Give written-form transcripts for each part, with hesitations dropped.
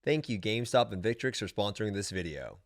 Thank you GameStop and Victrix for sponsoring this video.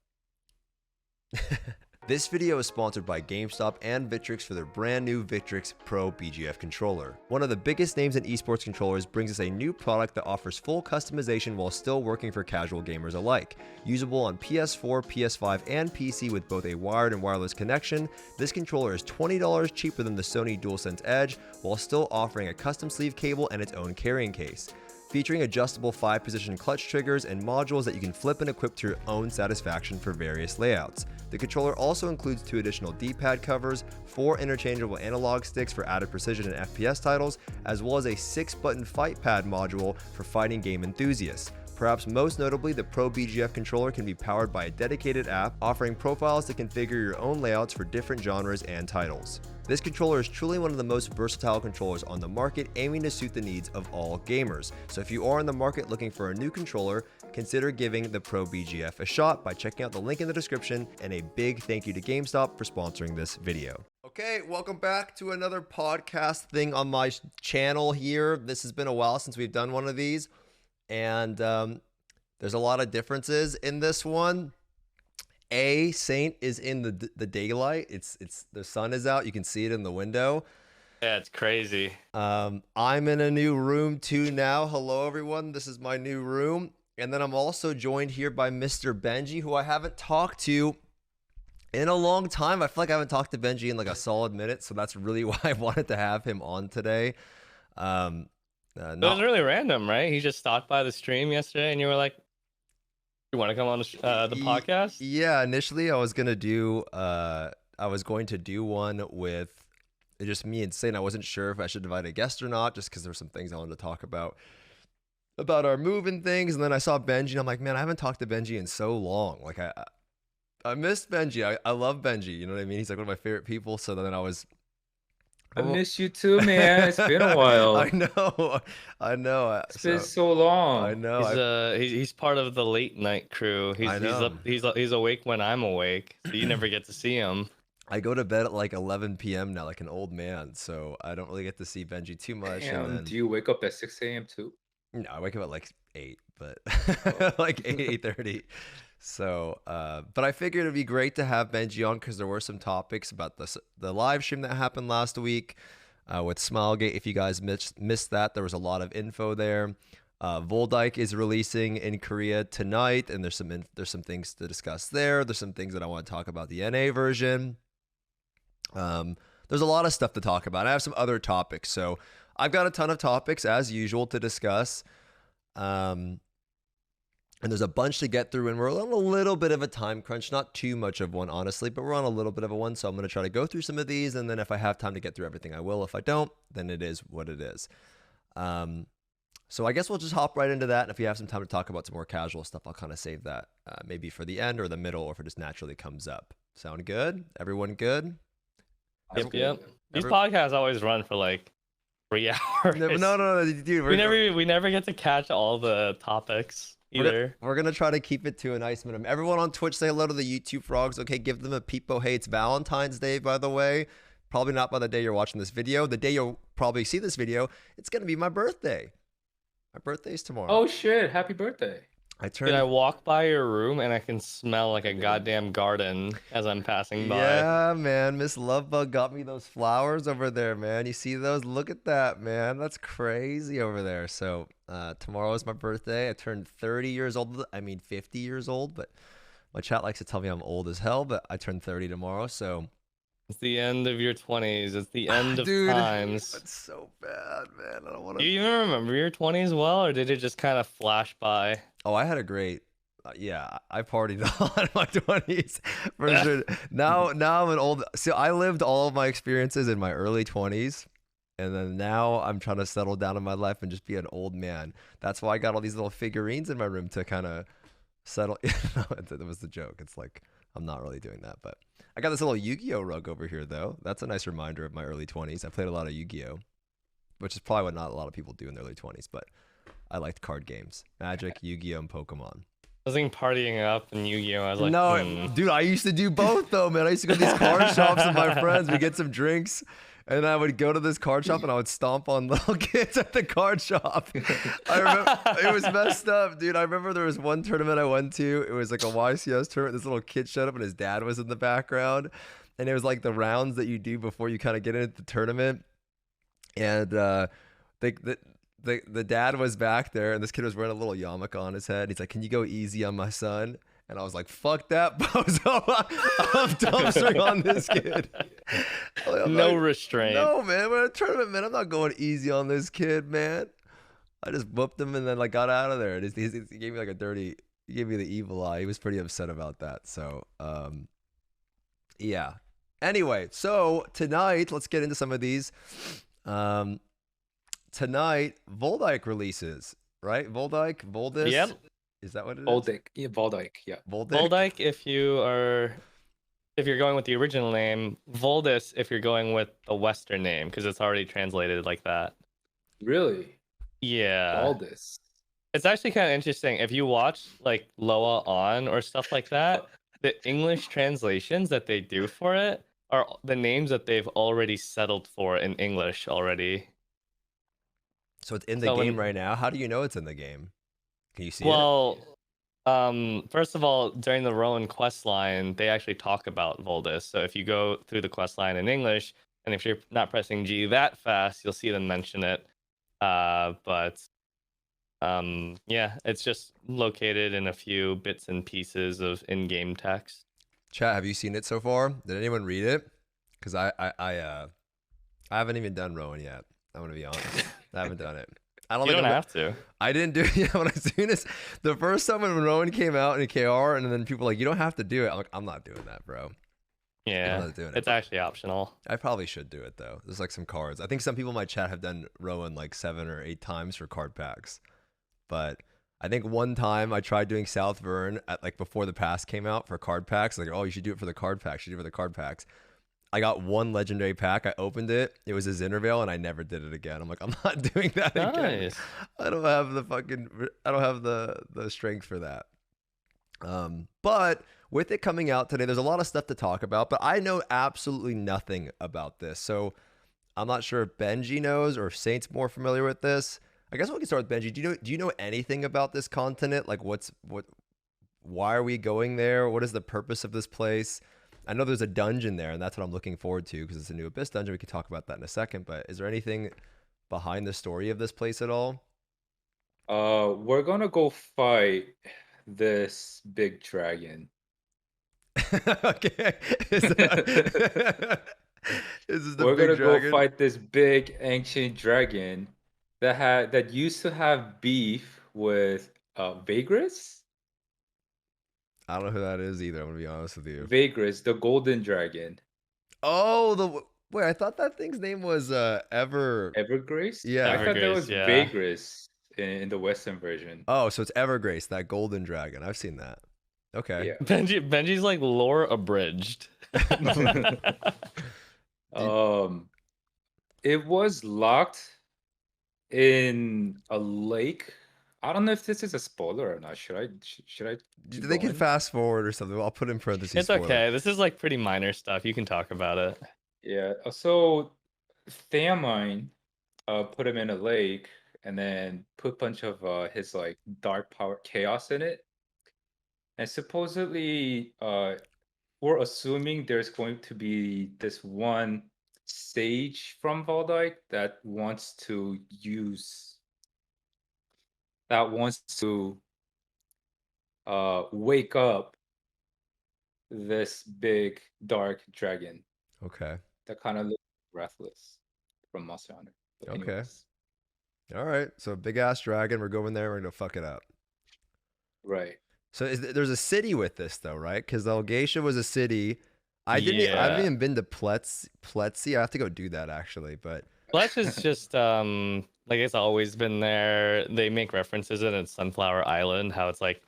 This video is sponsored by GameStop and Victrix for their brand new Victrix Pro BGF controller. One of the biggest names in esports controllers brings us a new product that offers full customization while still working for casual gamers alike. Usable on PS4, PS5, and PC with both a wired and wireless connection, this controller is $20 cheaper than the Sony DualSense Edge while still offering a custom sleeve cable and its own carrying case. Featuring adjustable 5-position clutch triggers and modules that you can flip and equip to your own satisfaction for various layouts. The controller also includes 2 additional D-pad covers, 4 interchangeable analog sticks for added precision in FPS titles, as well as a 6-button fight pad module for fighting game enthusiasts. Perhaps most notably, the Pro BGF controller can be powered by a dedicated app, offering profiles to configure your own layouts for different genres and titles. This controller is truly one of the most versatile controllers on the market, aiming to suit the needs of all gamers. So if you are in the market looking for a new controller, consider giving the Pro BGF a shot by checking out the link in the description, and a big thank you to GameStop for sponsoring this video. Okay, welcome back to another podcast thing on my channel here. This has been a while since we've done one of these. And there's a lot of differences in this one. Saint is in the daylight. It's the sun is out. You can see it in the window. Yeah, it's crazy. I'm in a new room too now. Hello everyone. This is my new room. And then I'm also joined here by Mr. BENJI, who I haven't talked to in a long time. I feel like I haven't talked to BENJI in like a solid minute, so that's really why I wanted to have him on today. It was really random, right? He just stopped by the stream yesterday, and you were like, "You want to come on the podcast?" Yeah, initially I was going to do one with just me and Saint. I wasn't sure if I should invite a guest or not, just because there were some things I wanted to talk about our move and things. And then I saw BENJI, and I'm like, man, I haven't talked to BENJI in so long. Like I missed BENJI. I love BENJI. You know what I mean? He's like one of my favorite people. So then I miss you too, man. It's been a while. I know. It's been so long. I know. He's part of the late night crew. He's awake when I'm awake, so you never get to see him. I go to bed at like 11 p.m. now, like an old man, so I don't really get to see BENJI too much. Damn, do you wake up at 6 a.m. too? No, I wake up at like 8, but like 8:30. So, but I figured it'd be great to have BENJI on because there were some topics about the live stream that happened last week with Smilegate. If you guys missed that, there was a lot of info there. Voldike is releasing in Korea tonight, and there's some things to discuss there. There's some things that I want to talk about the NA version. There's a lot of stuff to talk about. I have some other topics, so I've got a ton of topics as usual to discuss. And there's a bunch to get through, and we're on a little bit of a time crunch. Not too much of one, honestly, but we're on a little bit of a one. So I'm going to try to go through some of these, and then if I have time to get through everything, I will. If I don't, then it is what it is. So I guess we'll just hop right into that. And if you have some time to talk about some more casual stuff, I'll kind of save that maybe for the end or the middle, or if it just naturally comes up. Sound good? Everyone good? Yep. These podcasts always run for like 3 hours. No, dude. We never get to catch all the topics. We're gonna try to keep it to a nice minimum. Everyone on Twitch, say hello to the YouTube frogs. Okay, give them a peepo. Hey, it's Valentine's Day, by the way. Probably not by the day you're watching this video. The day you'll probably see this video, it's gonna be my birthday. My birthday's tomorrow. Oh shit! Happy birthday! I walk by your room and I can smell like a goddamn garden as I'm passing by. Yeah, man. Miss Lovebug got me those flowers over there, man. You see those? Look at that, man. That's crazy over there. So tomorrow is my birthday. I turned 30 years old. I mean 50 years old, but my chat likes to tell me I'm old as hell, but I turn 30 tomorrow, so... It's the end of your 20s. It's the end of times. That's so bad, man. I don't want to... Do you even remember your 20s well, or did it just kind of flash by? Oh, I had a great... yeah, I partied a lot in my 20s, for sure. Now I'm an old... So I lived all of my experiences in my early 20s, and then now I'm trying to settle down in my life and just be an old man. That's why I got all these little figurines in my room to kind of settle... That was the joke. It's like, I'm not really doing that, but... I got this little Yu-Gi-Oh rug over here, though. That's a nice reminder of my early 20s. I played a lot of Yu-Gi-Oh, which is probably what not a lot of people do in their early 20s, but I liked card games. Magic, Yu-Gi-Oh, and Pokemon. I was thinking partying up in Yu-Gi-Oh. I was like, no, dude, I used to do both, though, man. I used to go to these card shops with my friends. We get some drinks, And I would go to this card shop and I would stomp on little kids at the card shop. I remember it was messed up, dude. I remember there was one tournament I went to. It was like a YCS tournament. This little kid showed up and his dad was in the background. And it was like the rounds that you do before you kind of get into the tournament. And the dad was back there and this kid was wearing a little yarmulke on his head. He's like, "Can you go easy on my son?" And I was like, "Fuck that, bozo. I'm dumpstering on this kid." No restraint. No, man. We're in a tournament, man. I'm not going easy on this kid, man. I just whooped him and then like got out of there. He gave me like he gave me the evil eye. He was pretty upset about that. So, yeah. Anyway, so tonight, let's get into some of these. Tonight, Voldike releases, right? Voldis? Yep. Is that what it is? Voldike. Yeah, Voldike. Yeah. Voldike if you're going with the original name, Voldis if you're going with the Western name, because it's already translated like that. Really? Yeah. Voldis. It's actually kind of interesting. If you watch like Loa On or stuff like that, the English translations that they do for it are the names that they've already settled for in English already. So it's in the game right now? How do you know it's in the game? Can you see it? Well, first of all, during the Rowan quest line, they actually talk about Voldis. So if you go through the quest line in English, and if you're not pressing G that fast, you'll see them mention it. Yeah, it's just located in a few bits and pieces of in-game text. Chat, have you seen it so far? Did anyone read it? Because I haven't even done Rowan yet. I'm gonna be honest. I haven't done it. I don't. You think don't have to. I didn't do it yet. When I seen this, the first time when Rowan came out in KR, and then people were like, "You don't have to do it." I'm like, "I'm not doing that, bro." Yeah, I'm not doing it. It's actually optional. I probably should do it though. There's like some cards. I think some people in my chat have done Rowan like 7 or 8 times for card packs, but I think one time I tried doing South Vern at like before the pass came out for card packs. Like, "Oh, you should do it for the card packs. You should do it for the card packs." I got one legendary pack. I opened it. It was a Zinnervale, and I never did it again. I'm like, I'm not doing that again. Nice. I don't have the strength for that. But with it coming out today, there's a lot of stuff to talk about, but I know absolutely nothing about this. So I'm not sure if BENJI knows or if Saint's more familiar with this. I guess we can start with BENJI. Do you know anything about this continent? Like why are we going there? What is the purpose of this place? I know there's a dungeon there, and that's what I'm looking forward to because it's a new Abyss dungeon. We can talk about that in a second, but is there anything behind the story of this place at all? We're gonna go fight this big dragon. Okay. We're gonna go fight this big ancient dragon that used to have beef with Vagris. I don't know who that is either. I'm gonna be honest with you. Vagris, the golden dragon. Oh, wait. I thought that thing's name was Evergrace. Yeah, I thought that was yeah. Vagris in the Western version. Oh, so it's Evergrace, that golden dragon. I've seen that. Okay. Yeah. Benji's like lore abridged. It was locked in a lake. I don't know if this is a spoiler or not. Should I? They can fast forward or something. I'll put in parentheses. It's spoiler. okay. This is like pretty minor stuff. You can talk about it. Yeah. So Thamine put him in a lake and then put a bunch of his like dark power chaos in it. And supposedly we're assuming there's going to be this one sage from Voldike that wants to wake up this big dark dragon. Okay. That kind of looks breathless from Monster Hunter. But Okay. anyways. All right. So big ass dragon. We're going there. We're gonna fuck it up. Right. So there's a city with this though, right? Because Algacia was a city. I haven't even been to Pletsy. I have to go do that actually, but Pletz is just like it's always been there. They make references in it, Sunflower Island, how it's like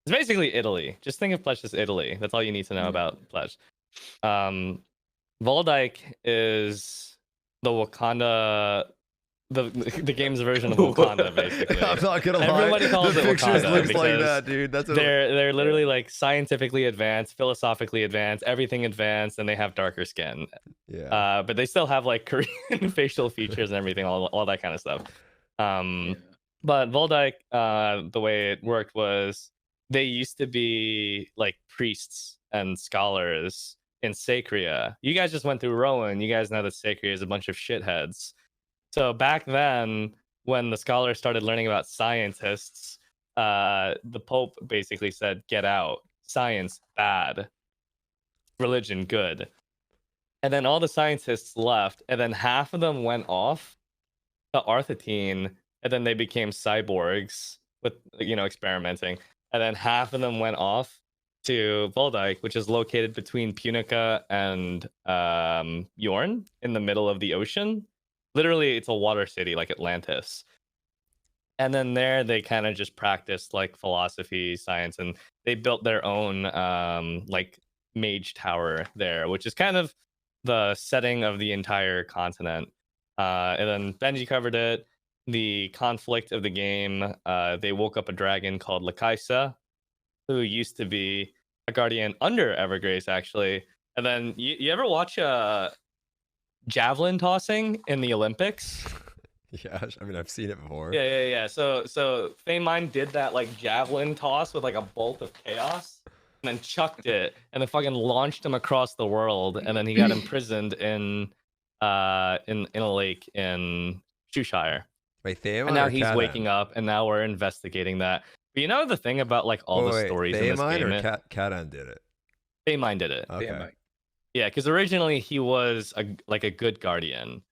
it's basically Italy. Just think of Pletz as Italy. That's all you need to know about Pletz. Voldike is the Wakanda the game's version of Wakanda, basically. I'm not gonna lie. Everybody calls the it pictures Wakanda looks like because that, dude. That's what they're literally like scientifically advanced, philosophically advanced, everything advanced, and they have darker skin. yeah. But they still have like Korean facial features and everything, all that kind of stuff. But Voldike, the way it worked was they used to be like priests and scholars in Sacria. You guys just went through Rowan. You guys know that Sacria is a bunch of shitheads. So back then, when the scholars started learning about scientists, the Pope basically said, "Get out. Science bad. Religion good." And then all the scientists left, and then half of them went off to Arthetine, and then they became cyborgs with experimenting. And then half of them went off to Voldike, which is located between Punika and Yorn in the middle of the ocean. Literally, it's a water city like Atlantis. And then there, they kind of just practiced like philosophy, science, and they built their own like mage tower there, which is kind of the setting of the entire continent. And then Benji covered it. The conflict of the game, they woke up a dragon called Lakaisa, who used to be a guardian under Evergrace, actually. And then you ever watch javelin tossing in the Olympics? Yeah, I mean, I've seen it before. Yeah. So Feymind did that like javelin toss with like a bolt of chaos, and then chucked it, and then fucking launched him across the world, and then he got imprisoned in a lake in Shoeshire. Wait, Theamine And now or he's Catan? waking up, and now we're investigating that. But you know the thing about like all the stories in this Theamine game, or Catan did it? Feymind did it. Okay. Yeah, because originally he was a good guardian,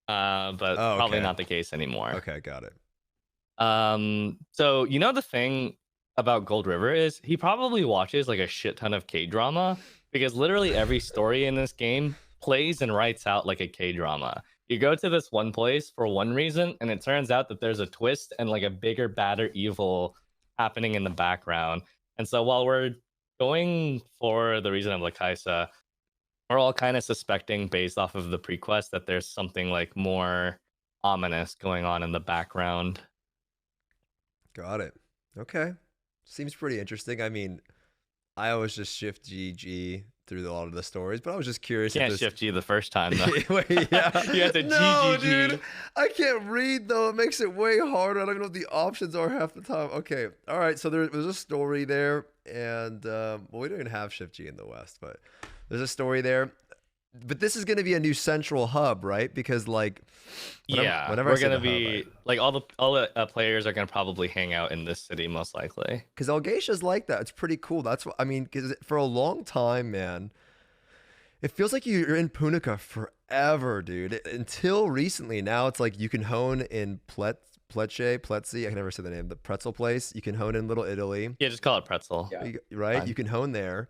but probably not the case anymore. Okay, got it. So you know the thing about Gold River is he probably watches like a shit ton of K-drama, because literally every story in this game plays and writes out like a K-drama. You go to this one place for one reason, and it turns out that there's a twist and like a bigger, badder evil happening in the background. And so while we're going for the reason of Lakaisa, we're all kind of suspecting, based off of the prequest, that there's something like more ominous going on in the background. Got it. Okay. Seems pretty interesting. I mean, I always just shift GG through a lot of the stories, but I was just curious. You can't shift G the first time, though. Wait, yeah. You have to No, GGG. dude. I can't read, though. It makes it way harder. I don't even know what the options are half the time. Okay. All right. So there's a story there. And, well, we don't even have shift G in the West, but there's a story there. But this is going to be a new central hub, right? Because, like, whenever we're going to be, like, all the players are going to probably hang out in this city, most likely. Because Algacia's like that. It's pretty cool. That's what I mean. Because for a long time, man, it feels like you're in Punika forever, dude. Until recently, now it's like you can hone in Pletzi. I can never say the name. The pretzel place. You can hone in Little Italy. Yeah, just call it pretzel. Yeah. Right? Fine. You can hone there.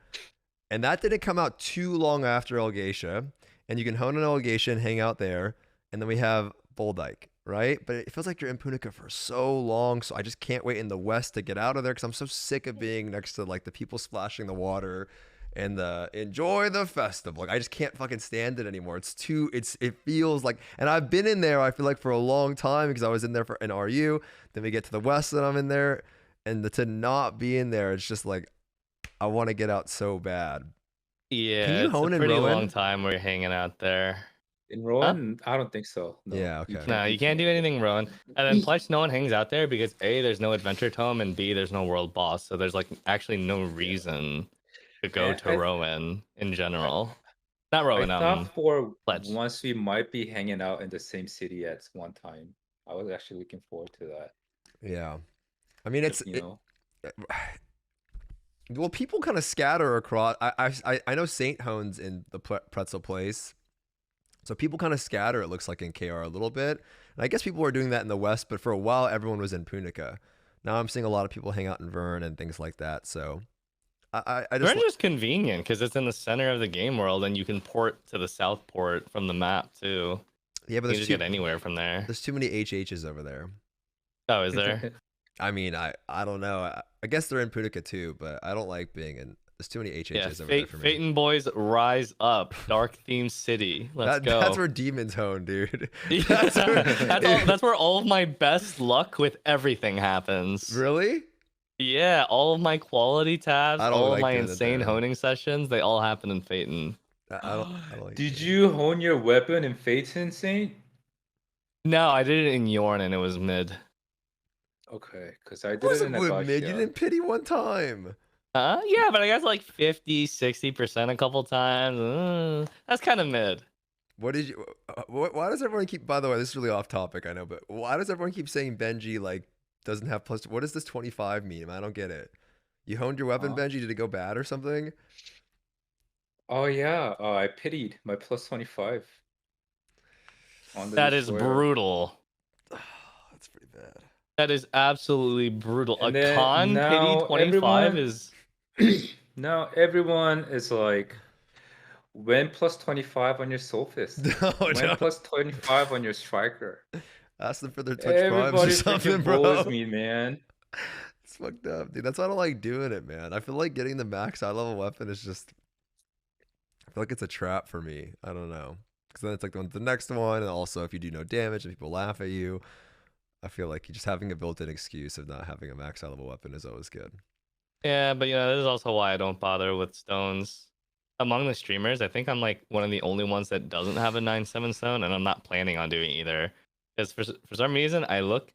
And that didn't come out too long after Algacia. And you can hone in Algacia and hang out there. And then we have Voldike, right? But it feels like you're in Punika for so long. So I just can't wait in the West to get out of there, because I'm so sick of being next to like the people splashing the water and the enjoy the festival. Like, I just can't fucking stand it anymore. It feels like, and I've been in there, I feel like, for a long time, because I was in there for an RU. Then we get to the West and I'm in there. And to not be in there, it's just like, I want to get out so bad. Yeah, Can you hone it's a in pretty Rowan? long time we're hanging out there. In Rowan, I don't think so. No. Yeah, okay. No, you can't do anything, Rowan. And then plus, no one hangs out there because A, there's no adventure tome, and B, there's no world boss. So there's like actually no reason to go to Rowan in general. Not Rowan, I thought for Pledge. once we might be hanging out in the same city at one time. I was actually looking forward to that. Yeah. I mean, it's, You know, well, people kind of scatter across. I know Saint hones in the pretzel place. So people kind of scatter, it looks like, in KR a little bit. And I guess people were doing that in the West, but for a while, everyone was in Punika. Now I'm seeing a lot of people hang out in Vern and things like that. So I just... Vern's just convenient because it's in the center of the game world, and you can port to the south port from the map, too. Yeah, but you can just get anywhere from there. There's too many HHs over there. Oh, is there? I mean, I don't know. I guess they're in Punika too, but I don't like being in There's too many HHs Yeah, over there for me. Phaeton boys rise up, dark themed city. Let's go. That's where demons hone, dude. Yeah, that's where all of my best luck with everything happens. Really? Yeah, all of my quality tabs, I don't all like of my doing it insane there. honing sessions, they all happen in Phaeton. I don't like Did it. you hone your weapon in Phaeton, Saint? No, I did it in Yorn and it was mid. Okay, because I It did it wasn't in with mid. You Agashia. didn't pity one time. Yeah, but I got like 50, 60% a couple times. That's kind of mid. What did you? Why does everyone keep? By the way, this is really off topic, I know, but why does everyone keep saying BENJI like doesn't have plus? What does this 25 mean? I don't get it. You honed your weapon, Huh? BENJI. Did it go bad or something? Oh yeah, I pitied my plus 25. On the That is destroyer. brutal. That's pretty bad. That is absolutely brutal. And A then con pity now 25 everyone- is. Now everyone is like, when plus 25 on your soul fist? No, When no. plus 25 on your striker? Ask them for their Twitch primes or Everybody something, freaking bro. bullies me, man. It's fucked up, dude. That's why I don't like doing it, man. I feel like getting the max high level weapon is just. I feel like it's a trap for me. I don't know. Because then it's like the next one, and also if you do no damage and people laugh at you, I feel like just having a built-in excuse of not having a max high level weapon is always good. Yeah, but this is also why I don't bother with stones. Among the streamers, I think I'm like one of the only ones that doesn't have a 9/7 stone, and I'm not planning on doing either. Because for some reason, I look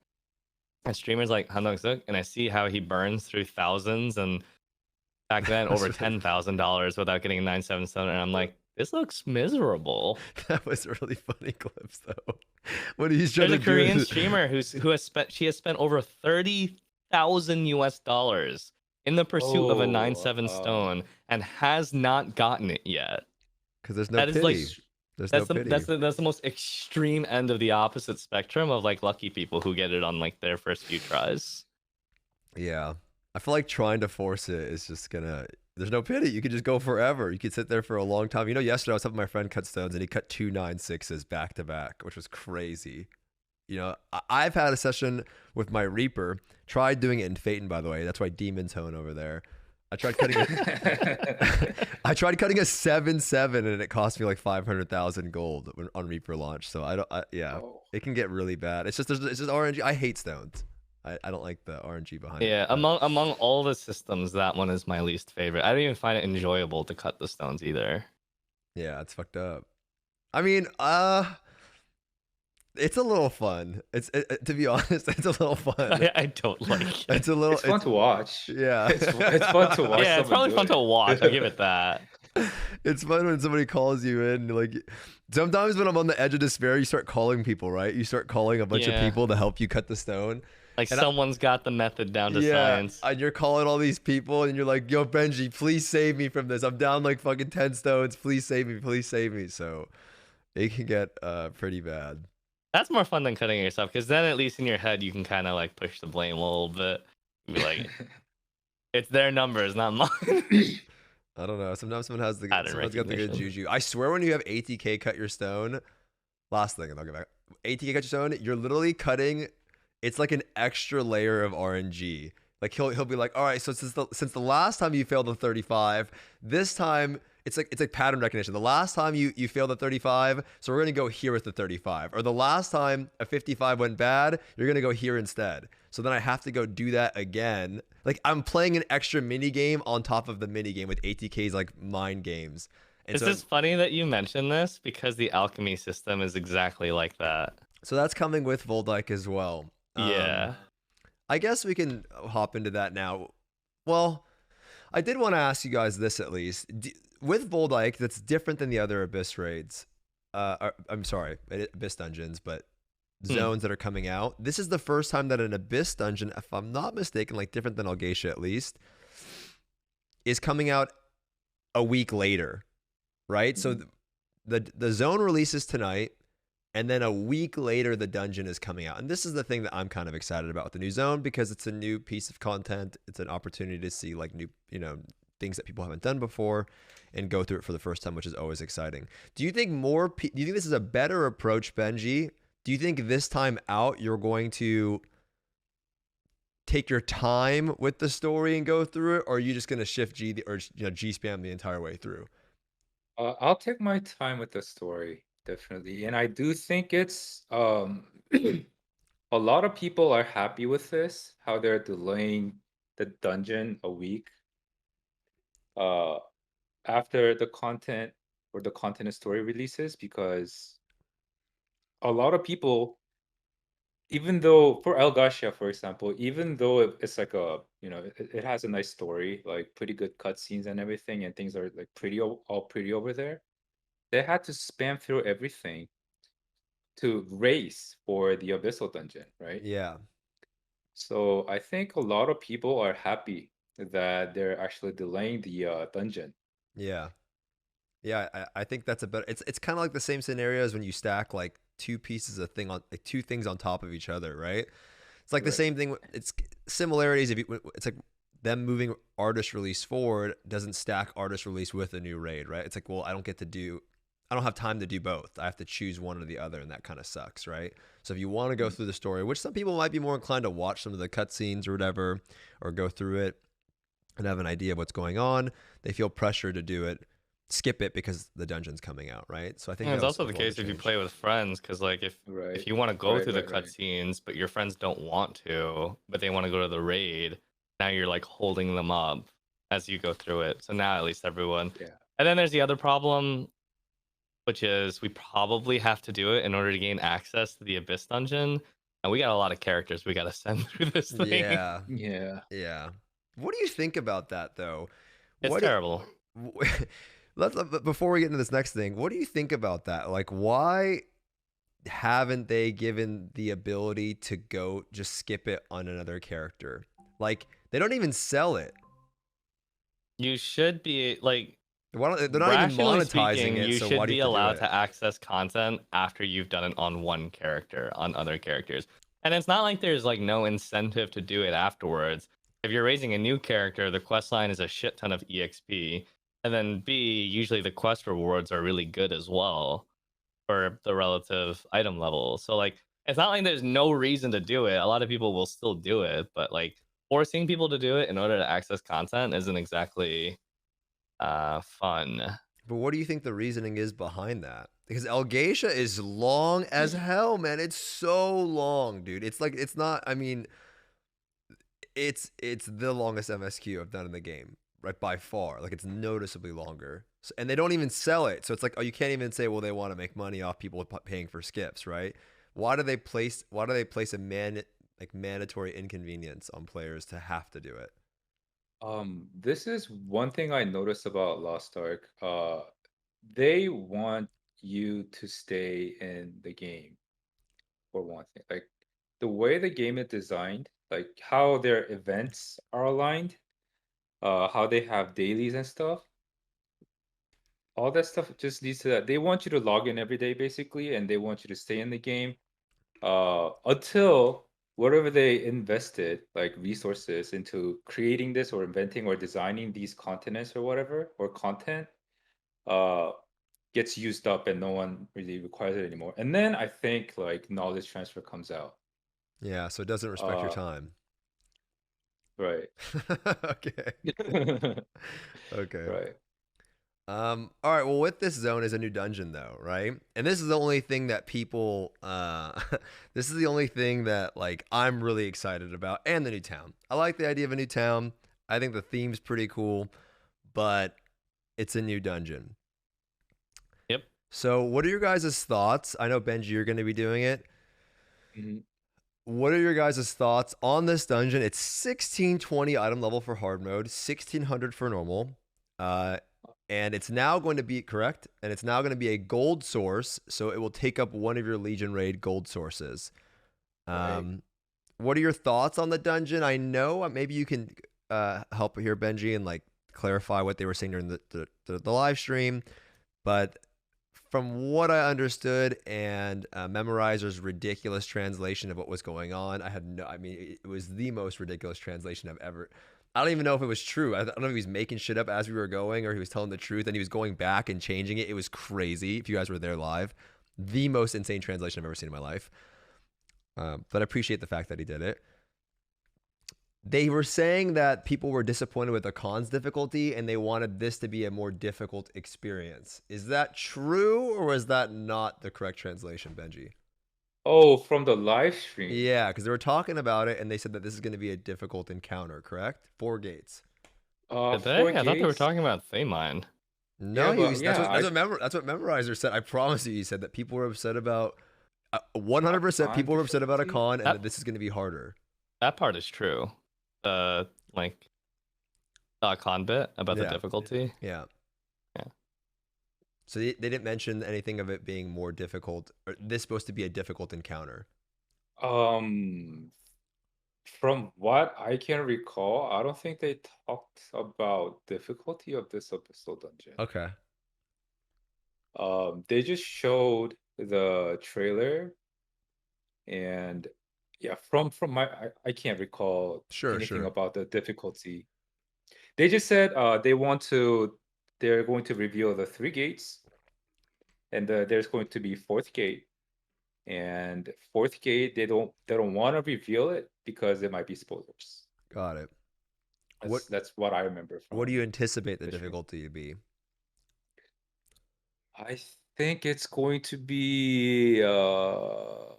at streamers like Hanok and I see how he burns through thousands and back then over $10,000 without getting a 9/7 stone, and I'm like, this looks miserable. That was really funny clips though. What he's trying There's a to do Korean is- streamer who has spent over $30,000 in the pursuit of a Oh, 9/7 stone and has not gotten it yet. Because there's no That is pity. like There's that's no the pity. that's the most extreme end of the opposite spectrum of like lucky people who get it on like their first few tries. Yeah. I feel like trying to force it is just gonna. There's no pity. You could just go forever. You could sit there for a long time. Yesterday I was helping my friend cut stones and he cut 2 9/6s back to back, which was crazy. I've had a session with my Reaper. Tried doing it in Phaeton, by the way. That's why Demons hone over there. I tried cutting I tried cutting a 7/7 and it cost me like 500,000 gold on Reaper launch. So Oh. it can get really bad. It's just RNG. I hate stones. I don't like the RNG behind it. Yeah, but- among all the systems, that one is my least favorite. I don't even find it enjoyable to cut the stones either. Yeah, it's fucked up. I mean, it's a little fun. To be honest, it's a little fun. I don't like it. It's a little. It's fun to watch. Yeah, It's fun to watch. Yeah, it's someone probably do fun it. to watch. I'll give it that. It's fun when somebody calls you in. Like sometimes when I'm on the edge of despair, you start calling people. Right? You start calling a bunch of Yeah. people to help you cut the stone. Like And someone's got the method down to science. and you're calling all these people, and you're like, "Yo, BENJI, please save me from this. I'm down like fucking 10 stones. Please save me. Please save me." So it can get pretty bad. That's more fun than cutting it yourself, because then at least in your head you can kind of like push the blame a little bit. Be like, it's their numbers, not mine. I don't know. Sometimes someone has Pattern someone's got the good recognition. juju. I swear, when you have ATK cut your stone, last thing, and I'll get back. ATK cut your stone, you're literally cutting. It's like an extra layer of RNG. Like he'll be like, all right, so since the last time you failed the 35, this time it's like pattern recognition. The last time you failed the 35, so we're gonna go here with the 35. Or the last time a 55 went bad, you're gonna go here instead. So then I have to go do that again. Like I'm playing an extra mini game on top of the mini game with ATK's like mind games. And It's just funny that you mentioned this because the alchemy system is exactly like that. so that's coming with Voldike as well. Yeah. I guess we can hop into that now. Well, I did want to ask you guys this at least. With Voldike, that's different than the other Abyss raids. I'm sorry, Abyss dungeons, but zones that are coming out. This is the first time that an Abyss dungeon, if I'm not mistaken, like different than Algacia at least, is coming out a week later, right? So the zone releases tonight, and then a week later the dungeon is coming out. And this is the thing that I'm kind of excited about with the new zone, because it's a new piece of content. It's an opportunity to see like new, things that people haven't done before and go through it for the first time, which is always exciting. Do you think do you think this is a better approach, BENJI? Do you think this time out you're going to take your time with the story and go through it, or are you just gonna shift G or G spam the entire way through? I'll take my time with the story, definitely. And I do think it's a lot of people are happy with this, how they're delaying the dungeon a week uh after the content or the content and story releases, because a lot of people, even though for El Gashia, for example, even though it's like a, it has a nice story, like pretty good cutscenes and everything, and things are like all pretty over there, they had to spam through everything to race for the Abyssal dungeon, right? Yeah, So I think a lot of people are happy that they're actually delaying the dungeon. yeah. Yeah, I think that's a better. It's kind of like the same scenario as when you stack like two pieces of thing on like two things on top of each other, right? It's like the Right. same thing. It's similarities. If you, it's like them moving artist release forward doesn't stack artist release with a new raid, right? It's like, well, I don't have time to do both. I have to choose one or the other, and that kind of sucks, right? So if you want to go through the story, which some people might be more inclined to watch some of the cutscenes or whatever, or go through it and have an idea of what's going on, they feel pressure to do it, skip it because the dungeon's coming out, right? So I think Yeah, that it's was also the one case if you change. play with friends, because like if Right. you want to go Right, through the right, right. cutscenes, but your friends don't want to, but they want to go to the raid, now you're like holding them up as you go through it. So now at least everyone. Yeah. And then there's the other problem, which is we probably have to do it in order to gain access to the Abyss dungeon. And we got a lot of characters we got to send through this thing. Yeah, Yeah. yeah. What do you think about that, though? It's What do terrible. before we get into this next thing, what do you think about that? Like, why haven't they given the ability to go just skip it on another character? Like, they don't even sell it. You should be like, Why don't, they're not even rationally monetizing speaking, it, you so should why do be you have to do allowed it? to access content after you've done it on one character, on other characters. And it's not like there's like no incentive to do it afterwards. If you're raising a new character, the quest line is a shit ton of EXP. And then B, usually the quest rewards are really good as well for the relative item level. So like it's not like there's no reason to do it. A lot of people will still do it, but like forcing people to do it in order to access content isn't exactly fun. But what do you think the reasoning is behind that? Because Elgatia is long as hell, man. It's so long, dude. It's like it's not. I mean, it's the longest MSQ I've done in the game, right, by far. Like it's noticeably longer, so, and they don't even sell it. So it's like, oh, you can't even say, well, they want to make money off people paying for skips, right? Why do they place a mandatory inconvenience on players to have to do it? This is one thing I noticed about Lost Ark. They want you to stay in the game for one thing. Like the way the game is designed, like how their events are aligned, how they have dailies and stuff. All that stuff just leads to that. They want you to log in every day basically, and they want you to stay in the game until whatever they invested, like resources into creating this or inventing or designing these continents or whatever, or content, uh, gets used up and no one really requires it anymore. And then I think like knowledge transfer comes out. Yeah, so it doesn't respect your Uh, time. right. Okay. Okay. Right. All right, well, with this zone is a new dungeon though, right? And this is the only thing that people this is the only thing that like I'm really excited about, and the new town. I like the idea of a new town. I think the theme's pretty cool, but it's a new dungeon. Yep. So what are your guys' thoughts? I know Benji, you're gonna be doing it. Mhm. What are your guys' thoughts on this dungeon? It's 1620 item level for hard mode, 1600 for normal. And it's now going to be correct, and it's now going to be a gold source, so it will take up one of your Legion raid gold sources. Right. What are your thoughts on the dungeon? I know maybe you can help here, Benji, and like clarify what they were saying during the live stream. But from what I understood and Memorizer's ridiculous translation of what was going on, I mean, it was the most ridiculous translation I've ever. I don't even know if it was true. I don't know if he was making shit up as we were going or he was telling the truth and he was going back and changing it. It was crazy. If you guys were there live, the most insane translation I've ever seen in my life. But I appreciate the fact that he did it. They were saying that people were disappointed with the cons difficulty and they wanted this to be a more difficult experience. Is that true or is that not the correct translation, Benji? Oh, from the live stream. Yeah, because they were talking about it and they said that this is going to be a difficult encounter, correct? 4 gates. Did they? 4 I thought they were gates. talking about Thaymine. No, Yeah, but that's what Memorizer said. I promise you, he said that people were upset about 100% people were upset about a con and that this is going to be harder. That part is true. Like con bit about the difficulty. Yeah. Yeah. So they didn't mention anything of it being more difficult. Or this supposed to be a difficult encounter. From what I can recall, I don't think they talked about difficulty of this episode dungeon. Okay. They just showed the trailer, and yeah, from my I can't recall anything about the difficulty. They just said they're going to reveal the 3 gates, and there's going to be 4th gate. And 4th gate, they don't want to reveal it because it might be spoilers. Got it. That's what I remember from. What do you anticipate the difficulty to be? I think it's going to be I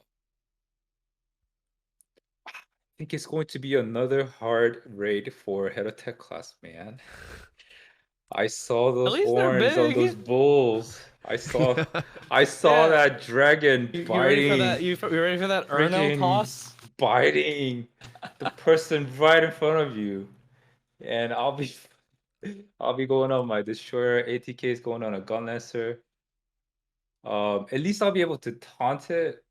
think it's going to be another hard raid for head of tech class, man. I saw those horns on those bulls. I saw that dragon biting. You ready for that Erno toss? Biting the person right in front of you. And I'll be going on my destroyer. ATK is going on a gun lancer. At least I'll be able to taunt it.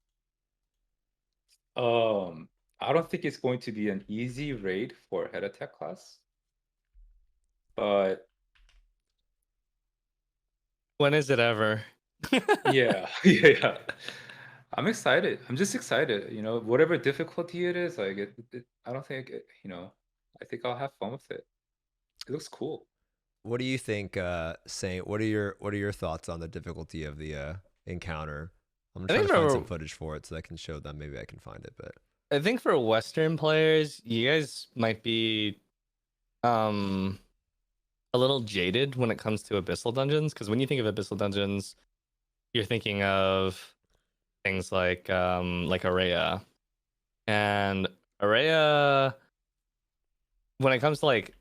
I don't think it's going to be an easy raid for head of tech class. But when is it ever? yeah. I'm excited. I'm just excited. You know, whatever difficulty it is, like I don't think I think I'll have fun with it. It looks cool. What do you think, Saint? What are your thoughts on the difficulty of the encounter? I'm trying to find some footage for it so I can show them. Maybe I can find it, but I think for Western players, you guys might be a little jaded when it comes to abyssal dungeons, because when you think of abyssal dungeons, you're thinking of things like Araya. And Araya, when it comes to like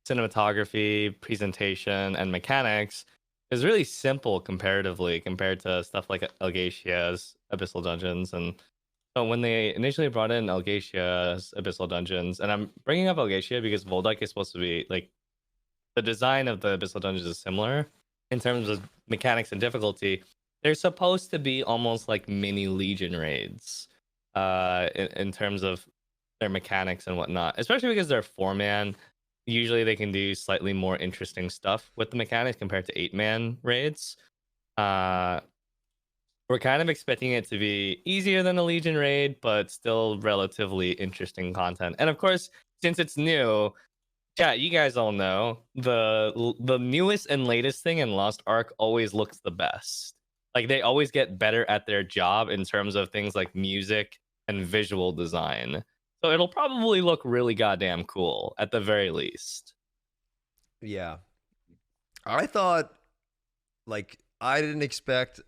cinematography, presentation, and mechanics, is really simple comparatively compared to stuff like Algatia's abyssal dungeons. And so when they initially brought in Algatia's abyssal dungeons, and I'm bringing up Algatia because Voldike is supposed to be like, the design of the abyssal dungeons is similar in terms of mechanics and difficulty. They're supposed to be almost like mini Legion raids in terms of their mechanics and whatnot, especially because they're 4-man. Usually they can do slightly more interesting stuff with the mechanics compared to 8-man raids. We're kind of expecting it to be easier than a Legion raid, but still relatively interesting content. And of course, since it's new, chat, you guys all know the newest and latest thing in Lost Ark always looks the best. Like, they always get better at their job in terms of things like music and visual design. So it'll probably look really goddamn cool at the very least. Yeah. I thought, like, I didn't expect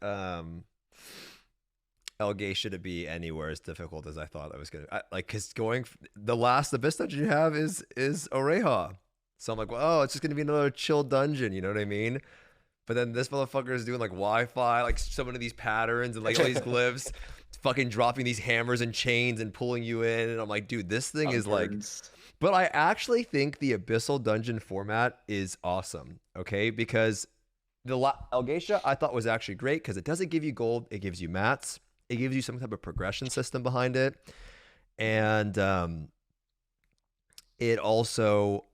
Algatia to be anywhere as difficult as I thought I was gonna. Because the last abyss dungeon you have is Oreha, so I'm like, well, it's just gonna be another chill dungeon, you know what I mean? But then this motherfucker is doing like Wi-Fi, like some of these patterns and like all these glyphs, fucking dropping these hammers and chains and pulling you in, and I'm like, dude, this thing is like. But I actually think the abyssal dungeon format is awesome. Okay, because the Algatia I thought was actually great because it doesn't give you gold, it gives you mats. It gives you some type of progression system behind it. And it also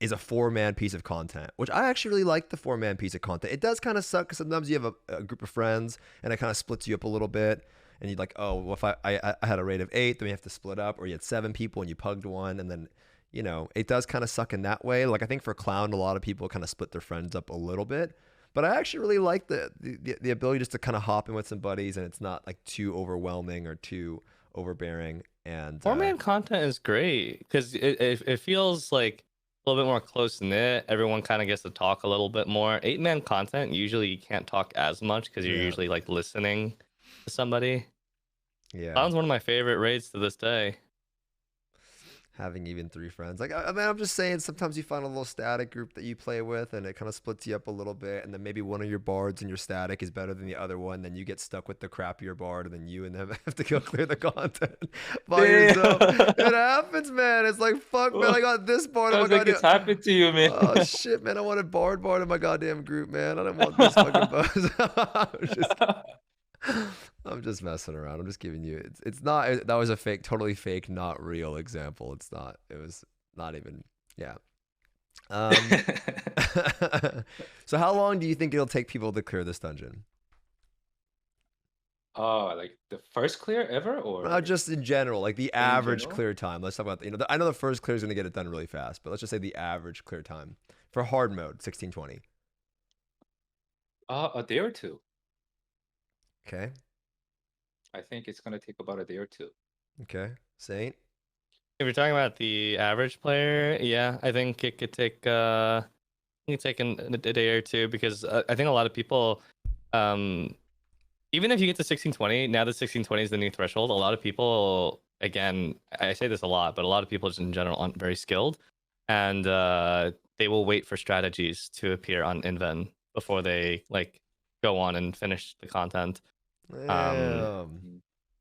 is a 4-man piece of content, which I actually really like the 4-man piece of content. It does kind of suck because sometimes you have a group of friends and it kind of splits you up a little bit. And you're like, oh, well, if I had a rate of 8, then we have to split up. Or you had 7 people and you pugged one. And then, you know, it does kind of suck in that way. Like, I think for Clown, a lot of people kind of split their friends up a little bit. But I actually really like the ability just to kind of hop in with some buddies and it's not like too overwhelming or too overbearing, and 4-man content is great because it feels like a little bit more close knit. Everyone kind of gets to talk a little bit more. 8-man content, usually you can't talk as much because you're usually like listening to somebody. yeah, That one's one of my favorite raids to this day. having even 3 friends. Like, I mean, I'm just saying, sometimes you find a little static group that you play with, and it kind of splits you up a little bit. And then maybe one of your bards in your static is better than the other one. Then you get stuck with the crappier bard, and then you and them have to go clear the content by yourself. It happens, man. It's like, fuck, man. I got this bard. Sounds like it's happened to you, man. Oh shit, man. I wanted bard in my goddamn group, man. I didn't want this fucking buzz. I'm just messing around. I'm just giving you it's not that was a fake, totally fake, not real example. It's not. It was not even. Yeah. So how long do you think it'll take people to clear this dungeon? Oh, like the first clear ever, or Just in general, like the average general? clear time. Let's talk about I know the first clear is going to get it done really fast, but let's just say the average clear time for hard mode 1620. a day or two. Okay. I think it's gonna take about a day or two. Okay. Saint. If you're talking about the average player, yeah, I think it could take a day or two because I think a lot of people, even if you get to 1620, now that 1620 is the new threshold, a lot of people, again, I say this a lot, but a lot of people just in general aren't very skilled, and they will wait for strategies to appear on Inven before they like go on and finish the content. I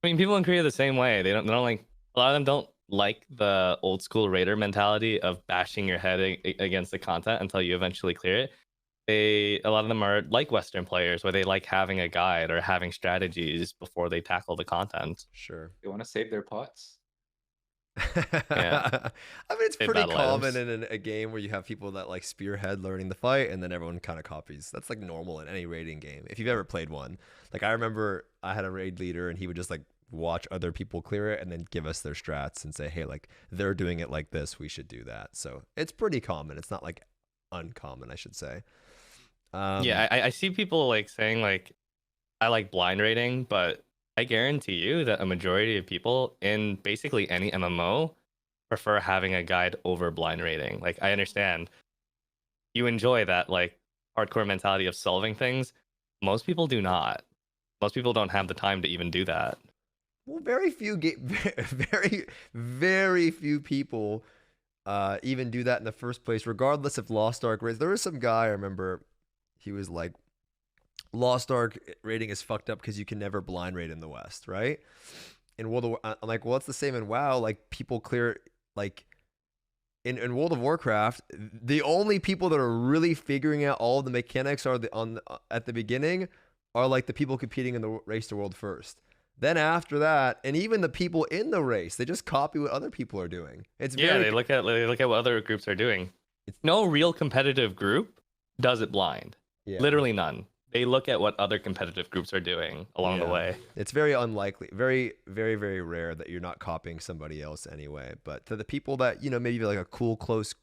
mean, people in Korea are the same way. They don't like, a lot of them don't like the old school raider mentality of bashing your head against the content until you eventually clear it. A lot of them are like Western players where they like having a guide or having strategies before they tackle the content. Sure. They want to save their pots. Yeah. I mean, it's Save pretty battle common items. in a game where you have people that like spearhead learning the fight, and then everyone kind of copies. That's like normal in any raiding game. If you've ever played one, like I remember I had a raid leader, and he would just like watch other people clear it and then give us their strats and say, hey, like they're doing it like this, we should do that. So it's pretty common. It's not like uncommon, I should say. Yeah, I see people like saying like, I like blind raiding, but I guarantee you that a majority of people in basically any MMO prefer having a guide over blind raiding. Like, I understand you enjoy that like hardcore mentality of solving things. Most people do not. Most people don't have the time to even do that. Well, very few very few people even do that in the first place, regardless of Lost Ark raids. There was some guy, I remember, he was like, Lost Ark rating is fucked up because you can never blind raid in the West, right? In World of I'm like, well, it's the same in WoW. Like, people clear, like, in World of Warcraft, the only people that are really figuring out all of the mechanics are at the beginning are like the people competing in the race to world first. Then after that, and even the people in the race, they just copy what other people are doing. It's very, They look at what other groups are doing. No real competitive group does it blind. yeah. Literally none. They look at what other competitive groups are doing along the way. It's very unlikely, very, very, very rare that you're not copying somebody else anyway. But to the people that, you know, maybe like a cool, close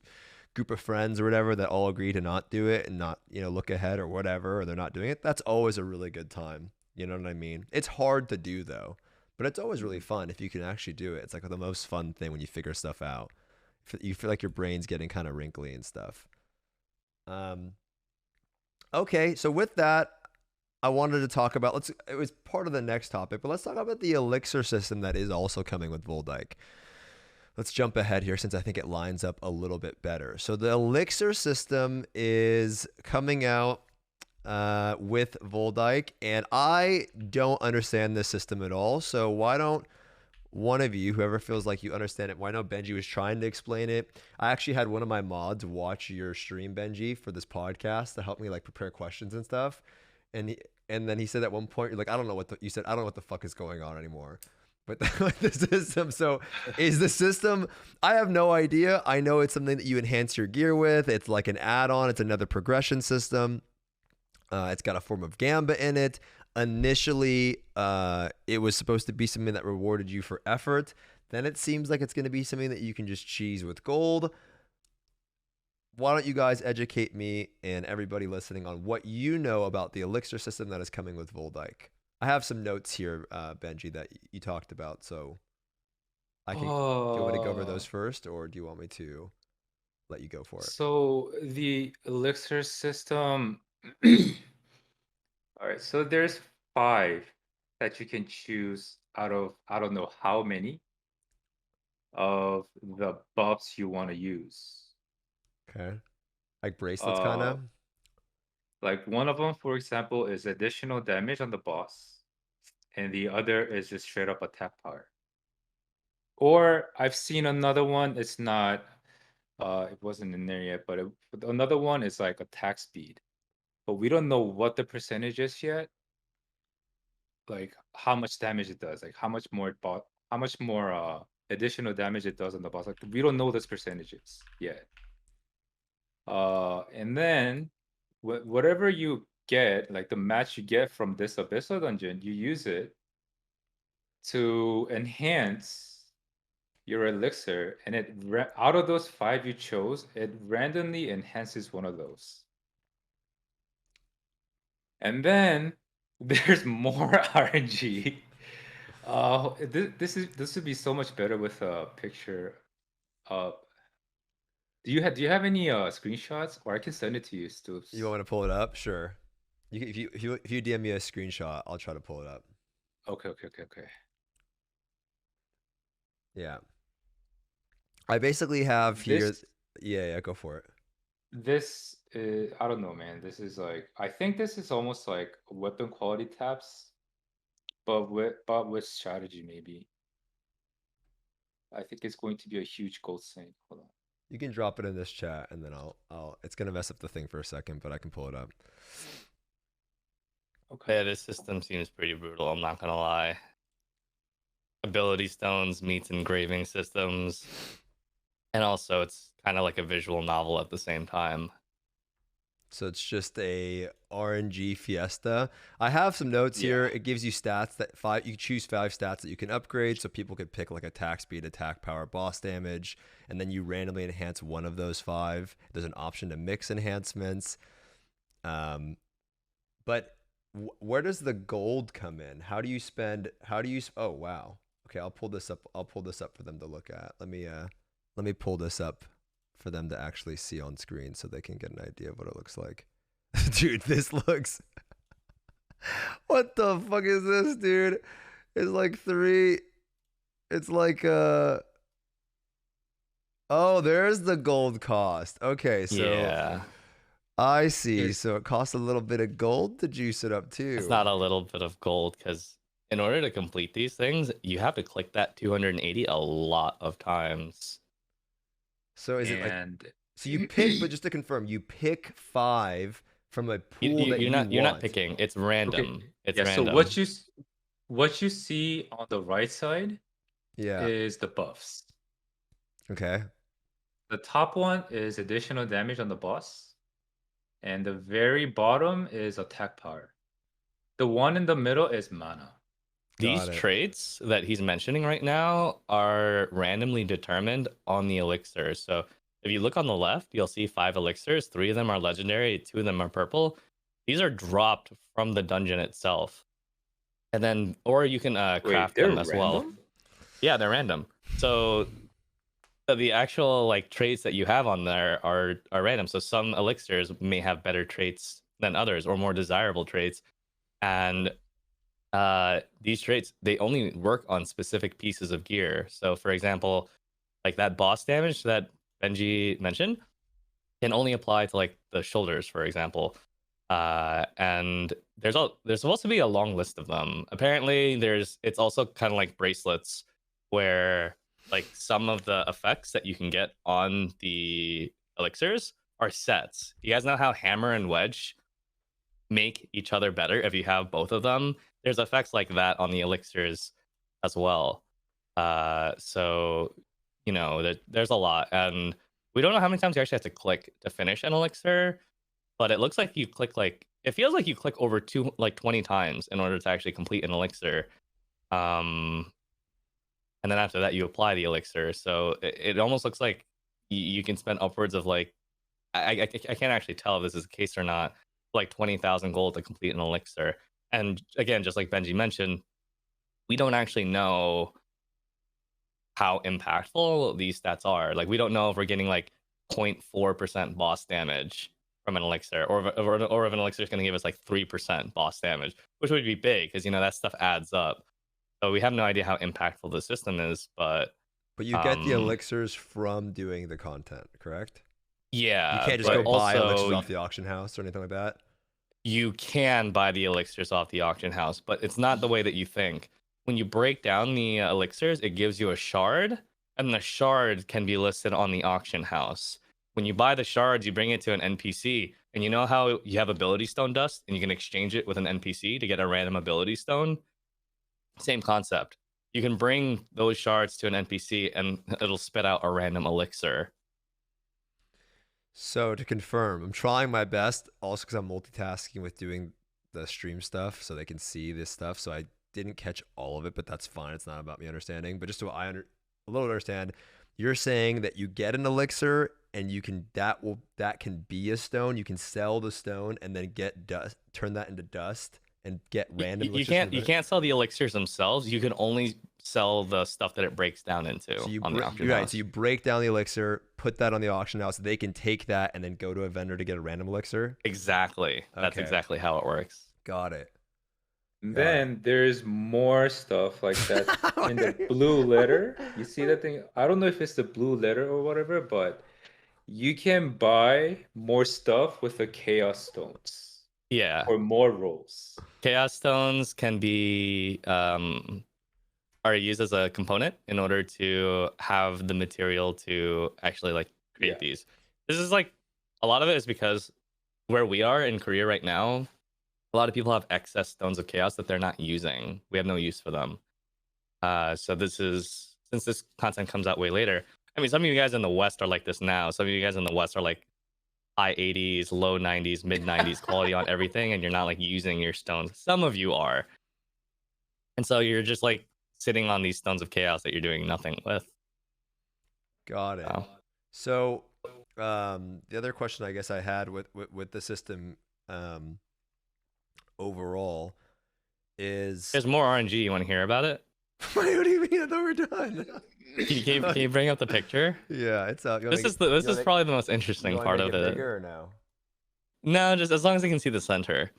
group of friends or whatever that all agree to not do it and not, you know, look ahead or whatever, or they're not doing it, that's always a really good time. You know what I mean? It's hard to do though, but it's always really fun if you can actually do it. It's like the most fun thing when you figure stuff out. You feel like your brain's getting kind of wrinkly and stuff. Okay, so with that, I wanted to talk about, it was part of the next topic, but let's talk about the Elixir system that is also coming with Voldike. Let's jump ahead here since I think it lines up a little bit better. So the Elixir system is coming out with Voldike, and I don't understand this system at all. So why don't one of you, whoever feels like you understand it, why not BENJI was trying to explain it. I actually had one of my mods watch your stream, BENJI, for this podcast to help me like prepare questions and stuff. And then he said at one point, you're like, I don't know what you said, I don't know what the fuck is going on anymore. But the system, so is the system, I have no idea. I know it's something that you enhance your gear with. It's like an add-on. It's another progression system. It's got a form of Gamba in it. Initially, it was supposed to be something that rewarded you for effort. Then it seems like it's going to be something that you can just cheese with gold. Why don't you guys educate me and everybody listening on what you know about the Elixir system that is coming with Voldike? I have some notes here, Benji, that you talked about, so I can. Do you want me to go over those Oh, first, or do you want me to let you go for it? so the Elixir system. All right, so there's 5 that you can choose out of I don't know how many of the buffs you want to use. Okay. Like bracelets, kind Uh, of. like one of them, for example, is additional damage on the boss, and the other is just straight up attack power. Or I've seen another one. It's not. It wasn't in there yet, but another one is like attack speed. But we don't know what the percentage is yet. Like how much damage it does, like how much more how much more additional damage it does on the boss. Like we don't know those percentages yet. And then whatever you get, like the match you get from this abyssal dungeon, you use it to enhance your elixir, and it out of those 5 you chose, it randomly enhances one of those. And then there's more RNG. This would be so much better with a picture. Do you have any screenshots, or I can send it to you, Stoopzz? You want me to pull it up? Sure. If you DM me a screenshot, I'll try to pull it up. Okay. Yeah. I basically have here. This Yeah, go for it. this is, I don't know, man. This is like, I think this is almost like weapon quality taps, but with strategy maybe. I think it's going to be a huge gold sink. Hold on. You can drop it in this chat, and then I'll. It's gonna mess up the thing for a second, but I can pull it up. Okay. Yeah, this system seems pretty brutal. I'm not gonna lie. Ability stones meets engraving systems, and also it's kind of like a visual novel at the same time. So it's just a RNG fiesta. I have some notes here. Yeah. It gives you stats that you choose 5 stats that you can upgrade. So people could pick like attack speed, attack power, boss damage, and then you randomly enhance one of those 5. There's an option to mix enhancements. But where does the gold come in? How do you spend? Oh wow. Okay, I'll pull this up. I'll pull this up for them to look at. Let me pull this up for them to actually see on screen so they can get an idea of what it looks like. Dude, this looks... What the fuck is this, dude? It's like 3... It's like, Oh, there's the gold cost. Okay, so... Yeah. I see. So it costs a little bit of gold to juice it up, too. It's not a little bit of gold, because in order to complete these things, you have to click that 280 a lot of times. So is it like... And So you pick, but just to confirm, you pick 5 from a pool that you're not want. picking. It's random. okay, It's yeah. random. So what you see on the right side Yeah. is the buffs. Okay. The top one is additional damage on the boss, and the very bottom is attack power. The one in the middle is mana. These Got it. traits that he's mentioning right now are randomly determined on the elixir. So if you look on the left, you'll see 5 elixirs. 3 of them are legendary, 2 of them are purple. These are dropped from the dungeon itself. And then, or you can craft them as well. Yeah, they're random. So the actual like traits that you have on there are random. So some elixirs may have better traits than others, or more desirable traits. And these traits, they only work on specific pieces of gear. So for example, like that boss damage that BENJI mentioned can only apply to like the shoulders, for example. And there's supposed to be a long list of them. Apparently it's also kind of like bracelets, where like some of the effects that you can get on the elixirs are sets. You guys know how hammer and wedge make each other better if you have both of them? There's effects like that on the elixirs as well. So you know, there's a lot, and we don't know how many times you actually have to click to finish an elixir, but it looks like you click it feels like you click over 20 times in order to actually complete an elixir. And then after that you apply the elixir. So it almost looks like you can spend upwards of like, I can't actually tell if this is the case or not, like 20,000 gold to complete an elixir. And again, just like Benji mentioned, we don't actually know how impactful these stats are. Like, we don't know if we're getting like 0.4% boss damage from an elixir, or if an elixir is going to give us like 3% boss damage, which would be big because, you know, that stuff adds up. So we have no idea how impactful the system is, but you get the elixirs from doing the content, correct? Yeah. You can't just go buy elixirs off the auction house or anything like that? You can buy the elixirs off the auction house, but it's not the way that you think. When you break down the elixirs, it gives you a shard, and the shard can be listed on the auction house. When you buy the shards, you bring it to an NPC, and you know how you have ability stone dust, and you can exchange it with an NPC to get a random ability stone? Same concept. You can bring those shards to an NPC, and it'll spit out a random elixir. So to confirm, I'm trying my best, also because I'm multitasking with doing the stream stuff, so they can see this stuff. So I didn't catch all of it, but that's fine. It's not about me understanding. But just so a little understand, you're saying that you get an elixir and you can that can be a stone. You can sell the stone and then get dust, turn that into dust, and get random. You can't sell the elixirs themselves. You can only sell the stuff that it breaks down into on the auction house. So you break down the elixir, put that on the auction house. They can take that and then go to a vendor to get a random elixir. Exactly. Okay. That's exactly how it works. Got it. Then there's more stuff like that in the blue letter. You see that thing? I don't know if it's the blue letter or whatever, but you can buy more stuff with the chaos stones. Yeah. Or more rolls. Chaos stones can be are used as a component in order to have the material to actually like create these. This is like a lot of it is because where we are in Korea right now, a lot of people have excess stones of chaos that they're not using. We have no use for them. So this is, since this content comes out way later, I mean, some of you guys in the West are like this now. Some of you guys in the West are like high 80s, low 90s, mid 90s quality on everything, and you're not like using your stones. Some of you are. And so you're just like sitting on these stones of chaos that you're doing nothing with. Got it. So the other question I guess I had with the system overall is... There's more RNG. You want to hear about it? What do you mean? I thought we're done. Can you bring up the picture? Yeah, it's out. This is probably the most interesting part of it. Bigger or no? No, just as long as I can see the center.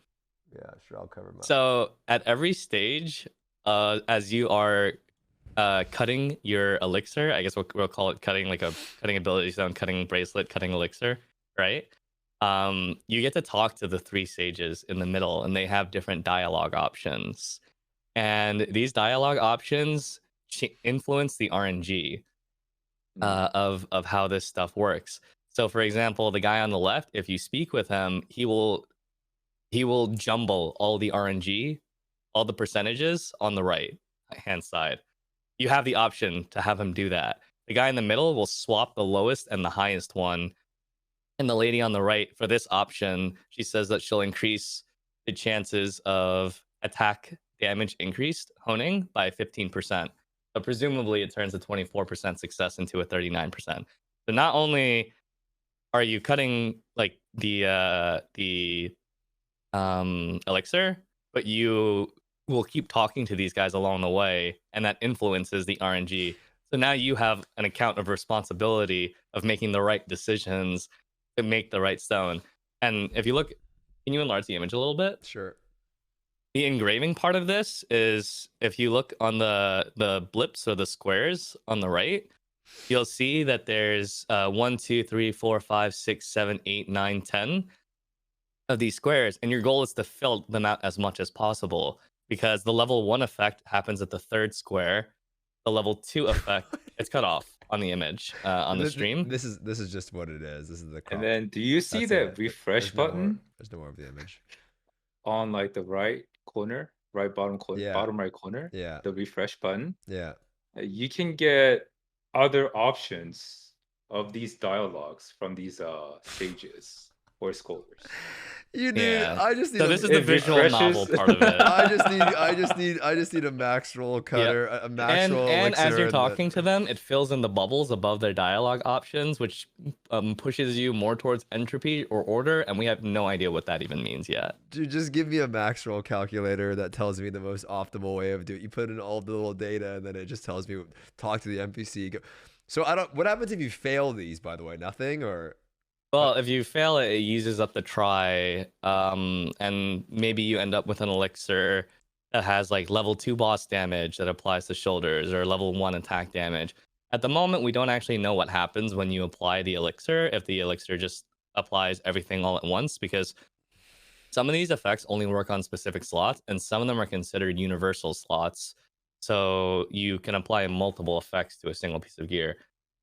Yeah, sure. I'll cover my... So at every stage, as you are cutting your elixir, I guess we'll call it cutting, like a cutting ability stone, cutting bracelet, cutting elixir, right? You get to talk to the 3 sages in the middle, and they have different dialogue options. And these dialogue options influence the RNG of how this stuff works. So, for example, the guy on the left, if you speak with him, he will jumble all the RNG, all the percentages on the right hand side. You have the option to have him do that. The guy in the middle will swap the lowest and the highest one. And the lady on the right, for this option, she says that she'll increase the chances of attack damage increased honing by 15%. So presumably it turns a 24% success into a 39%. So not only are you cutting like the elixir, but you will keep talking to these guys along the way, and that influences the RNG. So now you have an account of responsibility of making the right decisions to make the right stone. And if you look, can you enlarge the image a little bit? Sure. The engraving part of this is, if you look on the blips or the squares on the right, you'll see that there's 1, 2, 3, 4, 5, 6, 7, 8, 9, 10 of these squares, and your goal is to fill them out as much as possible, because the level 1 effect happens at the 3rd square. The level 2 effect, it's cut off on the image on the stream. This is just what it is. This is the crop. And then do you see that refresh button? There's no more of the image. On like the right corner, right bottom corner, bottom right corner. Yeah. The refresh button. Yeah. You can get other options of these dialogues from these sages horse golders. You dude, Yeah. I just need. So a, this is the It visual refreshes- novel part of it. I just need a max roll cutter, a max roll And as elixir, you're and talking to them, it fills in the bubbles above their dialogue options, which pushes you more towards entropy or order, and we have no idea what that even means yet. Dude, just give me a max roll calculator that tells me the most optimal way of doing it. You put in all the little data, and then it just tells me, talk to the NPC. Go. So I don't. What happens if you fail these? By the way, nothing or. Well, if you fail it, it uses up the try, and maybe you end up with an elixir that has like level 2 boss damage that applies to shoulders, or level 1 attack damage. At the moment, we don't actually know what happens when you apply the elixir, if the elixir just applies everything all at once, because some of these effects only work on specific slots, and some of them are considered universal slots. So you can apply multiple effects to a single piece of gear.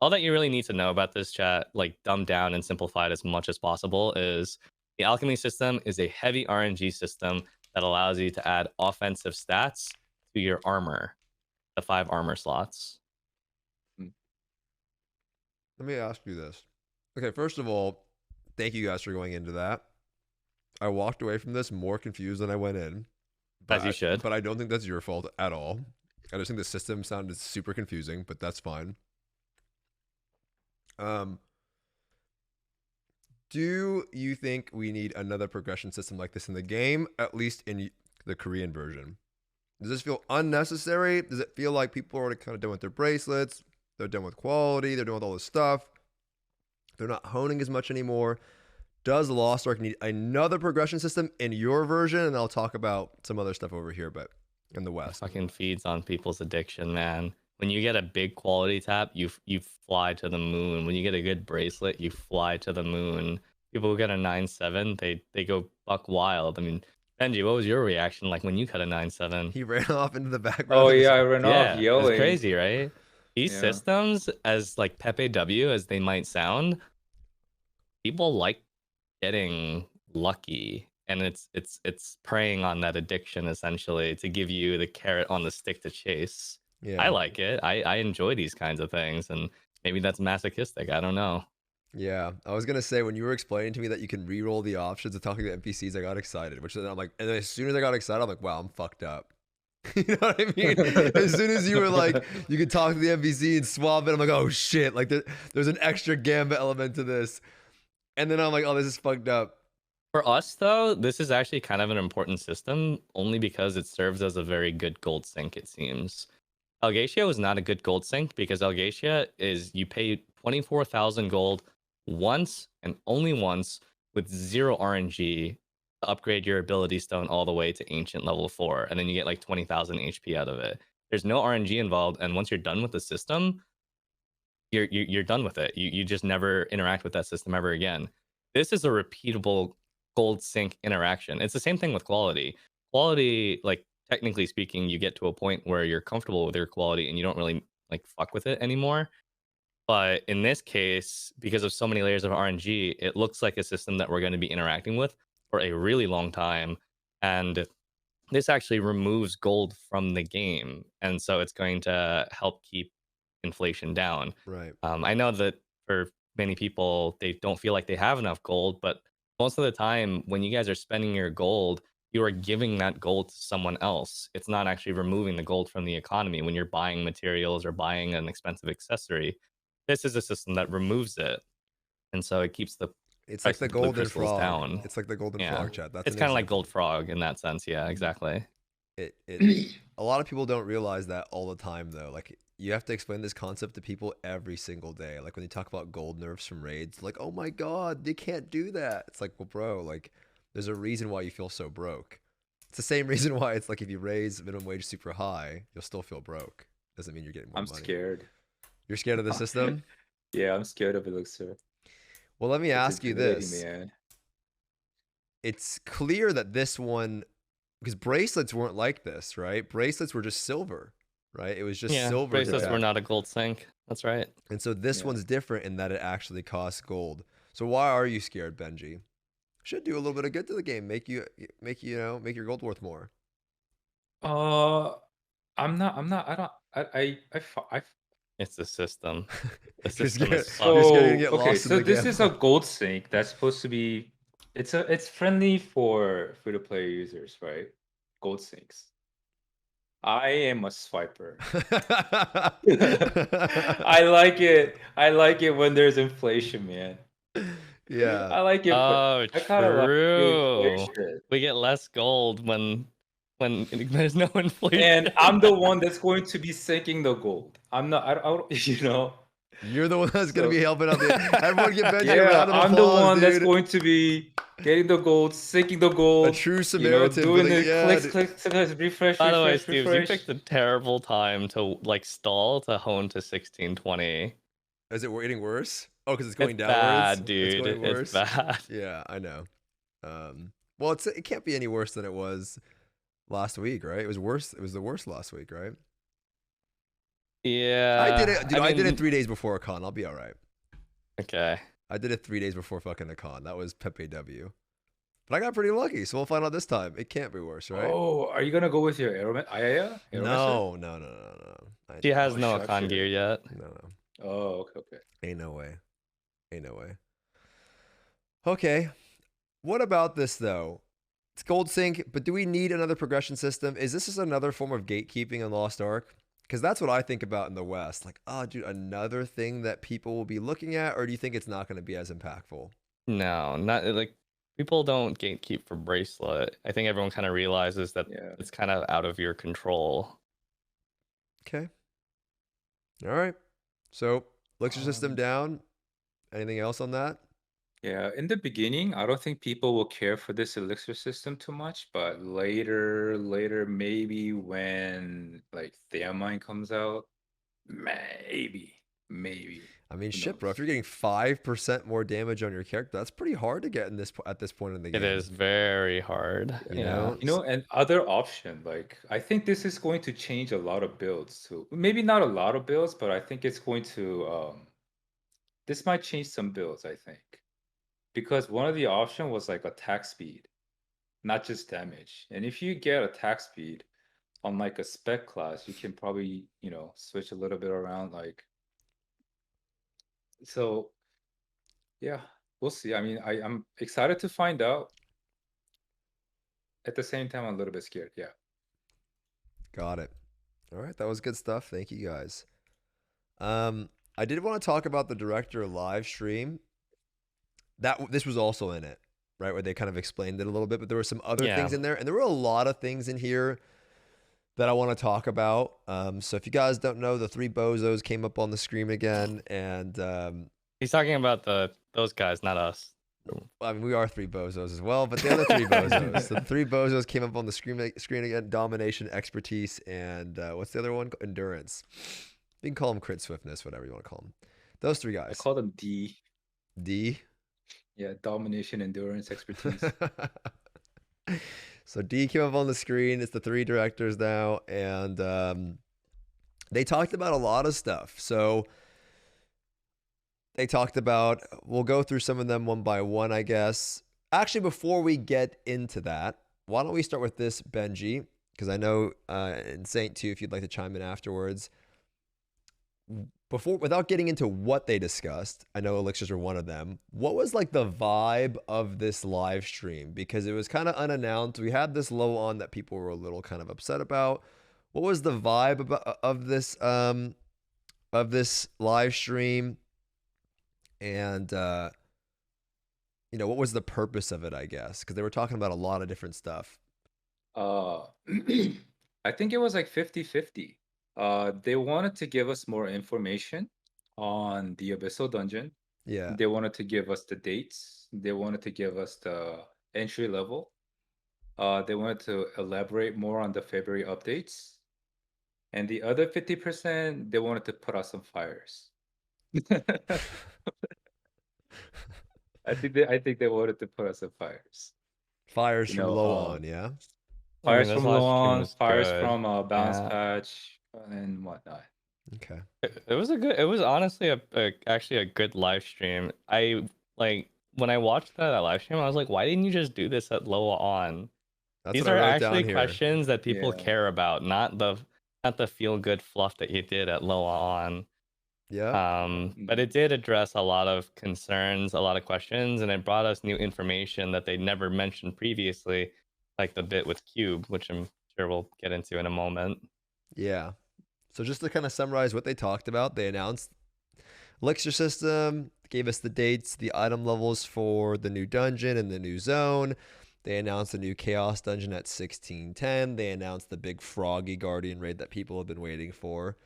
All that you really need to know about this, chat, like dumbed down and simplified as much as possible, is the alchemy system is a heavy RNG system that allows you to add offensive stats to your armor, the 5 armor slots. Let me ask you this. Okay, first of all, thank you guys for going into that. I walked away from this more confused than I went in. As you should. But I don't think that's your fault at all. I just think the system sounded super confusing, but that's fine. Do you think we need another progression system like this in the game, at least in the Korean version? Does this feel unnecessary? Does it feel like people are already kind of done with their bracelets? They're done with quality. They're done with all this stuff. They're not honing as much anymore. Does Lost Ark need another progression system in your version? And I'll talk about some other stuff over here, but in the West. It fucking feeds on people's addiction, man. When you get a big quality tap, you fly to the moon. When you get a good bracelet, you fly to the moon. People who get a 9-7, they go buck wild. I mean, Benji, what was your reaction like when you cut a 9-7? He ran off into the background. Oh yeah, I ran off yelling. It's crazy, right? These Yeah. systems, as like Pepe W as they might sound, people like getting lucky, and it's preying on that addiction essentially to give you the carrot on the stick to chase. Yeah. I like it. I enjoy these kinds of things, and maybe that's masochistic. I don't know. Yeah, I was gonna say when you were explaining to me that you can re-roll the options of talking to NPCs, I got excited. Which then I'm like, and then as soon as I got excited, I'm like, wow, I'm fucked up. You know what I mean? As soon as you were like, you can talk to the NPC and swap it, I'm like, oh shit, like there's an extra gambit element to this. And then I'm like, oh, this is fucked up. For us, though, this is actually kind of an important system, only because it serves as a very good gold sink, it seems. Algacia was not a good gold sink because Algacia is you pay 24,000 gold once and only once with 0 RNG to upgrade your ability stone all the way to ancient level 4, and then you get like 20,000 HP out of it. There's no RNG involved, and once you're done with the system, you're done with it. You just never interact with that system ever again. This is a repeatable gold sink interaction. It's the same thing with quality. Quality, like technically speaking, you get to a point where you're comfortable with your quality and you don't really like fuck with it anymore. But in this case, because of so many layers of RNG, it looks like a system that we're going to be interacting with for a really long time. And this actually removes gold from the game. And so it's going to help keep inflation down. Right. I know that for many people, they don't feel like they have enough gold, but most of the time when you guys are spending your gold, you are giving that gold to someone else. It's not actually removing the gold from the economy when you're buying materials or buying an expensive accessory. This is a system that removes it. And so it keeps the It's like the golden crystals frog. down. It's like the golden Yeah. frog, chat. That's It's an kind of like example. Gold Frog in that sense. Yeah, exactly. A lot of people don't realize that all the time though. Like you have to explain this concept to people every single day. Like when you talk about gold nerfs from raids, like, oh my god, they can't do that. It's like, well, bro, like there's a reason why you feel so broke. It's the same reason why it's like if you raise minimum wage super high, you'll still feel broke. Doesn't mean you're getting more I'm money. scared. You're scared of the system? Yeah, I'm scared of Elixir. Well, let me It's ask you intimidating, this. man. It's clear that this one, because bracelets weren't like this, right? Bracelets were just silver, right? It was just silver. Bracelets to were back. not a gold sink. That's right. And so this Yeah. one's different in that it actually costs gold. So why are you scared, Benji? Should do a little bit of good to the game, make your gold worth more. I'm not. I It's the system. The You're system scared- is You're fucked. scared to get okay, lost in so the this game. is a gold sink that's supposed to be It's friendly for free-to-play users, right? Gold sinks. I am a swiper. I like it. I like it when there's inflation, man. Yeah. I like it. Oh, I kind of like the true. inflation. We get less gold when there's no inflation. And I'm the one that's going to be sinking the gold. I'm not. I don't, you know. You're the one that's gonna So- be helping out the. Everyone give Benji a Yeah, round of applause, I'm the one dude. that's going to be getting the gold, sinking the gold. A true You know, Samaritan. doing for the yeah, clicks, dude. clicks, clicks, refresh, By the way, refresh, Stoopzz, you refresh. picked a terrible time to like stall to hone to 1620. Is it getting worse? Oh, because it's going It's downwards. bad, dude. It's going worse. It's bad. Yeah, I know. Well, it can't be any worse than it was last week, right? It was worse. It was the worst last week, right? Yeah. I did it. Dude, I did mean, it 3 days before a con. I'll be all right. Okay. I did it 3 days before fucking a con. That was Pepe W. But I got pretty lucky, so we'll find out this time. It can't be worse, right? Oh, are you gonna go with your Ayaya? No. She has Oh, no shut con shit. gear yet. No. Oh, okay. Ain't no way. Okay. What about this though? It's gold sync, but do we need another progression system? Is this just another form of gatekeeping in Lost Ark? Because that's what I think about in the West. Like, oh, dude, another thing that people will be looking at, or do you think it's not going to be as impactful? No, not like people don't gatekeep for bracelet. I think everyone kind of realizes that Yeah. it's kind of out of your control. Okay. All right. So, Elixir System down. Anything else on that? Yeah, in the beginning, I don't think people will care for this Elixir system too much, but later, maybe when like Theamine comes out, maybe. I mean, Who shit, bro. knows? If you're getting 5% more damage on your character, that's pretty hard to get in this at this point in the game. It is very hard. You Yeah. know? And other option, like I think this is going to change a lot of builds too. Maybe not a lot of builds, but I think it's going to this might change some builds, I think. Because one of the option was like attack speed, not just damage. And if you get attack speed on like a spec class, you can probably, switch a little bit around like so yeah, we'll see. I mean, I'm excited to find out. At the same time, I'm a little bit scared. Yeah. Got it. All right, that was good stuff. Thank you guys. I did want to talk about the director live stream. This was also in it, right? Where they kind of explained it a little bit, but there were some other things in there, and there were a lot of things in here that I want to talk about. So if you guys don't know, the 3 bozos came up on the screen again, and He's talking about those guys, not us. I mean, we are 3 bozos as well, but the other 3 bozos. So the 3 bozos came up on the screen again: domination, expertise, and what's the other one? Endurance. You can call them crit swiftness, whatever you want to call them. Those 3 guys. I call them D. D. Yeah, domination, endurance, expertise. So D came up on the screen. It's the 3 directors now, and they talked about a lot of stuff. So they talked about, we'll go through some of them one by one, I guess. Actually, before we get into that, why don't we start with this, Benji? Because I know, and Saint too, if you'd like to chime in afterwards. Without getting into what they discussed, I know elixirs were one of them. What was like the vibe of this live stream? Because it was kind of unannounced. We had this low on that people were a little kind of upset about. What was the vibe of this live stream? And what was the purpose of it, I guess? Because they were talking about a lot of different stuff. I think it was like 50-50. They wanted to give us more information on the Abyssal Dungeon. Yeah. They wanted to give us the dates. They wanted to give us the entry level. They wanted to elaborate more on the February updates. And the other 50%, they wanted to put us on fires. I think they wanted to put us on fires. Fires from low on, yeah? Fires this from live low stream on, was fires good. from balance Yeah. patch, and whatnot. Okay. It was honestly actually a good live stream. When I watched that live stream, I was like, why didn't you just do this at low on? That's These what I are wrote down actually here. questions that people Yeah. care about, not the feel good fluff that you did at low on. Yeah. But it did address a lot of concerns, a lot of questions, and it brought us new information that they never mentioned previously, like the bit with Cube, which I'm sure we'll get into in a moment. Yeah. So just to kind of summarize what they talked about, they announced Elixir System, gave us the dates, the item levels for the new dungeon and the new zone. They announced a new Chaos dungeon at 1610. They announced the big Froggy Guardian raid that people have been waiting for.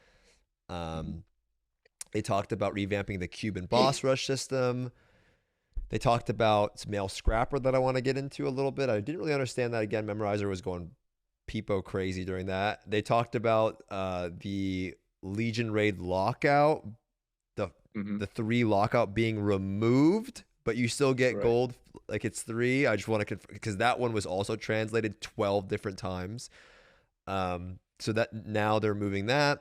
They talked about revamping the cube and boss rush system. They talked about Mail Scrapper that I want to get into a little bit. I didn't really understand that. Again, Memorizer was going peepo crazy during that. They talked about the Legion raid lockout, the 3 lockout being removed, but you still get gold like it's 3. I just want to confirm because that one was also translated 12 different times. So that now they're moving that.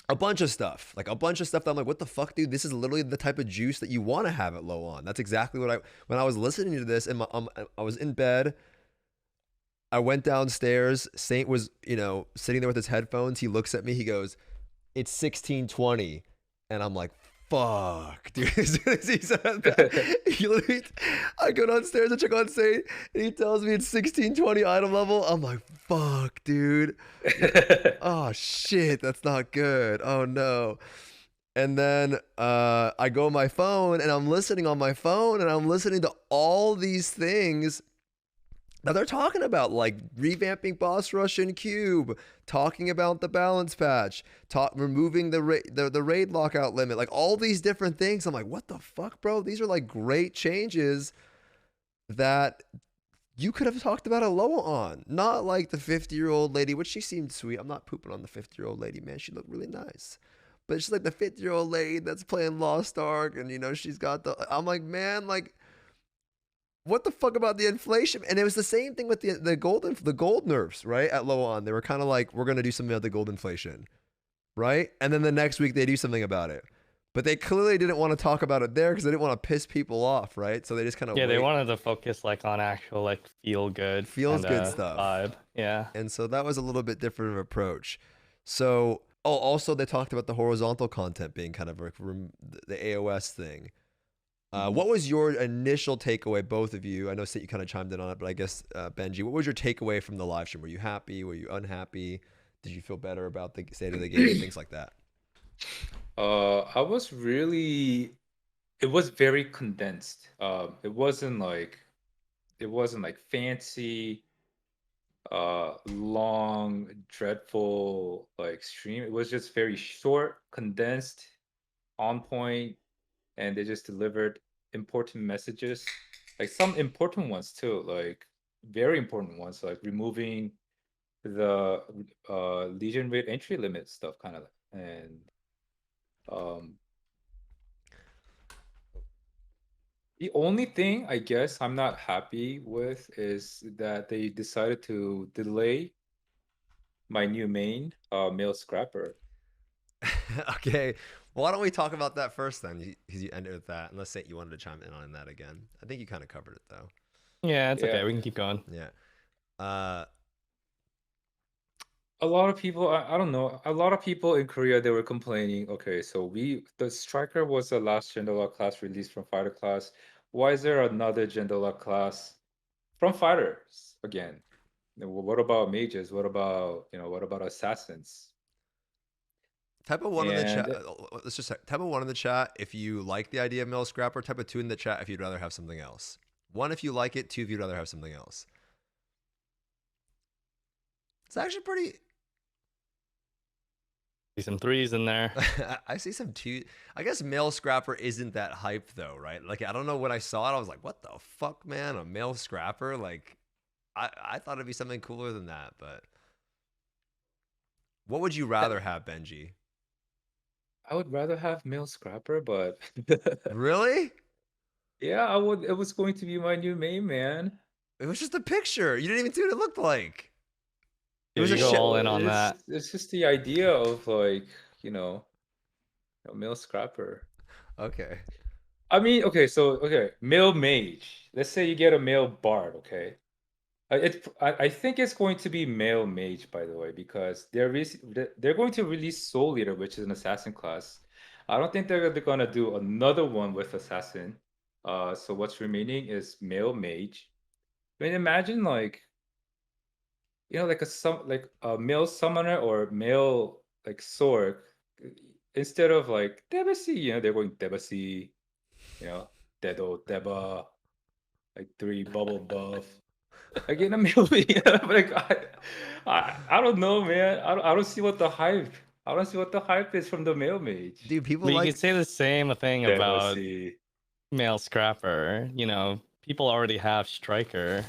A bunch of stuff that I'm like, what the fuck, dude? This is literally the type of juice that you want to have at low on. That's exactly what when I was listening to this and I was in bed. I went downstairs. Saint was, sitting there with his headphones. He looks at me. He goes, "It's 1620," and I'm like, "Fuck, dude!" As soon as he said that, I go downstairs and check on Saint, and he tells me it's 1620 item level. I'm like, "Fuck, dude! Oh shit, that's not good. Oh no." And then I go on my phone, and I'm listening on my phone, and I'm listening to all these things that they're talking about, like revamping boss rush and cube, talking about the balance patch, removing the raid lockout limit, like all these different things. I'm like, what the fuck, bro? These are like great changes that you could have talked about a low on, not like the 50-year-old lady, which she seemed sweet. I'm not pooping on the 50-year-old lady, man. She looked really nice. But she's like the 50-year-old lady that's playing Lost Ark, and she's got I'm like, man, like, what the fuck about the inflation? And it was the same thing with the gold nerfs, right? At low on, they were kind of like, we're gonna do something about the gold inflation, right? And then the next week they do something about it, but they clearly didn't want to talk about it there because they didn't want to piss people off, right? So they just kind of they wanted to focus like on actual like feels good stuff vibe, yeah. And so that was a little bit different of approach. So also they talked about the horizontal content being kind of like the AOS thing. What was your initial takeaway, both of you? I know Sid, you kind of chimed in on it, but I guess Benji, what was your takeaway from the live stream? Were you happy? Were you unhappy? Did you feel better about the state of the game? Things like that. I was really. It was very condensed. It wasn't like fancy, long, dreadful like stream. It was just very short, condensed, on point, and they just delivered important messages, like some important ones too, like very important ones, like removing the Legion raid entry limit stuff, kind of, and the only thing I guess I'm not happy with is that they decided to delay my new main, Mail Scrapper. Okay, well, why don't we talk about that first then? Because you ended with that. Unless Saint, you wanted to chime in on that again. I think you kind of covered it though. Yeah, it's okay. We can keep going. Yeah. A lot of people, I don't know, a lot of people in Korea, they were complaining, okay, so the Striker was the last Gendola class released from Fighter class. Why is there another Gendola class from Fighters again? What about mages? What about, what about assassins? Type of 1 in the chat. Let's just type of 1 in the chat if you like the idea of Mail Scrapper. Type of 2 in the chat if you'd rather have something else. 1 if you like it. 2 if you'd rather have something else. It's actually pretty. See some 3s in there. I see some 2. I guess Mail Scrapper isn't that hype though, right? Like, I don't know, when I saw it, I was like, what the fuck, man? A Mail Scrapper? Like, I thought it'd be something cooler than that, but what would you rather have, Benji? I would rather have Mail Scrapper, but really? Yeah, I would. It was going to be my new main, man. It was just a picture. You didn't even see what it looked like. It was go all in on that. It's just the idea of like, Mail Scrapper. Okay. I mean, okay, Mail Mage. Let's say you get a Mail Bard, okay? I think it's going to be Mail Mage, by the way, because they're going to release Soul Leader, which is an assassin class. I don't think they're gonna do another one with assassin. So what's remaining is male mage. I mean, imagine like like like a male summoner or male like sword. Instead of like Debasi, they're going Debasi, you know, Dedo, Deba, like 3 bubble buff. Like in a movie, like I don't know, man. I don't see what the hype. I don't see what the hype is from the male mage. Dude, people But you like could say the same thing about Debasi. male scrapper. People already have striker.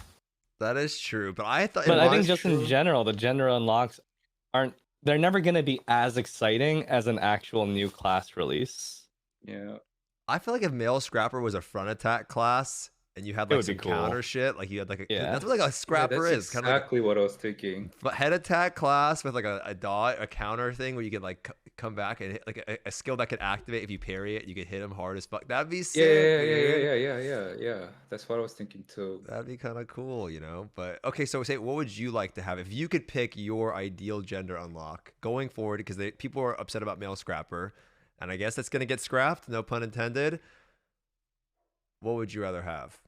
that is true, but I thought But I think was just in true. general, the gender unlocks they're never going to be as exciting as an actual new class release. Yeah. I feel like if male scrapper was a front attack class and you had It like would be some cool. counter shit, like you had like a, Yeah. that's what like a scrapper that's is, kind of like exactly what I was thinking. a head attack class with like a dot, a counter thing where you could like come back and hit like a skill that could activate if you parry it, you could hit him hard as fuck. That'd be sick, dude. Yeah. That's what I was thinking too. That'd be kind of cool, But okay, so say, what would you like to have if you could pick your ideal gender unlock going forward? Because people are upset about male scrapper, and I guess that's gonna get scrapped. No pun intended. What would you rather have?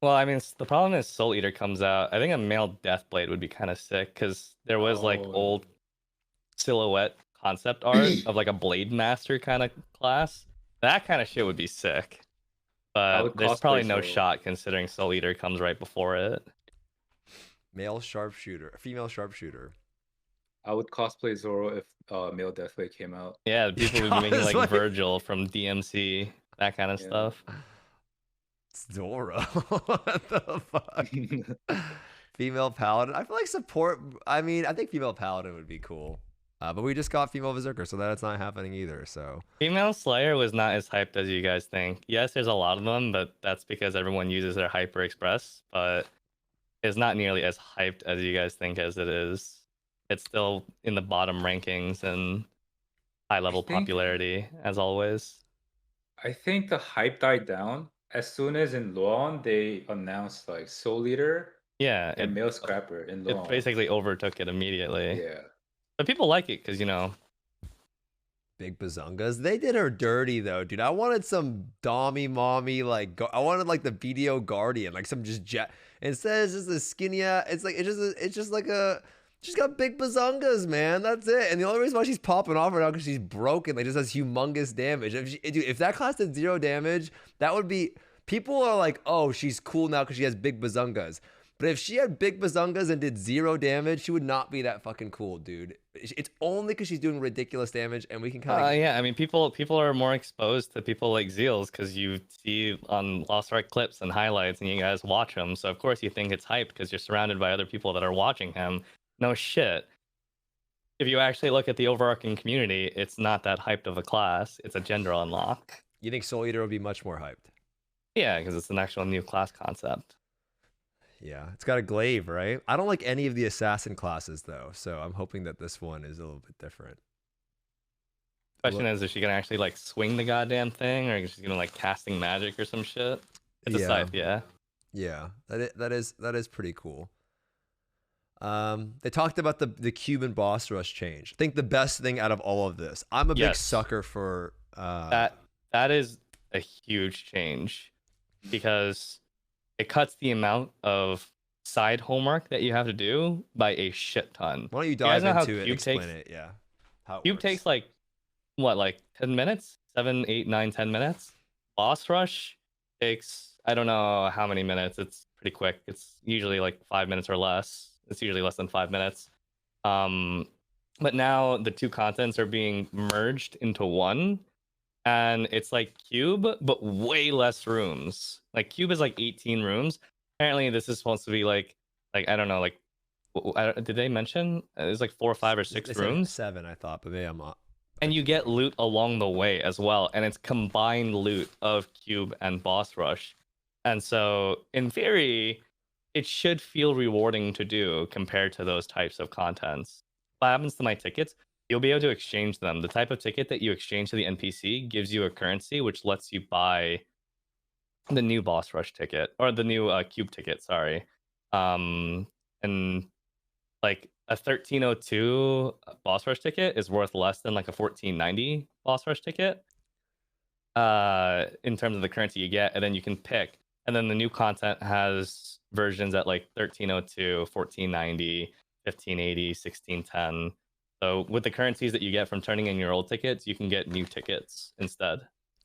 Well, I mean, the problem is Soul Eater comes out. I think a male Deathblade would be kind of sick because there was like Oh. old silhouette concept art of like a Blade Master kind of class. That kind of shit would be sick. But would there's probably cosplay no Soul. shot considering Soul Eater comes right before it. Male sharpshooter, female sharpshooter. I would cosplay Zoro if male Deathblade came out. Yeah, people would be making like Cosplay. Virgil from DMC, that kind of Yeah. stuff. It's Dora. What the fuck? Female paladin. I feel like support. I mean, I think female paladin would be cool. But we just got female berserker, so that's not happening either. So Female Slayer was not as hyped as you guys think. Yes, there's a lot of them, but that's because everyone uses their Hyper Express. But it's not nearly as hyped as you guys think as it is. It's still in the bottom rankings and high level think- popularity as always. I think the hype died down as soon as in Luon they announced like Soul Eater Yeah, and male Scrapper in Luon. it basically overtook it immediately. Yeah. But people like it because big bazungas. They did her dirty though, dude. I wanted some dommy mommy like I wanted like the BDO Guardian, like some just jet. Instead, it's just a skinny. It's just like a. She's got big bazungas, man. That's it. And the only reason why she's popping off right now because she's broken. Like, just does humongous damage. If that class did 0 damage, that would be. People are like, oh, she's cool now because she has big bazungas. But if she had big bazungas and did 0 damage, she would not be that fucking cool, dude. It's only because she's doing ridiculous damage, and we can kind of. yeah, I mean, people are more exposed to people like Zeals because you see on Lost Ark clips and highlights, and you guys watch them. So of course you think it's hyped because you're surrounded by other people that are watching him. No shit. If you actually look at the overarching community, it's not that hyped of a class. It's a gender unlock. You think Soul Eater would be much more hyped? Yeah, because it's an actual new class concept. Yeah, it's got a glaive, right? I don't like any of the assassin classes though, so I'm hoping that this one is a little bit different. Question is she gonna actually like swing the goddamn thing, or is she gonna like casting magic or some shit? It's a scythe, yeah. Yeah, that is pretty cool. They talked about the Cuban boss rush change. I think the best thing out of all of this. I'm a big sucker for that is a huge change because it cuts the amount of side homework that you have to do by a shit ton. Why don't you dive into it and explain takes, it? Yeah. How it Cube works. takes like 10 minutes? 7, 8, 9, 10 minutes. Boss rush takes I don't know how many minutes. It's pretty quick. It's usually like 5 minutes or less. It's usually less than 5 minutes. But now the two contents are being merged into one. And it's like Cube, but way less rooms. Like Cube is like 18 rooms. Apparently, this is supposed to be like I don't know, like did they mention there's like 4, 5, or 6 rooms? 7, I thought, but maybe I'm not. And you get loot along the way as well, and it's combined loot of Cube and Boss Rush. And so, in theory, it should feel rewarding to do compared to those types of contents. What happens to my tickets? You'll be able to exchange them. The type of ticket that you exchange to the NPC gives you a currency, which lets you buy the new Boss Rush ticket, or the new Cube ticket, sorry. And like a 1302 Boss Rush ticket is worth less than like a 1490 Boss Rush ticket. in terms of the currency you get, and then you can pick. And then the new content has versions at like 1302, 1490, 1580, 1610. So with the currencies that you get from turning in your old tickets, you can get new tickets instead.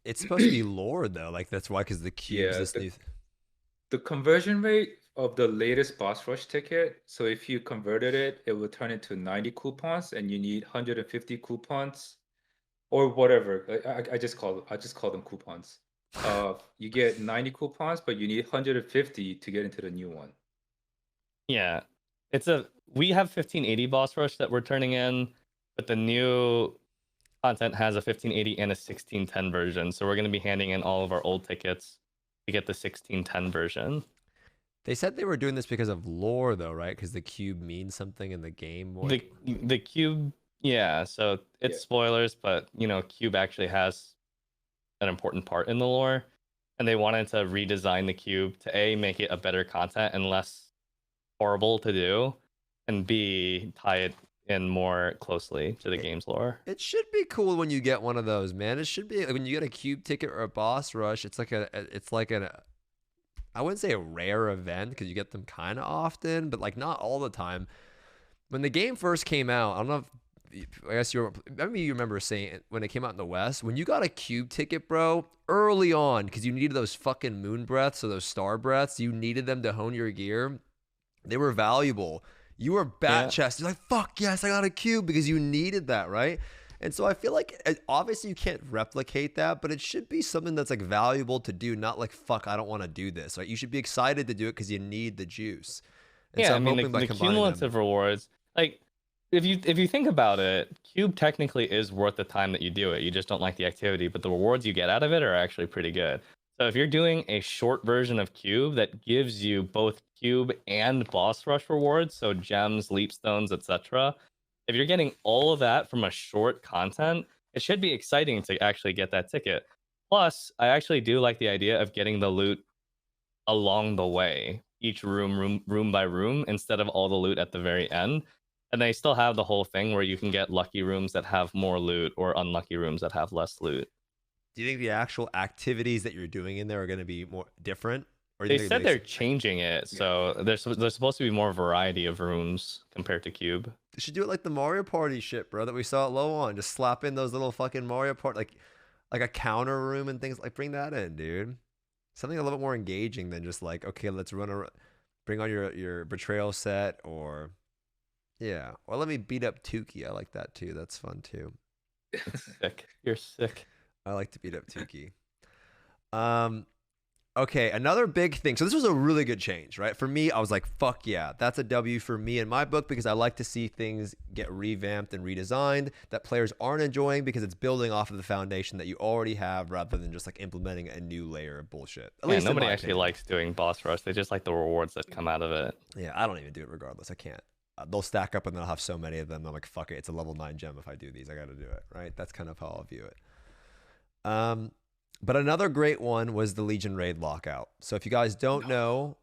It's supposed to be lore though, like that's why, because the cubes. Yeah, the conversion rate of the latest boss rush ticket. So if you converted it, it would turn into 90 coupons, and you need 150 coupons, or whatever. I just call them coupons. You get 90 coupons, but you need 150 to get into the new one. Yeah, we have 1580 boss rush that we're turning in, but the new content has a 1580 and a 1610 version. So we're going to be handing in all of our old tickets to get the 1610 version. They said they were doing this because of lore, though, right? Because the cube means something in the game. The cube, yeah. So it's spoilers, but cube actually has an important part in the lore, and they wanted to redesign the cube to make it a better content and less horrible to do, and B, tie it in more closely to the game's lore. It should be cool when you get one of those, man. It should be when you get a cube ticket or a boss rush. It's like I wouldn't say a rare event because you get them kind of often, but like not all the time. When the game first came out, I don't know if, I guess you remember saying it when it came out in the West, when you got a cube ticket, bro, early on, because you needed those fucking moon breaths or those star breaths, you needed them to hone your gear. They were valuable. You were bat chest. You're like, fuck yes, I got a cube, because you needed that, right? And so I feel like obviously you can't replicate that, but it should be something that's like valuable to do, not like, fuck, I don't want to do this. Right? You should be excited to do it because you need the juice. And so I mean, the cumulative rewards, like if you think about it, cube technically is worth the time that you do it. You just don't like the activity, but the rewards you get out of it are actually pretty good. So if you're doing a short version of cube that gives you both cube and boss rush rewards, so gems, leap stones, etc., if you're getting all of that from a short content, it should be exciting to actually get that ticket. Plus, I actually do like the idea of getting the loot along the way, each room by room, instead of all the loot at the very end. And they still have the whole thing where you can get lucky rooms that have more loot or unlucky rooms that have less loot. Do you think the actual activities that you're doing in there are going to be more different? Or they said they're changing it, so there's supposed to be more variety of rooms compared to cube. They should do it like the Mario Party shit, bro, that we saw at Low On. Just slap in those little fucking Mario Party, like a counter room and things. Like, bring that in, dude. Something a little bit more engaging than just like, okay, let's bring on your betrayal set, or or let me beat up Tuki. I like that too. That's fun too. Sick. You're sick. I like to beat up Tuki. Okay, another big thing. So this was a really good change, right? For me, I was like, fuck yeah, that's a W for me in my book, because I like to see things get revamped and redesigned that players aren't enjoying, because it's building off of the foundation that you already have rather than just like implementing a new layer of bullshit. At least nobody actually likes doing boss rush. They just like the rewards that come out of it. Yeah, I don't even do it regardless. I can't. They'll stack up and they'll have so many of them. I'm like, fuck it, it's a level 9 gem if I do these. I got to do it, right? That's kind of how I'll view it. But another great one was the Legion Raid Lockout. So if you guys don't know,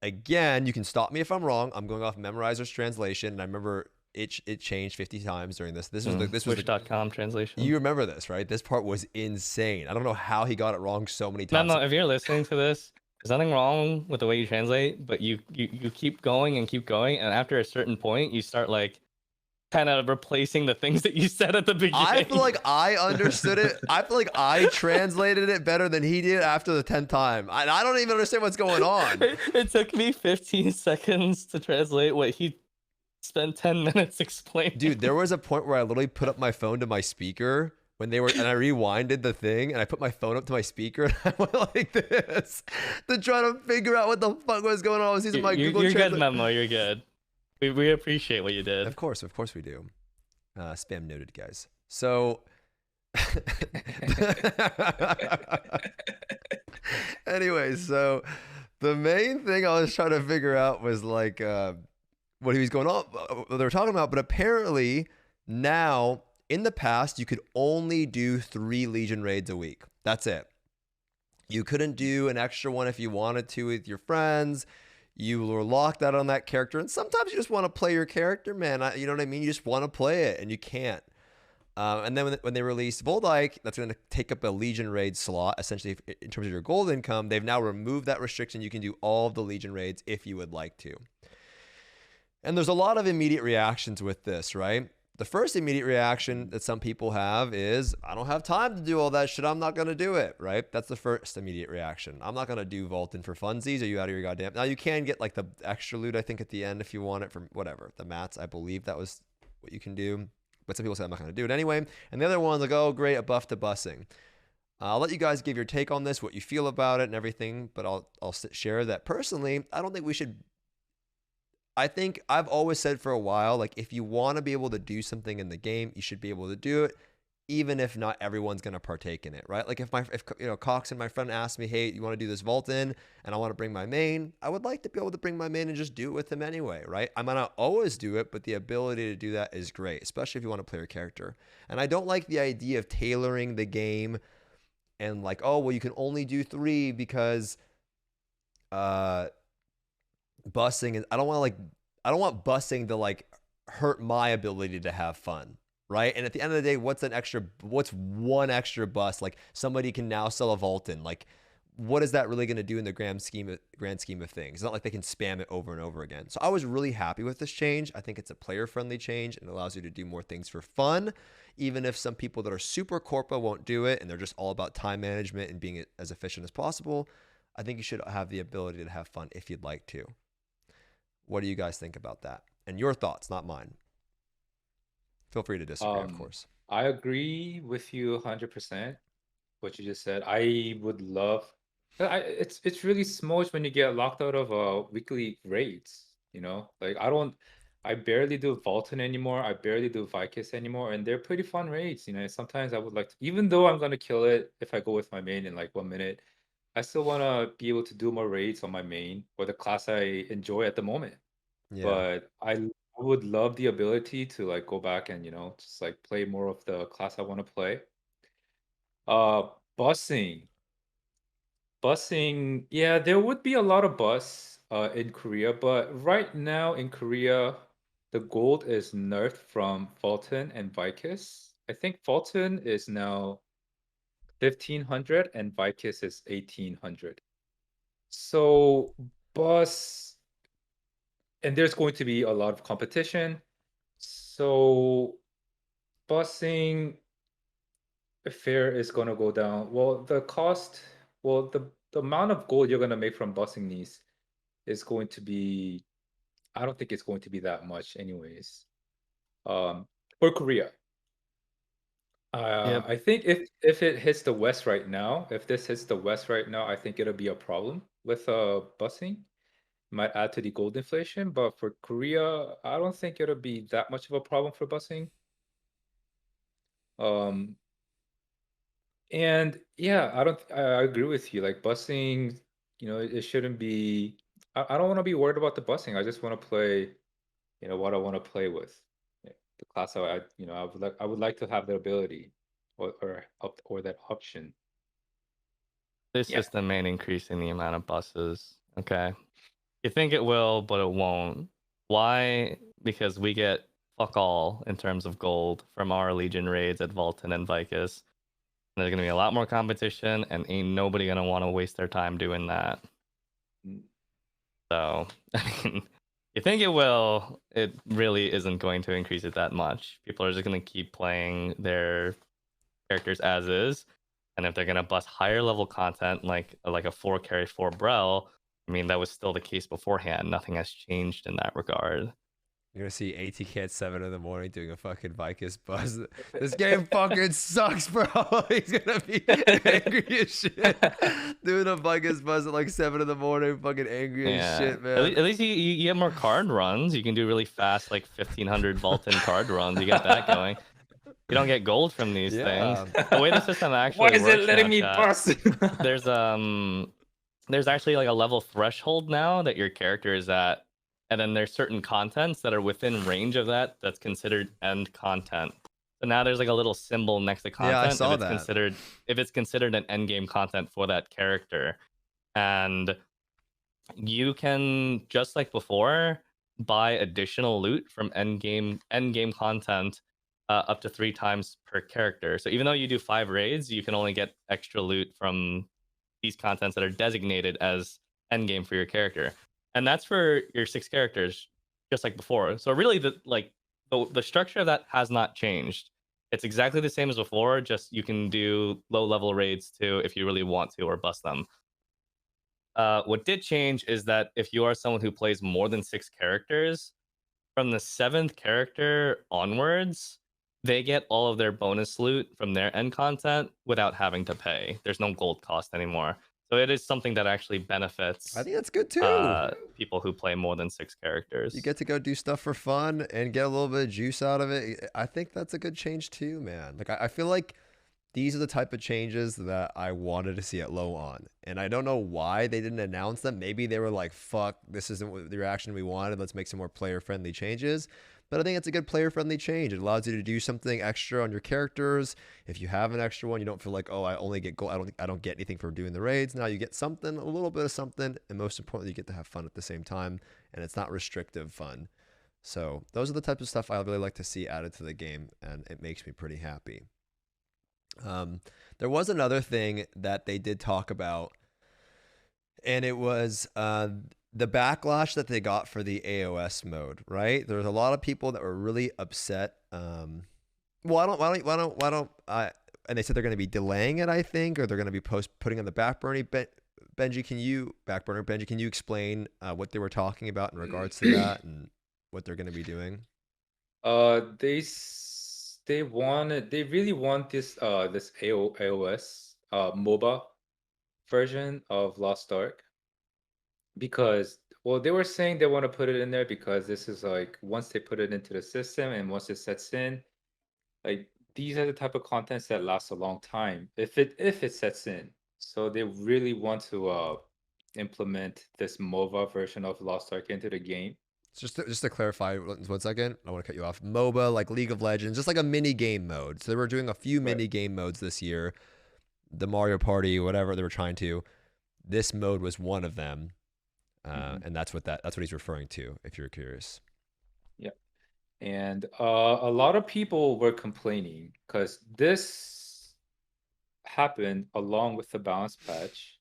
again, you can stop me if I'm wrong. I'm going off Memorizer's translation, and I remember it changed 50 times during this. This was Wish.com translation. You remember this, right? This part was insane. I don't know how he got it wrong so many times. No, if you're listening to this, there's nothing wrong with the way you translate, but you keep going, and after a certain point, you start like kind of replacing the things that you said at the beginning. I feel like I understood it. I feel like I translated it better than he did after the 10th time. I don't even understand what's going on. It took me 15 seconds to translate what he spent 10 minutes explaining. Dude, there was a point where I literally put up my phone to my speaker and I rewinded the thing, and I put my phone up to my speaker, and I went like this to try to figure out what the fuck was going on. I was using my Google Translate. You're good, Memo. You're good. We appreciate what you did. Of course we do. Spam noted, guys. So, anyway, so the main thing I was trying to figure out was like what he was going on, what they were talking about. But apparently now, in the past, you could only do 3 Legion raids a week. That's it. You couldn't do an extra one if you wanted to with your friends. You were locked out on that character, and sometimes you just want to play your character, man. You know what I mean? You just want to play it, and you can't. And then when they released Voldike, that's going to take up a Legion raid slot. Essentially, in terms of your gold income, they've now removed that restriction. You can do all of the Legion raids if you would like to. And there's a lot of immediate reactions with this, right? The first immediate reaction that some people have is, I don't have time to do all that shit. I'm not going to do it, right? That's the first immediate reaction. I'm not going to do Vaulting for funsies. Are you out of your goddamn... Now, you can get like the extra loot, I think, at the end if you want it from whatever. The mats, I believe that was what you can do. But some people say I'm not going to do it anyway. And the other one's like, oh, great, a buff to busing. I'll let you guys give your take on this, what you feel about it and everything. But I'll share that personally, I don't think we should... I think I've always said for a while, like, if you want to be able to do something in the game, you should be able to do it, even if not everyone's going to partake in it, right? Like, if you know, Cox and my friend asked me, hey, you want to do this vault in, and I want to bring my main, I would like to be able to bring my main and just do it with him anyway, right? I might not always do it, but the ability to do that is great, especially if you want to play your character. And I don't like the idea of tailoring the game and like, oh, well, you can only do 3 because busing, and I don't want busing to like hurt my ability to have fun, right? And at the end of the day, what's one extra bus? Like, somebody can now sell a vault in. Like, what is that really going to do in the grand scheme of things? It's not like they can spam it over and over again. So I was really happy with this change. I think it's a player friendly change and allows you to do more things for fun, even if some people that are super corpo won't do it and they're just all about time management and being as efficient as possible. I think you should have the ability to have fun if you'd like to. What do you guys think about that? And your thoughts, not mine. Feel free to disagree, of course. I agree with you 100%. What you just said. I would love. It's really smooth when you get locked out of weekly raids. You know, like I barely do Vaulton anymore. I barely do Vicus anymore, and they're pretty fun raids. You know, sometimes I would like to, even though I'm gonna kill it if I go with my main in like 1 minute, I still want to be able to do more raids on my main or the class I enjoy at the moment. Yeah. But I would love the ability to like go back and, you know, just like play more of the class I want to play. Busing. Busing, yeah, there would be a lot of bus in Korea, but right now in Korea, the gold is nerfed from Fulton and Vicus. I think Fulton is now 1500 and Vicus is 1800. So bus, and there's going to be a lot of competition. So busing fare is going to go down. Well, the cost, well, the amount of gold you're going to make from busing these is going to be, I don't think it's going to be that much anyways. For Korea. Yep. I think if it hits the West right now, if this hits the West right now, I think it'll be a problem with busing. Might add to the gold inflation, but for Korea, I don't think it'll be that much of a problem for busing. And yeah, I agree with you. Like busing, you know, it shouldn't be. I don't want to be worried about the busing. I just want to play, you know, what I want to play with. Yeah, the class you know, I would like to have the ability, or that option. This Yeah. system ain't increasing the amount of buses. Okay. You think it will, but it won't. Why? Because we get fuck all in terms of gold from our Legion raids at Vulcan and Vicus. And there's going to be a lot more competition, and ain't nobody going to want to waste their time doing that. So, I mean, you think it will, it really isn't going to increase it that much. People are just going to keep playing their characters as is. And if they're going to bust higher level content, like a 4 carry 4 Brel, I mean, that was still the case beforehand. Nothing has changed in that regard. You're going to see ATK at 7 in the morning doing a fucking Vicus buzz. This game fucking sucks, bro. He's going to be angry as shit. Doing a Vicus buzz at like 7 in the morning, fucking angry as shit, man. At least you get more card runs. You can do really fast, like 1500 Vulcan card runs. You get that going. You don't get gold from these things. The way the system actually Why is works, it letting me bust? There's actually like a level threshold now that your character is at, and then there's certain contents that are within range of that that's considered end content. So now there's like a little symbol next to content. Yeah, I saw if it's that. If it's considered an end game content for that character, and you can, just like before, buy additional loot from end game content up to 3 times per character. So even though you do 5 raids, you can only get extra loot from these contents that are designated as endgame for your character, and that's for your 6 characters, just like before. So really, the structure of that has not changed. It's exactly the same as before. Just you can do low level raids too if you really want to, or bust them. What did change is that if you are someone who plays more than 6 characters, from the 7th character onwards, they get all of their bonus loot from their end content without having to pay. There's no gold cost anymore. So it is something that actually benefits I think that's good too. people who play more than 6 characters. You get to go do stuff for fun and get a little bit of juice out of it. I think that's a good change too, man. Like I feel like these are the type of changes that I wanted to see at Low On. And I don't know why they didn't announce them. Maybe they were like, fuck, this isn't the reaction we wanted. Let's make some more player-friendly changes. But I think it's a good player-friendly change. It allows you to do something extra on your characters. If you have an extra one, you don't feel like, oh, I only get gold. I don't get anything for doing the raids. Now you get something, a little bit of something, and most importantly, you get to have fun at the same time. And it's not restrictive fun. So those are the types of stuff I really like to see added to the game, and it makes me pretty happy. There was another thing that they did talk about, and it was the backlash that they got for the AOS mode, right? There was a lot of people that were really upset. And they said they're going to be delaying it, I think, or they're going to be putting on the back burner. Benji, can you explain what they were talking about in regards to that and what they're going to be doing? They really want this AOS MOBA version of Lost Ark, because they were saying they want to put it in there because this is like, once they put it into the system and once it sets in, like these are the type of contents that last a long time if it sets in. So they really want to implement this MOBA version of Lost Ark into the game. Just to clarify 1 second, I want to cut you off. MOBA, like League of Legends, just like a mini game mode. So they were doing a few mini game modes this year. The Mario Party, whatever they were trying to. This mode was one of them, and that's what he's referring to. If you're curious. Yeah, and a lot of people were complaining because this happened along with the balance patch.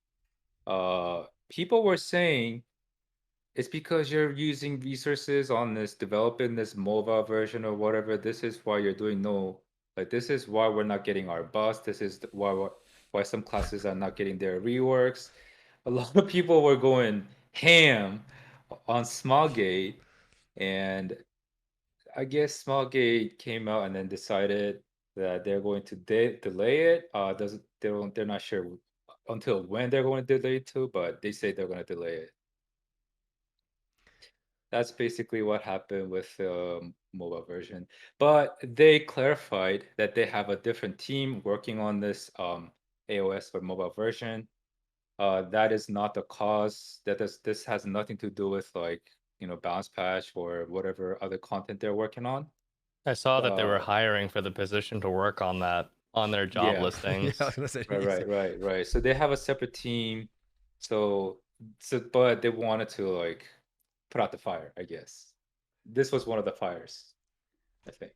People were saying, it's because you're using resources on this, developing this MOBA version or whatever. This is why you're doing this is why we're not getting our buffs. This is why some classes are not getting their reworks. A lot of people were going ham on Smilegate, and I guess Smilegate came out and then decided that they're going to delay it. They're not sure until when they're going to delay it to, but they say they're going to delay it. That's basically what happened with the MOBA version. But they clarified that they have a different team working on this AOS for MOBA version. That is not the cause. This has nothing to do with balance patch or whatever other content they're working on. I saw that they were hiring for the position to work on that on their job listings. Yeah, I was gonna say, right. So they have a separate team. But they wanted to put out the fire, I guess. This was one of the fires, I think.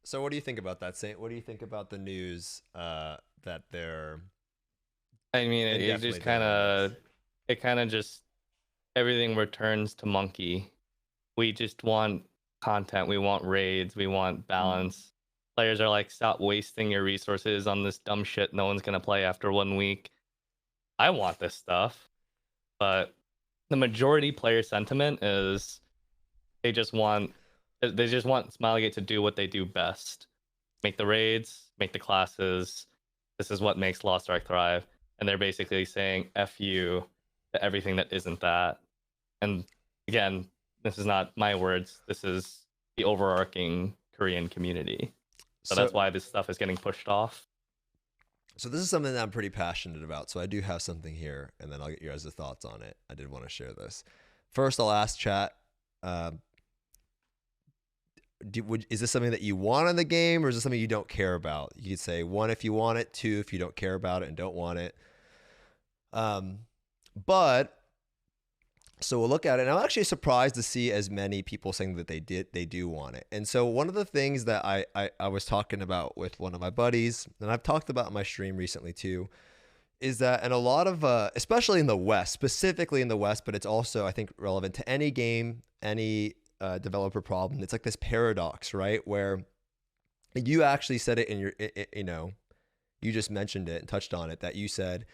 So what do you think about that, Saint? What do you think about the news that they're... I mean, it just kind of just, everything returns to monkey. We just want content. We want raids. We want balance. Players are like, stop wasting your resources on this dumb shit no one's going to play after 1 week. I want this stuff, but the majority player sentiment is they just want Smilegate to do what they do best. Make the raids, make the classes. This is what makes Lost Ark thrive. And they're basically saying F you to everything that isn't that. And again, this is not my words. This is the overarching Korean community. So that's why this stuff is getting pushed off. So this is something that I'm pretty passionate about. So I do have something here, and then I'll get your guys' thoughts on it. I did want to share this. First, I'll ask chat, is this something that you want in the game, or is this something you don't care about? You could say 1 if you want it, 2 if you don't care about it and don't want it. But So we'll look at it, and I'm actually surprised to see as many people saying that they do want it. And so one of the things that I was talking about with one of my buddies, and I've talked about in my stream recently too, is that in a lot of, especially in the West, specifically in the West, but it's also, I think, relevant to any game, any developer problem. It's like this paradox, right? Where you actually said it in your, you just mentioned it and touched on it, that you said,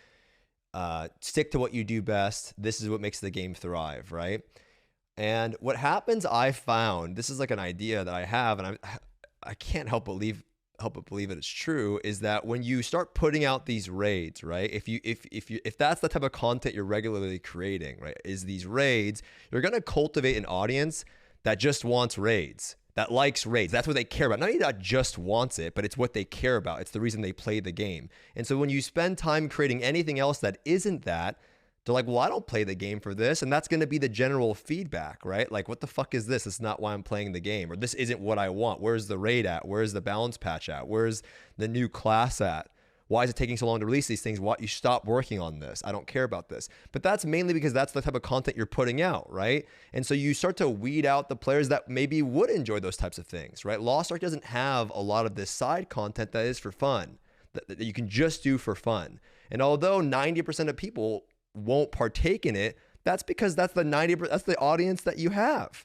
stick to what you do best. This is what makes the game thrive, right? And what happens, I found, this is like an idea that I have, and I can't help but believe that it's true, is that when you start putting out these raids, right? If that's the type of content you're regularly creating, right, is these raids, you're gonna cultivate an audience that just wants raids, that likes raids. That's what they care about. Not just wants it, but it's what they care about. It's the reason they play the game. And so when you spend time creating anything else that isn't that, they're like, well, I don't play the game for this. And that's going to be the general feedback, right? Like, what the fuck is this? It's not why I'm playing the game. Or this isn't what I want. Where's the raid at? Where's the balance patch at? Where's the new class at? Why is it taking so long to release these things? Why you stop working on this? I don't care about this. But that's mainly because that's the type of content you're putting out, right? And so you start to weed out the players that maybe would enjoy those types of things, right? Lost Ark doesn't have a lot of this side content that is for fun, that you can just do for fun. And although 90% of people won't partake in it, that's because that's the 90%, that's the audience that you have.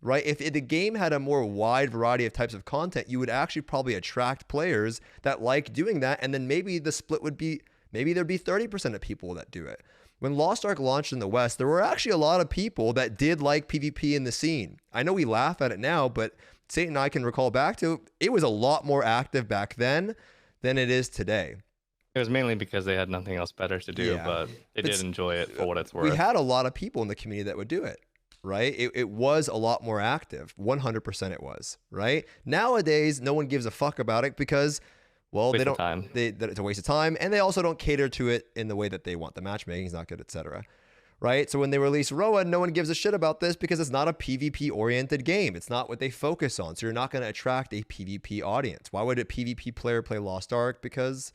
Right? If the game had a more wide variety of types of content, you would actually probably attract players that like doing that. And then maybe the split would be, maybe there'd be 30% of people that do it. When Lost Ark launched in the West, there were actually a lot of people that did like PvP in the scene. I know we laugh at it now, but Saint and I can recall back to, it was a lot more active back then than it is today. It was mainly because they had nothing else better to do, but they did enjoy it for what it's worth. We had a lot of people in the community that would do it. Right? It was a lot more active. 100% it was, right? Nowadays, no one gives a fuck about it because, well, they don't, it's a waste of time. And they also don't cater to it in the way that they want. The matchmaking is not good, etc. Right? So when they release Roa, no one gives a shit about this because it's not a PvP oriented game. It's not what they focus on. So you're not going to attract a PvP audience. Why would a PvP player play Lost Ark? Because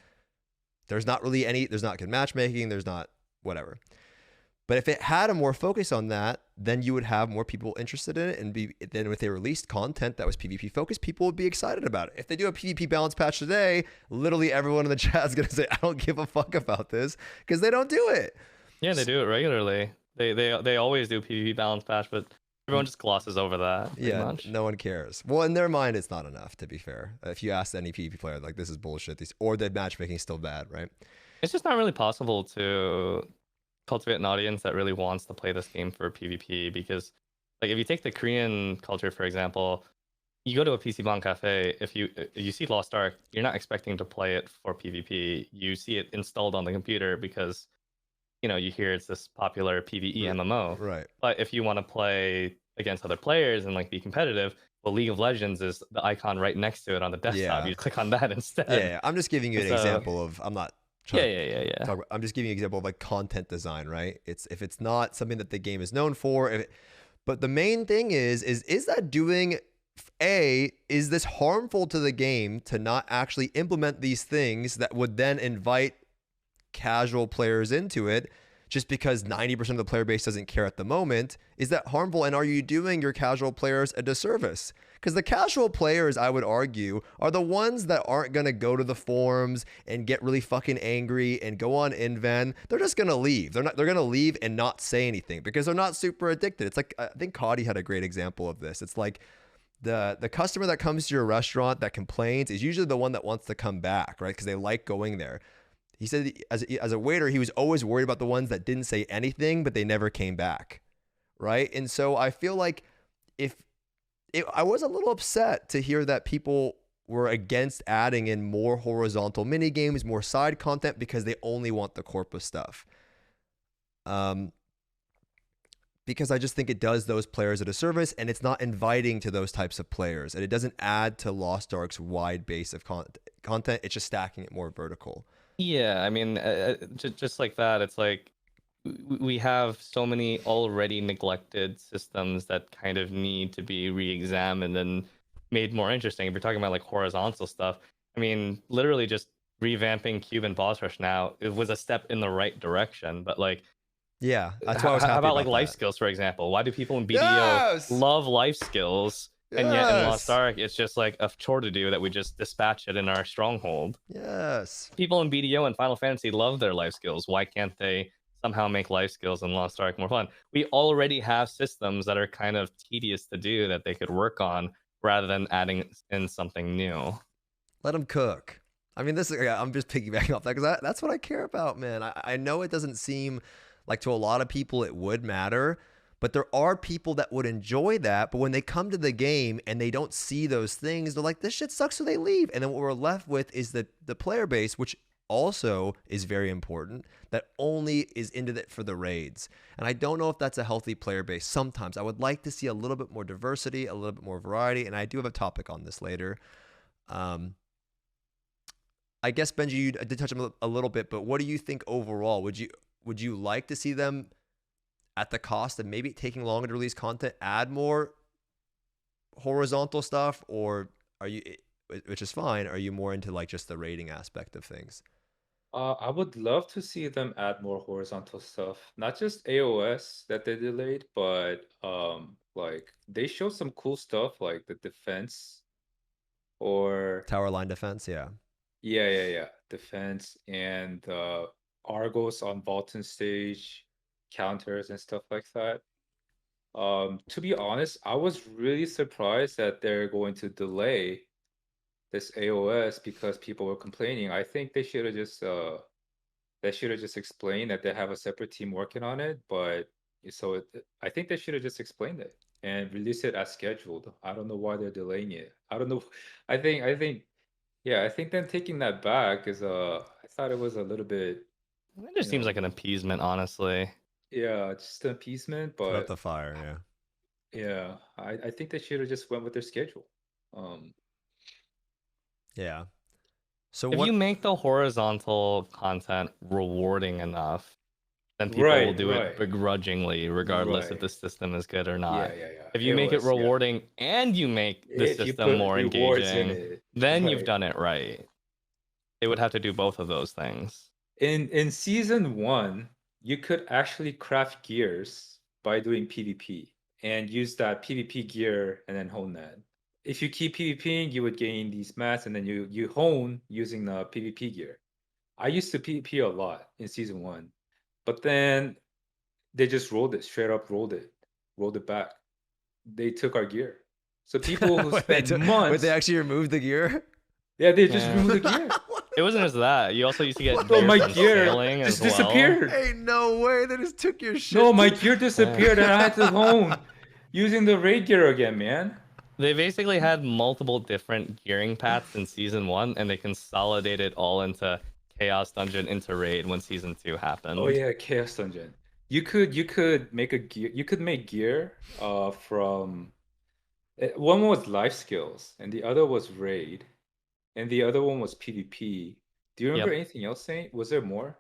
there's not really there's not good matchmaking. There's not whatever. But if it had a more focus on that, then you would have more people interested in it, and then if they released content that was PvP focused, people would be excited about it. If they do a PvP balance patch today, literally everyone in the chat is going to say, I don't give a fuck about this, because they don't do it. Yeah, they do it regularly. They always do PvP balance patch, but everyone just glosses over that. Yeah, much. No one cares. Well, in their mind, it's not enough, to be fair. If you ask any PvP player, like, this is bullshit, or the matchmaking is still bad, right? It's just not really possible to cultivate an audience that really wants to play this game for PvP, because like if you take the Korean culture, for example, you go to a PC Bon Cafe, if you see Lost Ark, you're not expecting to play it for PvP. You see it installed on the computer because you hear it's this popular PvE MMO. Right. But if you want to play against other players and like be competitive, well, League of Legends is the icon right next to it on the desktop. You click on that instead. Yeah, I'm just giving you an example of, I'm not I'm just giving you an example of like content design, right? If it's not something that the game is known for, but the main thing is that doing is this harmful to the game to not actually implement these things that would then invite casual players into it, just because 90% of the player base doesn't care at the moment? Is that harmful? And are you doing your casual players a disservice? Because the casual players, I would argue, are the ones that aren't going to go to the forums and get really fucking angry and go on Inven. They're just going to leave. They're going to leave and not say anything because they're not super addicted. It's like, I think Cody had a great example of this. It's like the customer that comes to your restaurant that complains is usually the one that wants to come back, right? Because they like going there. He said as a waiter, he was always worried about the ones that didn't say anything, but they never came back, right? And so I feel like I was a little upset to hear that people were against adding in more horizontal mini games, more side content, because they only want the corpus stuff. Because I just think it does those players a disservice, and it's not inviting to those types of players, and it doesn't add to Lost Ark's wide base of content. It's just stacking it more vertical. Yeah, I mean, just like that, it's like we have so many already neglected systems that kind of need to be re-examined and made more interesting. If you're talking about like horizontal stuff, I mean, literally just revamping Cube and Boss Rush now, it was a step in the right direction. But like, Yeah, that's why I was happy How about like about life that. skills, for example? Why do people in BDO Yes! love life skills, and yet in Lost Yes! Ark it's just like a chore to do that we just dispatch it in our stronghold? Yes. People in BDO and Final Fantasy love their life skills. Why can't they somehow make life skills in Lost Ark more fun? We already have systems that are kind of tedious to do that they could work on rather than adding in something new. Let them cook. I mean, I'm just piggybacking off that because that's what I care about, man. I know it doesn't seem like to a lot of people it would matter, but there are people that would enjoy that. But when they come to the game and they don't see those things, they're like, this shit sucks, so they leave. And then what we're left with is the player base, which also is very important, that only is into it for the raids. And I don't know if that's a healthy player base. Sometimes I would like to see a little bit more diversity, a little bit more variety. And I do have a topic on this later. I guess, Benji, you did touch on a little bit, but what do you think overall? Would you like to see them, at the cost of maybe taking longer to release content, add more horizontal stuff, or are you, which is fine, are you more into like just the rating aspect of things? I would love to see them add more horizontal stuff, not just AOS that they delayed, but like they showed some cool stuff like the defense or Tower line defense, yeah. yeah, defense and Argos on Vulcan stage, counters and stuff like that. To be honest, I was really surprised that they're going to delay this AOS because people were complaining. I think they should have just explained that they have a separate team working on it. But I think they should have just explained it and released it as scheduled. I don't know why they're delaying it. I don't know. I think them taking that back is I thought it was a little bit, It just seems like an appeasement, honestly. yeah, just an appeasement. Put up But the fire, yeah. yeah, I think they should have just went with their schedule. Yeah. So If what? you make the horizontal content rewarding enough, then people will do it begrudgingly, regardless if the system is good or not. Yeah. If you make it AOS, yeah. rewarding and you make the If you system put more rewards in engaging, it, then you've right. done it right. They would have to do both of those things. In season 1, you could actually craft gears by doing PvP and use that PvP gear and then hone that. If you keep PvPing, you would gain these mats and then you hone using the PvP gear. I used to PvP a lot in season 1, but then they just straight up rolled it back. They took our gear. So people who spent months, Wait, they actually removed the gear? yeah, they just removed the gear. It wasn't just that. You also used to get No, my from gear sailing just as well. disappeared. Ain't no way. They just took your shit. No, my gear disappeared and I had to hone using the raid gear again, man. They basically had multiple different gearing paths in season 1, and they consolidated all into Chaos Dungeon into raid when season 2 happened. Oh yeah, Chaos Dungeon. You could make a gear. You could make gear from one was life skills and the other was raid, and the other one was PvP. Do you remember anything else, Saint? Was there more?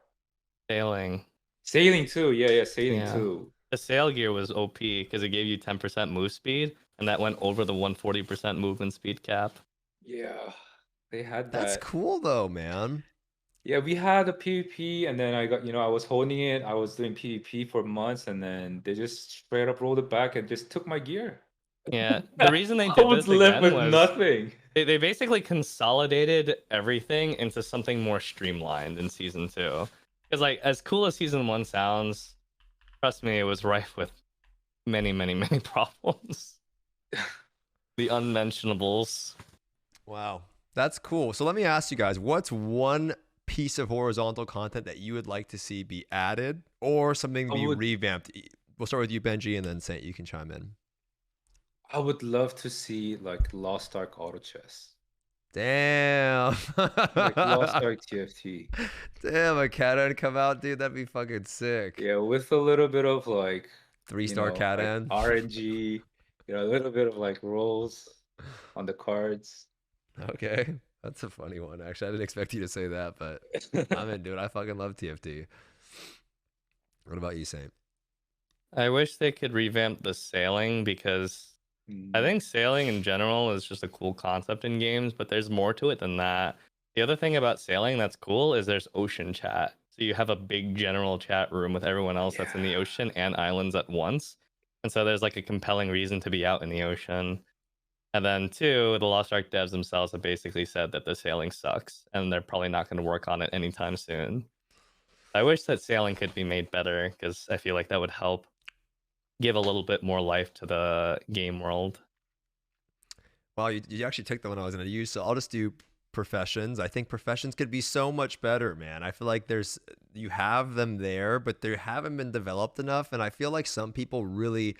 Sailing. Sailing too. Yeah, sailing too. The sail gear was OP because it gave you 10% move speed, and that went over the 140% movement speed cap. Yeah, they had that. That's cool though, man. Yeah, we had a PvP, and then I was holding it. I was doing PvP for months, and then they just straight up rolled it back and just took my gear. Yeah, the reason they did this again was nothing. They basically consolidated everything into something more streamlined in season 2. Because like, as cool as season 1 sounds, trust me, it was rife with many problems. The unmentionables. Wow, that's cool. So let me ask you guys, what's one piece of horizontal content that you would like to see be added or something be revamped? We'll start with you, Benji, and then Saint, you can chime in. I would love to see like Lost Ark auto chess. Damn. Like Lost Ark TFT. Damn, a cat end come out, dude. That'd be fucking sick. Yeah, with a little bit of like 3-star cat end. RNG, a little bit of like rolls on the cards. Okay. That's a funny one, actually. I didn't expect you to say that, but I'm into it. I fucking love TFT. What about you, Saint? I wish they could revamp the sailing because I think sailing in general is just a cool concept in games, but there's more to it than that. The other thing about sailing that's cool is there's ocean chat. So you have a big general chat room with everyone else that's in the ocean and islands at once. And so there's like a compelling reason to be out in the ocean. And then two, the Lost Ark devs themselves have basically said that the sailing sucks and they're probably not going to work on it anytime soon. I wish that sailing could be made better because I feel like that would help give a little bit more life to the game world. Well, you actually took the one I was going to use, so I'll just do professions. I think professions could be so much better, man. I feel like you have them there, but they haven't been developed enough, and I feel like some people really.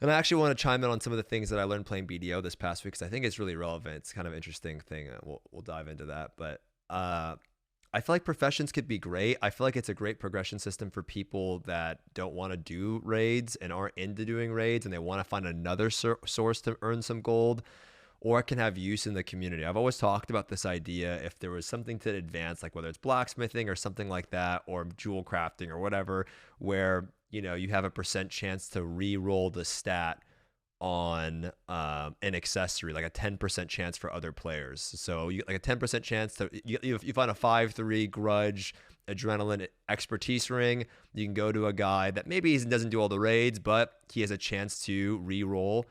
And I actually want to chime in on some of the things that I learned playing BDO this past week because I think it's really relevant. It's kind of an interesting thing. We'll dive into that, but I feel like professions could be great. I feel like it's a great progression system for people that don't want to do raids and aren't into doing raids and they want to find another source to earn some gold, or it can have use in the community. I've always talked about this idea if there was something to advance, like whether it's blacksmithing or something like that, or jewel crafting or whatever, where you have a % chance to re-roll the stat on an accessory, like a 10% chance for other players. So you like a 10% chance to you find a 5/3 grudge adrenaline expertise ring, you can go to a guy that maybe he doesn't do all the raids, but he has a chance to re-roll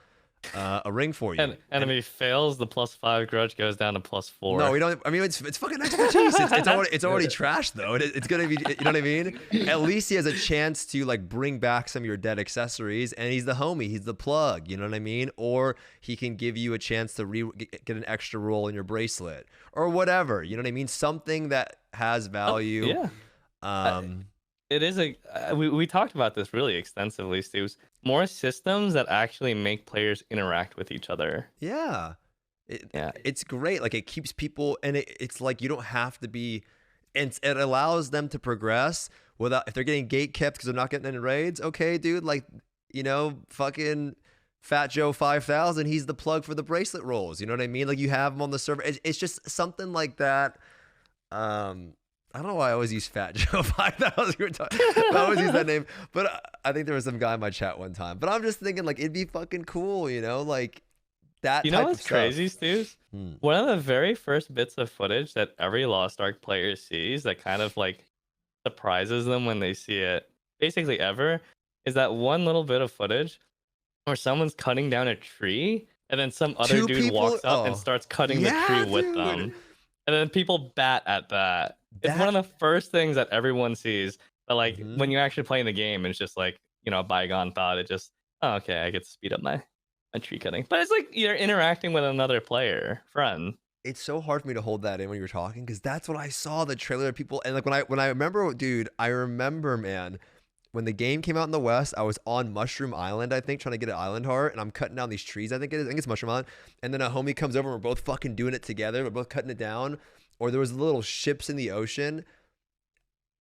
a ring for you. And if he fails, the +5 grudge goes down to +4. No, we don't. I mean, it's fucking expertise. It's already trashed though. It's gonna be. You know what I mean? At least he has a chance to like bring back some of your dead accessories, and he's the homie. He's the plug. You know what I mean? Or he can give you a chance to get an extra roll in your bracelet or whatever. You know what I mean? Something that has value. Yeah. It is we talked about this really extensively, Stu. More systems that actually make players interact with each other. Yeah. It's great. Like it keeps people, and it's like you don't have to be, and it allows them to progress without, if they're getting gate kept because they're not getting any raids. Okay, dude, like, fucking Fat Joe 5000, he's the plug for the bracelet rolls. You know what I mean? Like you have him on the server. It's just something like that. I don't know why I always use Fat Joe 5000. I always use that name, but I think there was some guy in my chat one time. But I'm just thinking, like, it'd be fucking cool, like that. You know what's crazy, Stu? One of the very first bits of footage that every Lost Ark player sees that kind of like surprises them when they see it, basically ever, is that one little bit of footage where someone's cutting down a tree, and then some other dude walks up and starts cutting the tree with them. And then people bat at that. It's one of the first things that everyone sees. But like when you're actually playing the game, it's just like, a bygone thought. It just, oh, okay, I get to speed up my tree cutting. But it's like you're interacting with another friend. It's so hard for me to hold that in when you were talking, because that's what I saw, the trailer of people. And like when I remember, dude, man, when the game came out in the West, I was on Mushroom Island, I think, trying to get an island heart, and I'm cutting down these trees. I think it's Mushroom Island. And then a homie comes over and we're both fucking doing it together. We're both cutting it down. Or there was little ships in the ocean.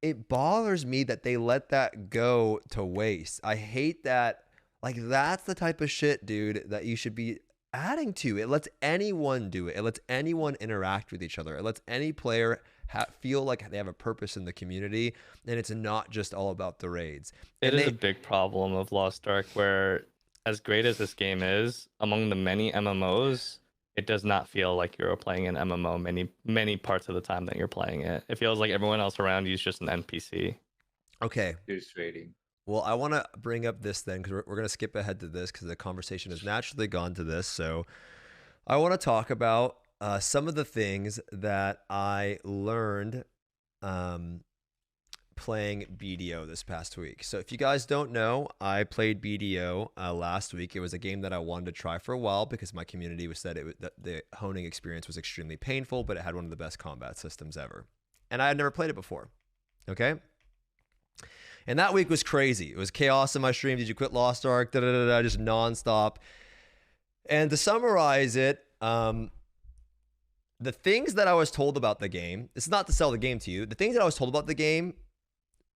It bothers me that they let that go to waste. I hate that. Like, that's the type of shit, dude, that you should be adding to. It lets anyone do it. It lets anyone interact with each other. It lets any player feel like they have a purpose in the community, and it's not just all about the raids. It is a big problem of Lost Ark, where as great as this game is, among the many MMOs, it does not feel like you're playing an MMO many parts of the time that you're playing it. It feels like everyone else around you is just an NPC. Okay. Frustrating. Well, I want to bring up this then, because we're going to skip ahead to this because the conversation has naturally gone to this. So I want to talk about some of the things that I learned playing BDO this past week. So if you guys don't know, I played BDO last week. It was a game that I wanted to try for a while because my community said that the honing experience was extremely painful, but it had one of the best combat systems ever. And I had never played it before. Okay? And that week was crazy. It was chaos in my stream. Did you quit Lost Ark? Just nonstop. And to summarize it, the things that I was told about the game, it's not to sell the game to you. The things that I was told about the game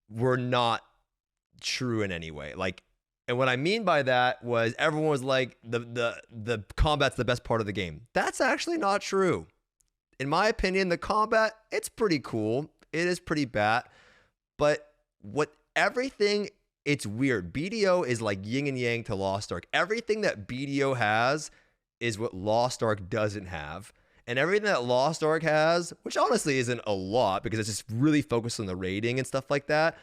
were not true in any way. Like, and what I mean by that was everyone was like, the combat's the best part of the game. That's actually not true. In my opinion, the combat, it's pretty cool. It is pretty bad. But it's weird. BDO is like yin and yang to Lost Ark. Everything that BDO has is what Lost Ark doesn't have. And everything that Lost Ark has, which honestly isn't a lot because it's just really focused on the rating and stuff like that,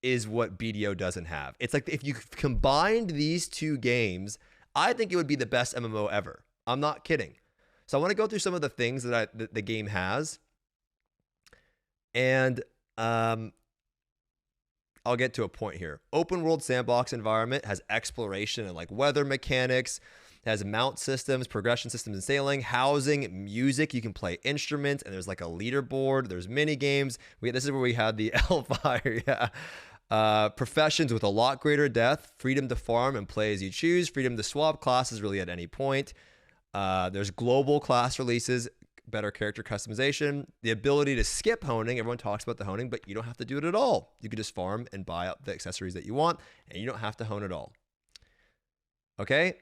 is what BDO doesn't have. It's like if you combined these two games, I think it would be the best MMO ever. I'm not kidding. So I want to go through some of the things that the game has. And I'll get to a point here. Open world sandbox environment has exploration and like weather mechanics, has mount systems, progression systems and sailing, housing, music. You can play instruments, and there's like a leaderboard. There's mini games. This is where we had the Hellfire. Yeah. Professions with a lot greater depth, freedom to farm and play as you choose, freedom to swap classes really at any point. There's global class releases, better character customization, the ability to skip honing. Everyone talks about the honing, but you don't have to do it at all. You can just farm and buy up the accessories that you want, and you don't have to hone at all. Okay?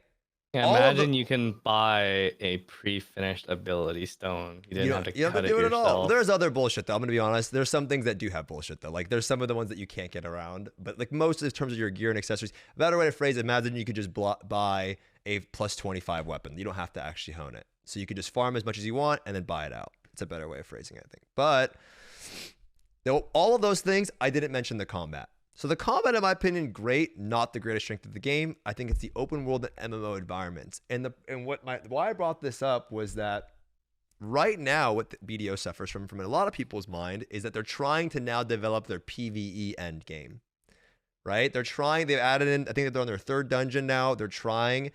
Yeah, imagine you can buy a pre-finished ability stone. You didn't have to cut it yourself. At all. There's other bullshit though. I'm gonna be honest. There's some things that do have bullshit though. Like there's some of the ones that you can't get around. But like most in terms of your gear and accessories, a better way to phrase it, imagine you could just buy a plus 25 weapon. You don't have to actually hone it. So you could just farm as much as you want and then buy it out. It's a better way of phrasing it, I think. But all of those things, I didn't mention the combat. So the combat, in my opinion, great, not the greatest strength of the game. I think it's the open world and MMO environments. And why I brought this up was that right now, what the BDO suffers from a lot of people's mind is that they're trying to now develop their PvE end game, right? They've added in, I think they're on their 3rd dungeon now. They're trying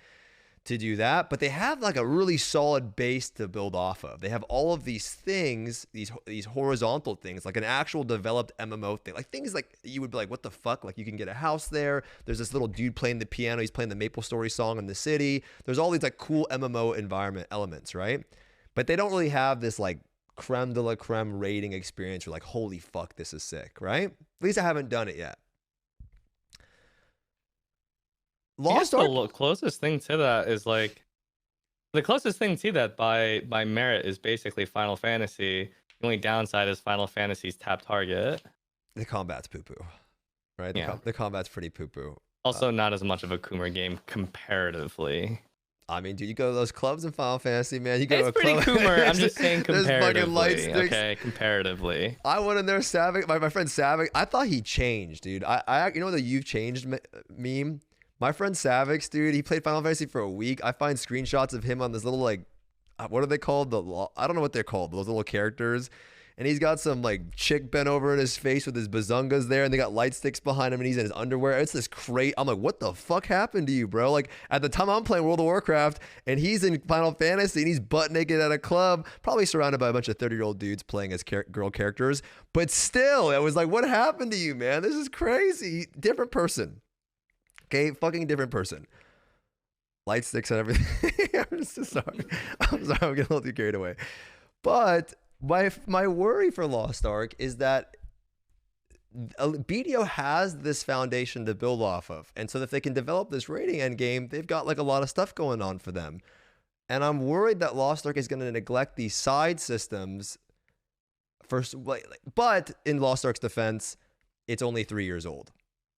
to do that, but they have like a really solid base to build off of. They have all of these things, these horizontal things, like an actual developed MMO thing, like things like you would be like, what the fuck? Like you can get a house there. There's this little dude playing the piano. He's playing the Maple Story song in the city. There's all these like cool MMO environment elements, right? But they don't really have this like creme de la creme rating experience where like, holy fuck, this is sick, right? At least I haven't done it yet. Lost Ark, the closest thing to that is like the closest thing to that by merit is basically Final Fantasy. The only downside is Final Fantasy's tap target. The combat's poo-poo, right? Yeah. The combat's pretty poo-poo. Also, not as much of a Coomer game comparatively. I mean, dude, you go to those clubs in Final Fantasy, man. You go to a club. It's pretty Coomer. I'm just saying comparatively. Fucking light sticks. Okay, comparatively. I went in there, Savick. My friend Savick. I thought he changed, dude. You know the "you've changed" meme. My friend Savix, dude, he played Final Fantasy for a week. I find screenshots of him on this little, like, what are they called? I don't know what they're called, those little characters. And he's got some, like, chick bent over in his face with his bazungas there, and they got light sticks behind him, and he's in his underwear. It's this crate. I'm like, what the fuck happened to you, bro? Like, at the time I'm playing World of Warcraft, and he's in Final Fantasy, and he's butt naked at a club, probably surrounded by a bunch of 30-year-old dudes playing as girl characters. But still, it was like, what happened to you, man? This is crazy. Different person. Okay, fucking different person. Light sticks and everything. I'm so sorry. I'm getting a little too carried away. But my worry for Lost Ark is that BDO has this foundation to build off of. And so if they can develop this rating endgame, they've got like a lot of stuff going on for them. And I'm worried that Lost Ark is going to neglect these side systems. But in Lost Ark's defense, it's only 3 years old,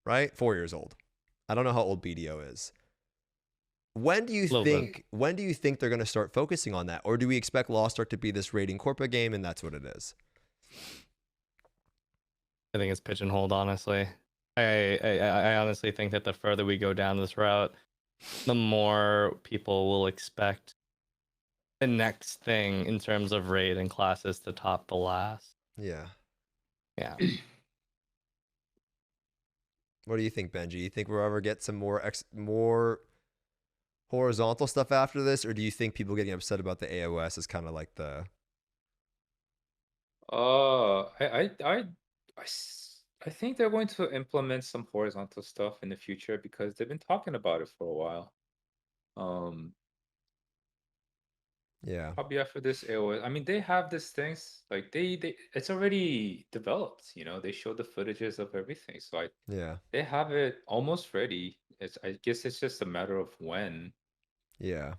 right? 4 years old. I don't know how old BDO is. When do you think they're going to start focusing on that? Or do we expect Lost Ark to be this rating corporate game and that's what it is? I think it's pigeonholed, honestly. I honestly think that the further we go down this route, the more people will expect the next thing in terms of raid and classes to top the last. Yeah. Yeah. What do you think, Benji? You think we'll ever get some more horizontal stuff after this, or do you think people getting upset about the AOS is kind of like the? I think they're going to implement some horizontal stuff in the future because they've been talking about it for a while. Yeah. Probably after this AOS. I mean, they have these things like it's already developed. You know, they show the footages of everything, so they have it almost ready. I guess it's just a matter of when. Yeah.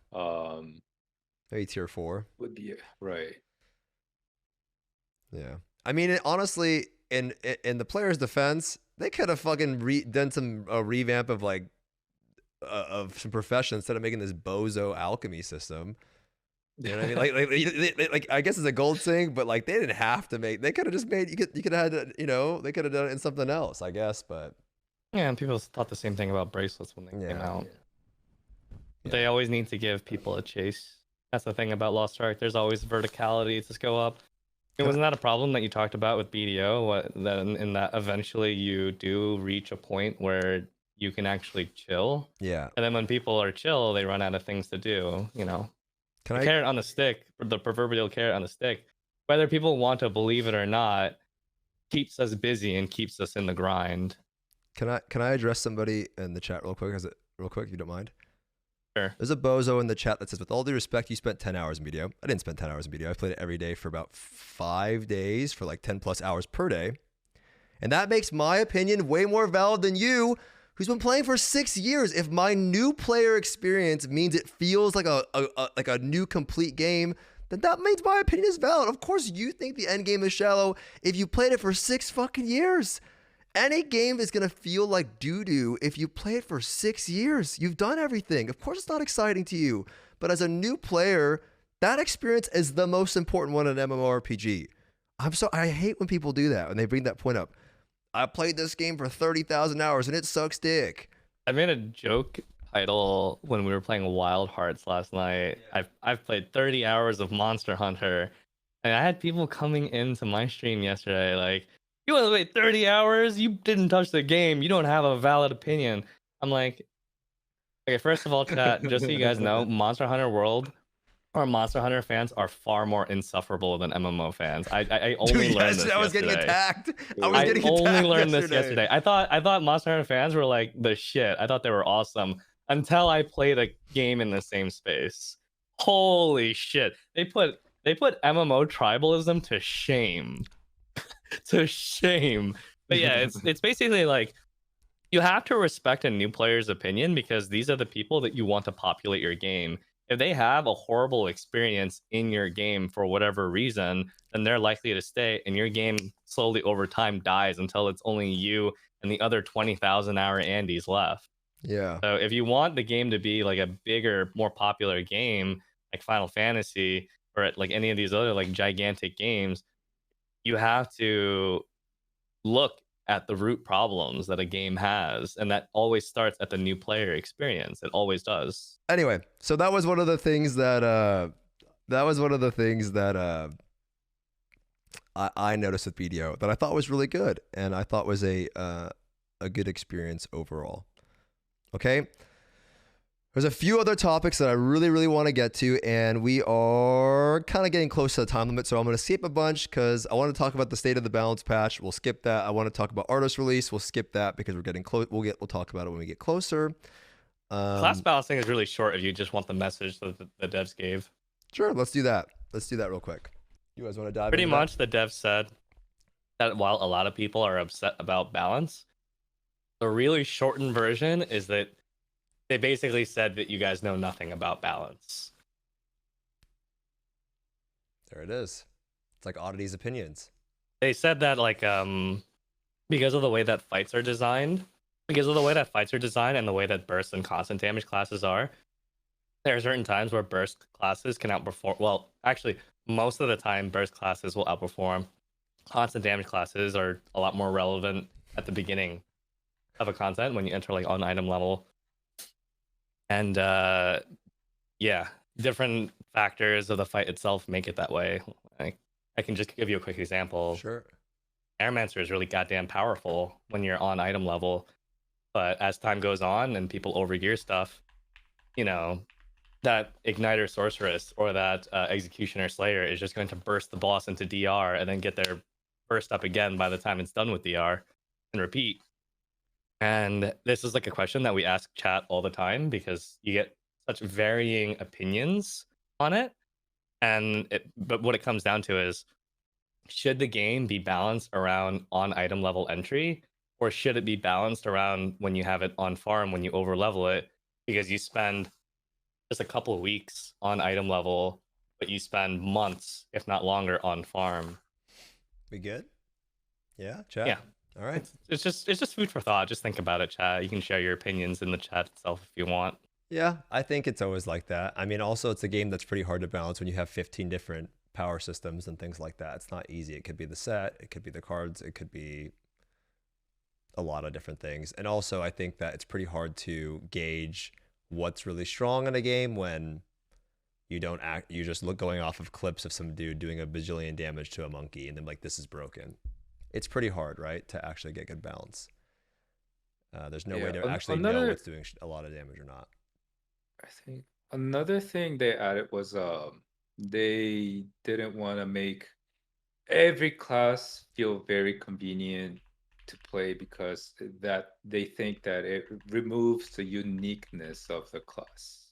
Maybe tier 4 would be right. Yeah. I mean, honestly, in the player's defense, they could have fucking done some revamp of like of some professions instead of making this bozo alchemy system. You know what I mean? Like I guess it's a gold thing, but like they didn't have to make. They could have just made. You could have had. You know, they could have done it in something else, I guess. But Yeah, and people thought the same thing about bracelets when they came yeah, out. Yeah. They always need to give people a chase. That's the thing about Lost Ark. There's always verticality to go up. It wasn't that a problem that you talked about with BDO? That in that eventually you do reach a point where you can actually chill. yeah. And then when people are chill, they run out of things to do. You know, Can the I? carrot on the stick, the proverbial carrot on the stick, whether people want to believe it or not, keeps us busy and keeps us in the grind. Can I address somebody in the chat real quick? Real quick, if you don't mind? Sure. There's a bozo in the chat that says, with all due respect, you spent 10 hours in BDO. I didn't spend 10 hours in BDO. I played it every day for about 5 days for like 10 plus hours per day. And that makes my opinion way more valid than you, who's been playing for 6 years. If my new player experience means it feels like a new complete game, then that means my opinion is valid. Of course, you think the end game is shallow if you played it for 6 fucking years. Any game is going to feel like doo-doo if you play it for 6 years. You've done everything. Of course, it's not exciting to you. But as a new player, that experience is the most important one in an MMORPG. I hate when people do that, when they bring that point up. I played this game for 30,000 hours and it sucks dick. I made a joke title when we were playing Wild Hearts last night. I've played 30 hours of Monster Hunter, and I had people coming into my stream yesterday like, you want to wait 30 hours? You didn't touch the game. You don't have a valid opinion. I'm like, okay, first of all, chat, just so you guys know, Monster Hunter World or Monster Hunter fans are far more insufferable than MMO fans. I only learned this I was getting yesterday. attacked. I only learned this yesterday. I thought Monster Hunter fans were like the shit. I thought they were awesome until I played a game in the same space. Holy shit. They put MMO tribalism to shame. To shame. But yeah, it's basically like you have to respect a new player's opinion because these are the people that you want to populate your game. If they have a horrible experience in your game for whatever reason, then they're likely to stay, and your game slowly over time dies until it's only you and the other 20,000 hour Andys left. Yeah. So if you want the game to be like a bigger, more popular game, like Final Fantasy or like any of these other like gigantic games, you have to look at the root problems that a game has, and that always starts at the new player experience. It always does. Anyway, so that was one of the things that I noticed with BDO that I thought was really good, and I thought was a good experience overall. Okay. There's a few other topics that I really want to get to, and we are kind of getting close to the time limit, so I'm going to skip a bunch because I want to talk about the state of the balance patch. We'll skip that. I want to talk about artist release. We'll skip that because we're getting close. We'll talk about it when we get closer. Class balancing is really short if you just want the message that the devs gave. Sure, let's do that. Let's do that real quick. You guys want to dive Pretty into much the devs said that while a lot of people are upset about balance, the really shortened version is that they basically said that you guys know nothing about balance. There it is. It's like Oddity's opinions. They said that like because of the way that fights are designed, and the way that burst and constant damage classes are, there are certain times where burst classes can outperform. Well, actually, most of the time burst classes will outperform. Constant damage classes are a lot more relevant at the beginning of a content when you enter like on item level. And yeah, different factors of the fight itself make it that way. Like, I can just give you a quick example. Sure. Airmancer is really goddamn powerful when you're on item level, but as time goes on and people overgear stuff, you know, that Igniter Sorceress or that Executioner Slayer is just going to burst the boss into DR and then get their burst up again by the time it's done with DR and repeat. And this is like a question that we ask chat all the time because you get such varying opinions on it. But what it comes down to is, should the game be balanced around on item level entry, or should it be balanced around when you have it on farm, when you over level it, because you spend just a couple of weeks on item level, but you spend months, if not longer, on farm. We good? Yeah, chat? Yeah. All right. It's just food for thought. Just think about it, chat. You can share your opinions in the chat itself if you want. Yeah, I think it's always like that. I mean, also it's a game that's pretty hard to balance when you have 15 different power systems and things like that. It's not easy. It could be the set, it could be the cards, it could be a lot of different things. And also I think that it's pretty hard to gauge what's really strong in a game when you just look going off of clips of some dude doing a bajillion damage to a monkey and then like this is broken. It's pretty hard, right, to actually get good balance. There's no way to actually know what's doing a lot of damage or not. I think another thing they added was they didn't want to make every class feel very convenient to play because that they think that it removes the uniqueness of the class.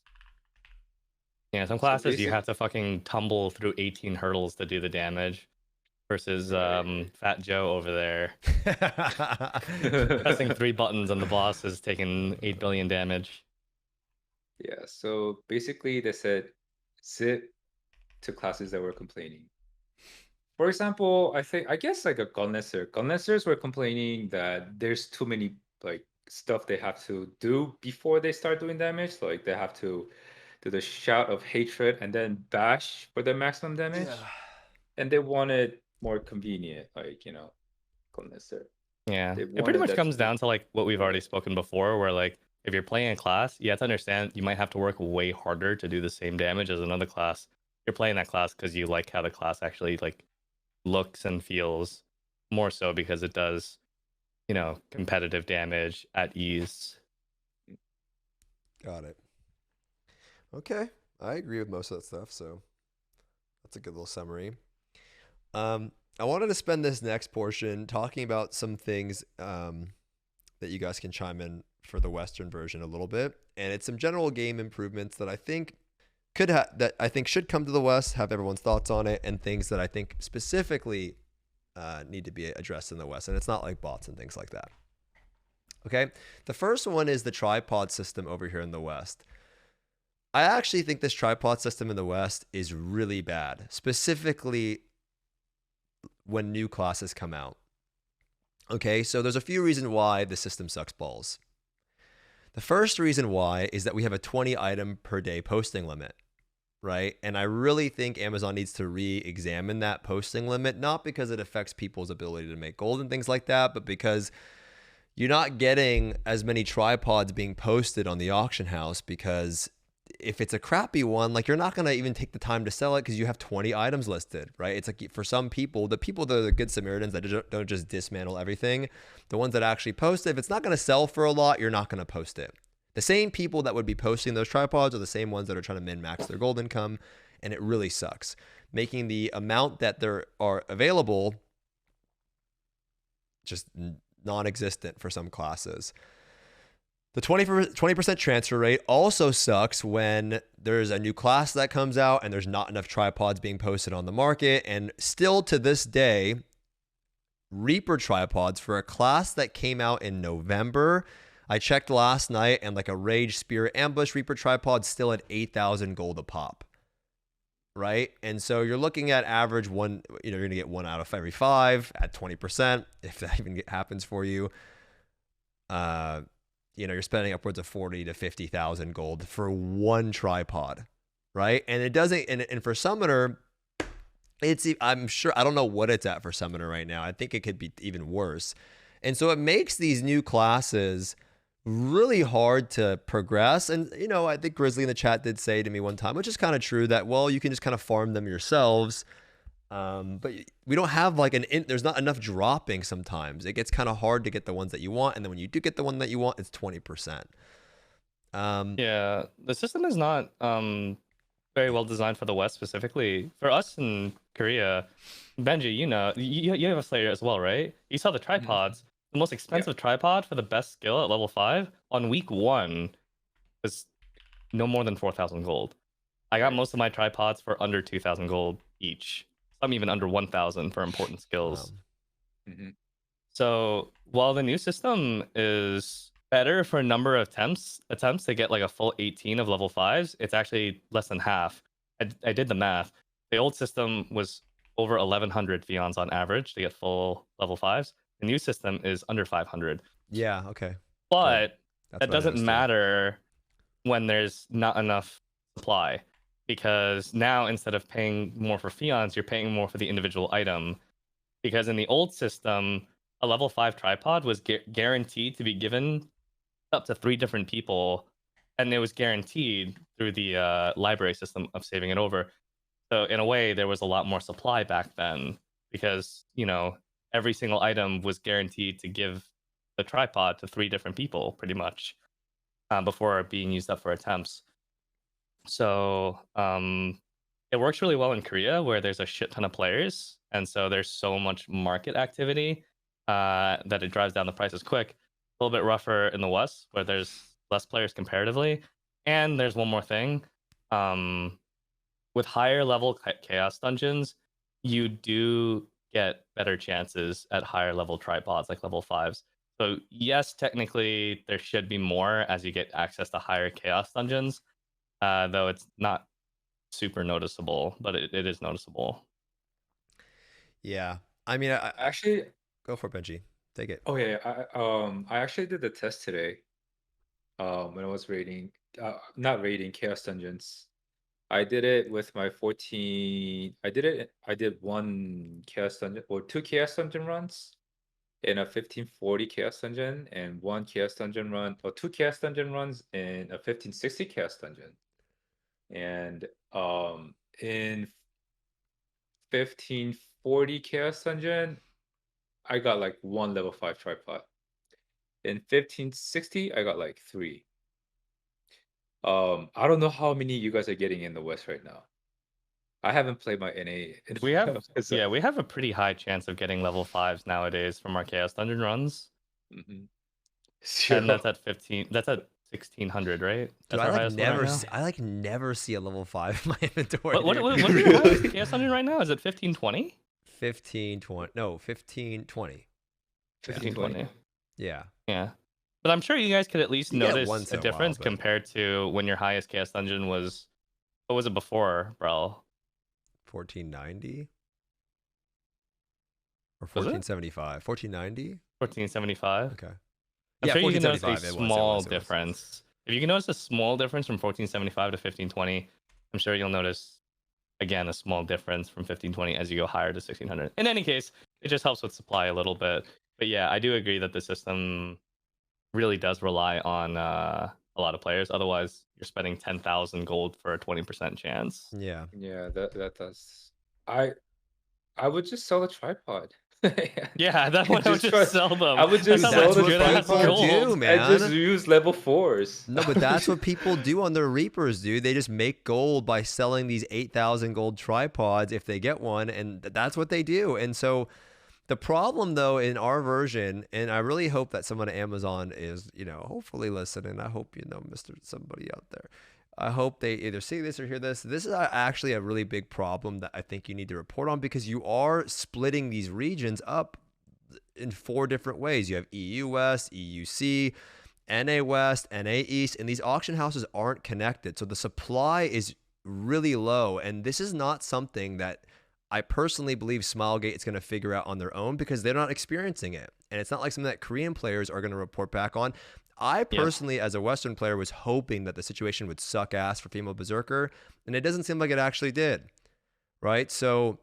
Yeah, some classes you have to fucking tumble through 18 hurdles to do the damage versus Fat Joe over there pressing 3 buttons and the boss is taking 8 billion damage. Yeah, so basically they said sit to classes that were complaining. For example, I guess like a Gunnesser. Gunnessers were complaining that there's too many like stuff they have to do before they start doing damage. Like they have to do the shout of hatred and then bash for the maximum damage. Yeah. And they wanted more convenient, like, you know, Gunnesser. Yeah. It pretty much comes down to like what we've already spoken before, where like if you're playing a class, you have to understand you might have to work way harder to do the same damage as another class. You're playing that class because you like how the class actually like looks and feels, more so because it does, you know, competitive damage at ease. Got it. Okay, I agree with most of that stuff, so that's a good little summary. I wanted to spend this next portion talking about some things that you guys can chime in for the Western version a little bit, and it's some general game improvements that I think should come to the West, have everyone's thoughts on it, and things that I think specifically need to be addressed in the West. And it's not like bots and things like that. Okay, the first one is the tripod system over here in the West. I actually think this tripod system in the West is really bad, specifically when new classes come out. Okay, so there's a few reasons why the system sucks balls. The first reason why is that we have a 20 item per day posting limit, right? And I really think Amazon needs to re-examine that posting limit, not because it affects people's ability to make gold and things like that, but because you're not getting as many tripods being posted on the auction house, because if it's a crappy one, like you're not going to even take the time to sell it because you have 20 items listed, right? It's like for some people, the people that are the good Samaritans that don't just dismantle everything, the ones that actually post it, if it's not going to sell for a lot, you're not going to post it. The same people that would be posting those tripods are the same ones that are trying to min-max their gold income, and it really sucks, making the amount that there are available just non-existent for some classes. The 20% transfer rate also sucks when there's a new class that comes out and there's not enough tripods being posted on the market. And still to this day, Reaper tripods for a class that came out in November, I checked last night, and like a Rage Spirit Ambush Reaper tripod still at 8,000 gold a pop. Right? And so you're looking at average one, you're going to get 1 out of every 5 at 20%, if that even happens for you. You're spending upwards of 40 to 50,000 gold for one tripod, right? And it doesn't, and for Summoner, I'm sure, I don't know what it's at for Summoner right now. I think it could be even worse. And so it makes these new classes really hard to progress. And, I think Grizzly in the chat did say to me one time, which is kind of true, that, well, you can just kind of farm them yourselves. But we don't have there's not enough dropping sometimes. It gets kind of hard to get the ones that you want. And then when you do get the one that you want, it's 20%. Yeah, the system is not very well designed for the West specifically. For us in Korea, Benji, you have a Slayer as well, right? You saw the tripods. Mm-hmm. The most expensive tripod for the best skill at level 5 on week 1 was no more than 4,000 gold. I got most of my tripods for under 2,000 gold each. Some even under 1,000 for important skills. Mm-hmm. So while the new system is better for a number of attempts to get like a full 18 of level 5s, it's actually less than half. I did the math. The old system was over 1,100 Fions on average to get full level 5s. The new system is under 500. Yeah, okay. But that doesn't matter when there's not enough supply, because now instead of paying more for fions, you're paying more for the individual item. Because in the old system, a level 5 tripod was guaranteed to be given up to 3 different people, and it was guaranteed through the library system of saving it over. So in a way, there was a lot more supply back then, because every single item was guaranteed to give the tripod to 3 different people, pretty much, before being used up for attempts. So it works really well in Korea, where there's a shit ton of players, and so there's so much market activity that it drives down the prices quick. A little bit rougher in the West, where there's less players comparatively. And there's one more thing. With higher level chaos dungeons, you do get better chances at higher level tripods, like level 5s. So yes, technically there should be more as you get access to higher chaos dungeons, though it's not super noticeable, but it is noticeable. Yeah, I mean, I Actually, go for it, Benji. Take it. oh yeah, I actually did the test today. When I was raiding, not raiding Chaos Dungeons. I did it with my 14. I did 1 Chaos Dungeon or 2 Chaos Dungeon runs in a 1540 Chaos Dungeon, and 1 Chaos Dungeon run, or 2 Chaos Dungeon runs in a 1560 Chaos Dungeon. And in 1540 Chaos Dungeon, I got like 1 level 5 tripod. In 1560, I got like 3. I don't know how many you guys are getting in the West right now. I haven't played my NA. We have a pretty high chance of getting level 5s nowadays from our Chaos Dungeon runs. Mm-hmm. And that's at 15. That's at 1600, right? Dude, I never see a level 5 in my inventory. What is your highest Chaos Dungeon right now? Is it 1520? 1520. No, 1520. 1520. Yeah. Yeah. But I'm sure you guys could at least You get notice once in a a while, difference but- compared to when your highest Chaos Dungeon was. What was it before, Brel? 1490 or Was it? 1475? 1490. 1475. Okay. I'm Yeah, sure you can notice 1475, a it was, small it was. difference. If you can notice a small difference from 1475 to 1520, I'm sure you'll notice again a small difference from 1520 as you go higher to 1600. In any case, it just helps with supply a little bit. But yeah, I do agree that the system really does rely on a lot of players. Otherwise, you're spending 10,000 gold for a 20% chance. Yeah. Yeah, that does. I would just sell the tripod. Yeah, that one I would just sell them. I would just That's sell how the much good ass tripod. gold. do, man. And just use level 4s. No, but that's what people do on their Reapers, dude. They just make gold by selling these 8,000 gold tripods if they get one, and that's what they do. And so the problem, though, in our version, and I really hope that someone at Amazon is, hopefully listening. I hope Mr. Somebody out there. I hope they either see this or hear this. This is actually a really big problem that I think you need to report on, because you are splitting these regions up in 4 different ways. You have EU West, EUC, NA West, NA East, and these auction houses aren't connected. So the supply is really low, and this is not something that I personally believe Smilegate is going to figure out on their own, because they're not experiencing it. And it's not like something that Korean players are going to report back on. I personally, as a Western player, was hoping that the situation would suck ass for Female Berserker, and it doesn't seem like it actually did, right? So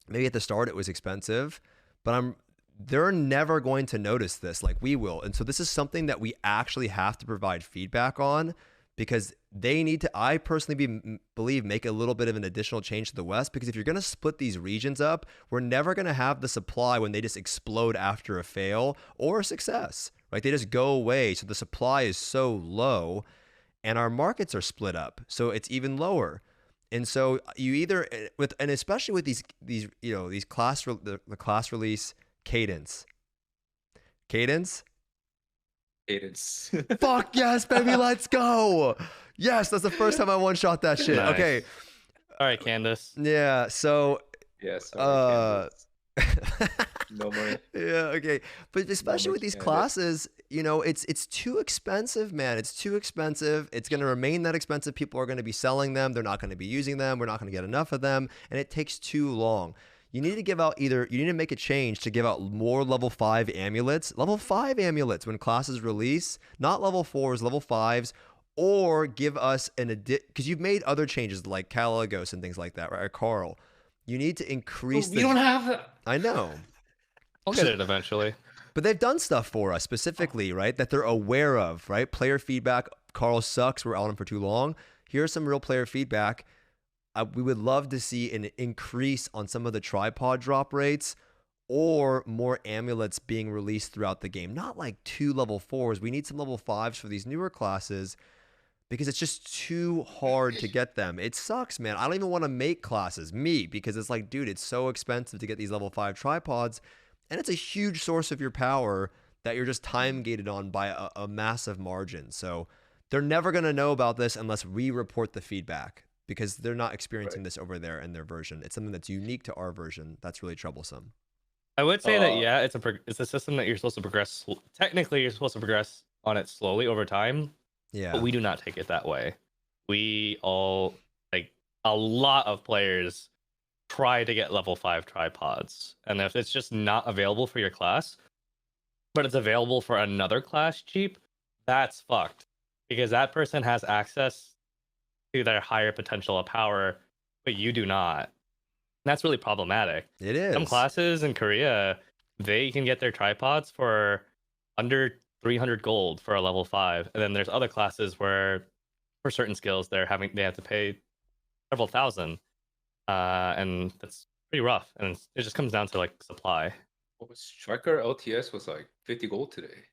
maybe at the start it was expensive, but they're never going to notice this like we will. And so this is something that we actually have to provide feedback on, because they need to, I personally believe, make a little bit of an additional change to the West, because if you're going to split these regions up, we're never going to have the supply when they just explode after a fail or a success, right? They just go away. So the supply is so low, and our markets are split up, so it's even lower. And so you either, and especially with these the class release cadence. Fuck yes, baby, let's go. Yes, that's the first time I one-shot that shit. Nice. Okay. All right, Candace. Yeah, so Yes. no more. Yeah, okay. But especially with these Candace. classes, it's too expensive, man. It's too expensive. It's going to remain that expensive. People are going to be selling them. They're not going to be using them. We're not going to get enough of them, and it takes too long. You need to give out you need to make a change to give out more level 5 amulets. Level 5 amulets when classes release, not level 4s, level 5s, or give us an because you've made other changes like Caligos and things like that, right? Or Carl, you need to increase. We don't have that. I know. We'll get it eventually. But they've done stuff for us specifically, right? That they're aware of, right? Player feedback. Carl sucks. We're on him for too long. Here's some real player feedback. We would love to see an increase on some of the tripod drop rates or more amulets being released throughout the game. Not like 2 level 4s. We need some level 5s for these newer classes because it's just too hard to get them. It sucks, man. I don't even want to make classes, because it's like, dude, it's so expensive to get these level 5 tripods. And it's a huge source of your power that you're just time gated on by a massive margin. So they're never going to know about this unless we report the feedback because they're not experiencing this over there in their version. It's something that's unique to our version. That's really troublesome. I would say that, yeah, it's a system that you're supposed to progress. Technically, you're supposed to progress on it slowly over time. Yeah. But we do not take it that way. We all, like, a lot of players try to get level 5 tripods, and if it's just not available for your class but it's available for another class cheap, that's fucked because that person has access to their higher potential of power but you do not. And that's really problematic. It is. Some classes in Korea, they can get their tripods for under 300 gold for a level 5, and then there's other classes where for certain skills they have to pay several thousand. And that's pretty rough, and it just comes down to like supply. Striker LTS was like 50 gold today.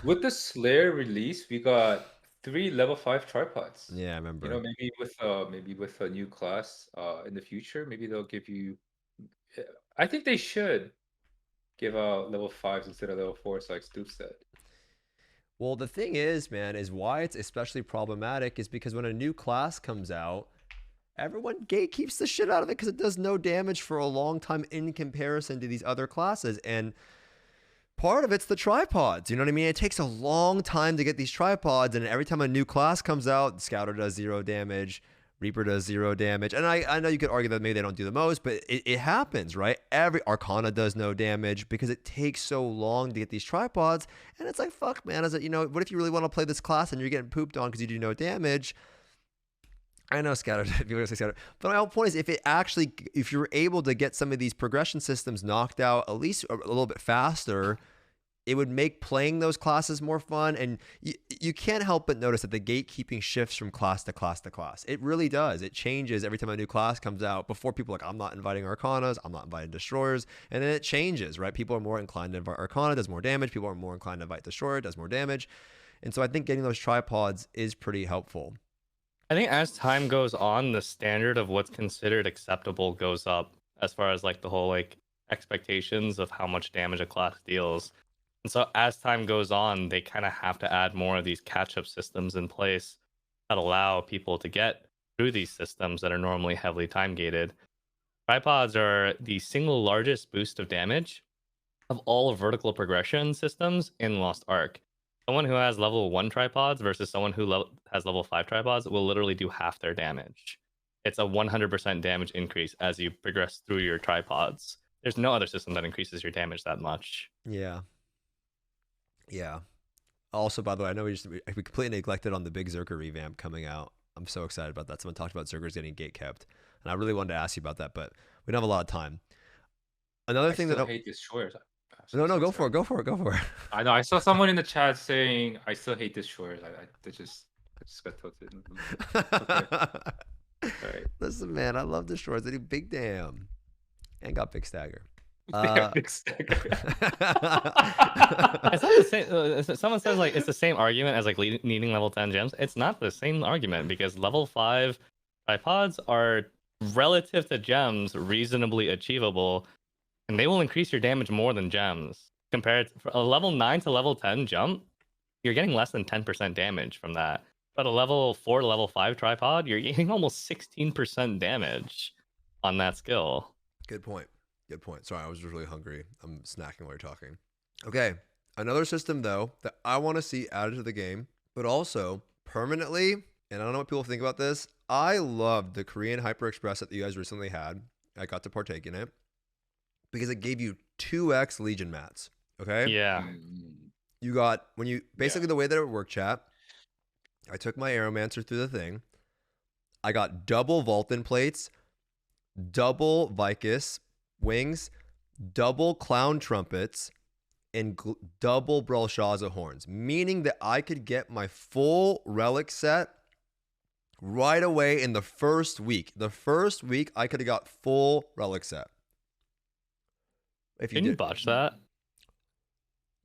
With the Slayer release, we got 3 level 5 tripods. Yeah, I remember. You know, maybe with a new class in the future, maybe they'll give you. I think they should give out level 5s instead of level 4s, like Stoopzz said. Well, the thing is, man, is why it's especially problematic is because when a new class comes out, everyone gatekeeps the shit out of it because it does no damage for a long time in comparison to these other classes. And part of it's the tripods. You know what I mean? It takes a long time to get these tripods, and every time a new class comes out, Scouter does 0 damage, Reaper does 0 damage. And I know you could argue that maybe they don't do the most, but it happens, right? Every Arcana does no damage because it takes so long to get these tripods. And it's like, fuck, man. What if you really want to play this class and you're getting pooped on because you do no damage? I know Scouter, people are gonna say Scouter, but my whole point is if you're able to get some of these progression systems knocked out at least a little bit faster, it would make playing those classes more fun. And you can't help but notice that the gatekeeping shifts from class to class to class. It really does. It changes every time a new class comes out. Before, people are like, I'm not inviting Arcanas, I'm not inviting Destroyers. And then it changes, right? People are more inclined to invite Arcana, does more damage. People are more inclined to invite Destroyer, does more damage. And so I think getting those tripods is pretty helpful. I think as time goes on, the standard of what's considered acceptable goes up as far as like the whole like expectations of how much damage a class deals. And so as time goes on, they kind of have to add more of these catch-up systems in place that allow people to get through these systems that are normally heavily time-gated. Tripods are the single largest boost of damage of all vertical progression systems in Lost Ark. Someone who has level 1 tripods versus someone who has level 5 tripods will literally do half their damage. It's a 100% damage increase as you progress through your tripods. There's no other system that increases your damage that much. Yeah. Yeah. Also, by the way, I know we completely neglected on the big Zerker revamp coming out. I'm so excited about that. Someone talked about Zerkers getting gate kept, and I really wanted to ask you about that, but we don't have a lot of time. Another thing that I hate Destroyers. No, go for it. I know. I saw someone in the chat saying, "I still hate Destroyers." I just got tilted. Okay. All right. Listen, man, I love Destroyers. They do big damn, and got big stagger. Big stagger. It's not the same. Someone says like it's the same argument as like needing level 10 gems. It's not the same argument because level 5 tripods are relative to gems reasonably achievable, and they will increase your damage more than gems. Compared to a level 9 to level 10 jump, you're getting less than 10% damage from that. But a level 4 to level 5 tripod, you're getting almost 16% damage on that skill. Good point. Sorry, I was just really hungry. I'm snacking while you're talking. Okay, another system, though, that I want to see added to the game, but also permanently, and I don't know what people think about this, I loved the Korean Hyper Express that you guys recently had. I got to partake in it because it gave you 2x Legion mats, okay? Yeah. you got when you basically the way that it worked, chat. I took my Aeromancer through the thing. I got double Vulcan plates, double Vicus wings, double Clown trumpets, and double Brelshaza horns, meaning that I could get my full Relic set right away in the first week. The first week, I could have got full Relic set. If you Didn't you botch that?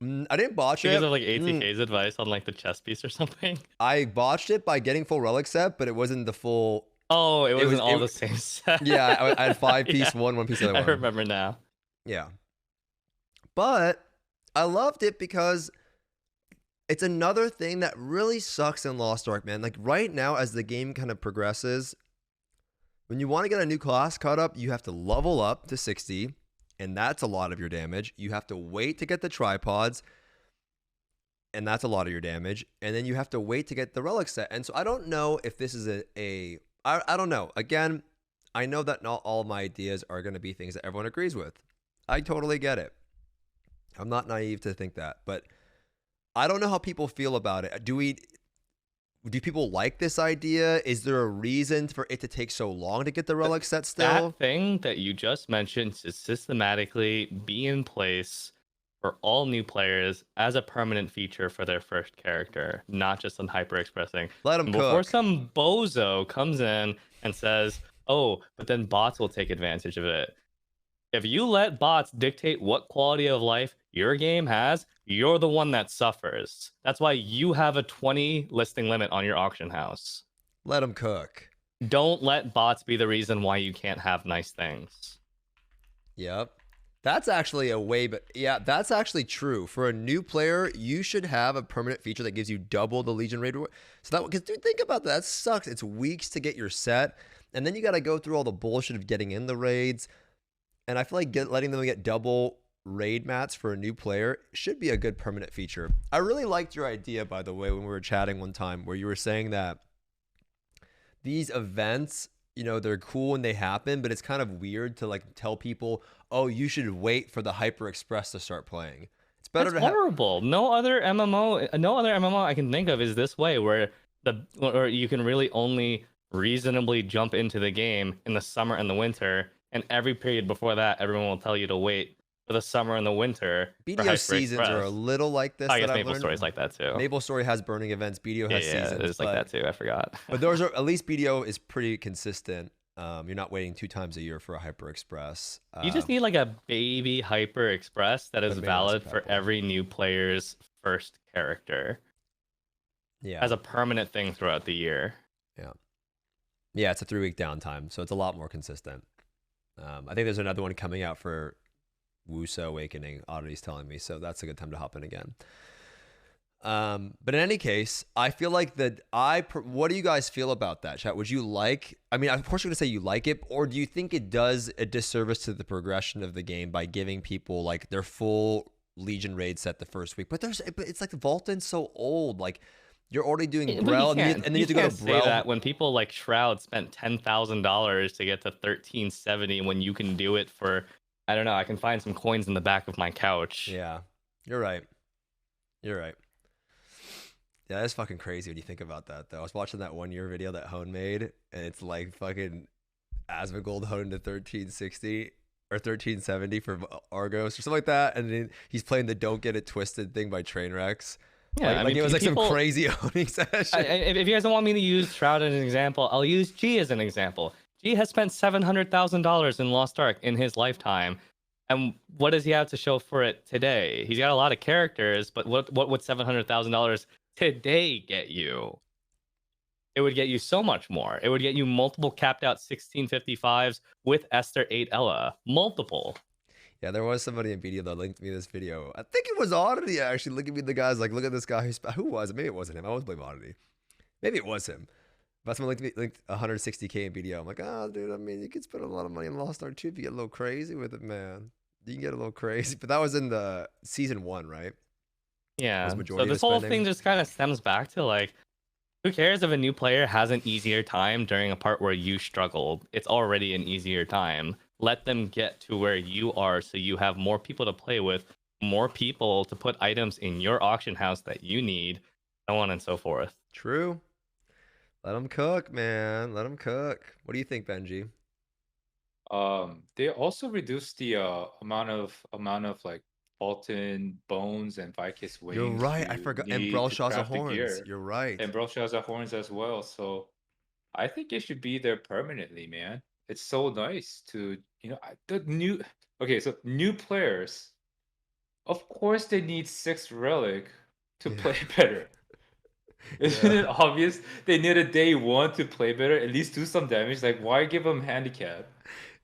I didn't botch it. Because of like ATK's advice on like the chess piece or something. I botched it by getting full Relic set, but it wasn't the full. Oh, it wasn't all the same set. Yeah, I had 5-piece one piece of the one. I remember now. Yeah. But I loved it because it's another thing that really sucks in Lost Ark, man. Like right now, as the game kind of progresses, when you want to get a new class caught up, you have to level up to 60, and that's a lot of your damage. You have to wait to get the tripods, and that's a lot of your damage. And then you have to wait to get the relic set. And so I don't know if this is I don't know. Again, I know that not all of my ideas are going to be things that everyone agrees with. I totally get it. I'm not naive to think that, but I don't know how people feel about it. Do people like this idea? Is there a reason for it to take so long to get the relic set still? That thing that you just mentioned should systematically be in place for all new players as a permanent feature for their first character, not just on hyper expressing. Let them Before cook. some bozo comes in and says, oh, but then bots will take advantage of it. If you let bots dictate what quality of life your game has, you're the one that suffers. That's why you have a 20 listing limit on your auction house. Let them cook. Don't let bots be the reason why you can't have nice things. Yep. That's actually that's actually true. For a new player, you should have a permanent feature that gives you double the Legion raid reward. So that, because dude, think about that. That sucks. It's weeks to get your set, and then you got to go through all the bullshit of getting in the raids. And I feel like letting them get double raid mats for a new player should be a good permanent feature. I really liked your idea, by the way, when we were chatting one time, where you were saying that these events, you know, they're cool when they happen, but it's kind of weird to like tell people, oh, you should wait for the Hyper Express to start playing. It's better to have horrible. No other MMO I can think of is this way, where you can really only reasonably jump into the game in the summer and the winter. And every period before that, everyone will tell you to wait for the summer and the winter. BDO seasons are a little like this. I guess Maple Story's like that too. Maple Story has burning events. BDO has seasons. Yeah, it's like that too. I forgot. But those are, at least BDO is pretty consistent. You're not waiting 2 times a year for a Hyper Express. You just need like a baby Hyper Express that is valid for every new player's first character. Yeah. As a permanent thing throughout the year. Yeah. Yeah, it's a 3-week downtime, so it's a lot more consistent. I think there's another one coming out for Wusa Awakening, Oddity's telling me, so that's a good time to hop in again. But in any case, I feel like what do you guys feel about that, chat? Would you like, I mean, of course you're going to say you like it, or do you think it does a disservice to the progression of the game by giving people like their full Legion raid set the first week? But it's like Vulcan's so old, like you're already doing Brel, and then you have to go to Brel. Say that when people like Shroud spent $10,000 to get to 1370 when you can do it for, I don't know, I can find some coins in the back of my couch. Yeah, you're right. You're right. Yeah, that's fucking crazy when you think about that, though. I was watching that 1 year video that Hone made, and it's like fucking Asmongold honed to 1360 or 1370 for Argos or something like that, and then he's playing the Don't Get It Twisted thing by Trainwrecks. Yeah, like it was like some crazy owning session. If you guys don't want me to use Shroud as an example, I'll use G as an example. G has spent $700,000 in Lost Ark in his lifetime. And what does he have to show for it today? He's got a lot of characters, but what would $700,000 today get you? It would get you so much more. It would get you multiple capped out 1655s with Esther 8 Ella. Multiple. Yeah, there was somebody in video that linked me this video. I think it was Oddity actually. Look at me, the guys like, look at this guy who was it? Maybe it wasn't him. I always blame Oddity. Maybe it was him. But someone linked 160K in video. I'm like, oh, dude, I mean, you could spend a lot of money in Lost Ark too if you get a little crazy with it, man. You can get a little crazy. But that was in the season 1, right? Yeah. So this whole thing just kind of stems back to like, who cares if a new player has an easier time during a part where you struggled? It's already an easier time. Let them get to where you are so you have more people to play with more people to put items in your auction house that you need, so on and so forth. True. Let them cook, man. Let them cook. What do you think, Benji? They also reduced the amount of like Fulton bones and Vicus You're wings right. I you forgot. And need to Brelshaza craft the horns. gear, You're right. and Brelshaza horns as well. So I think it should be there permanently, man. It's so nice to, the new. Okay, so new players, of course, they need 6 relic to Yeah. play better. Isn't Yeah. it obvious? They need a day 1 to play better, at least do some damage. Like, why give them handicap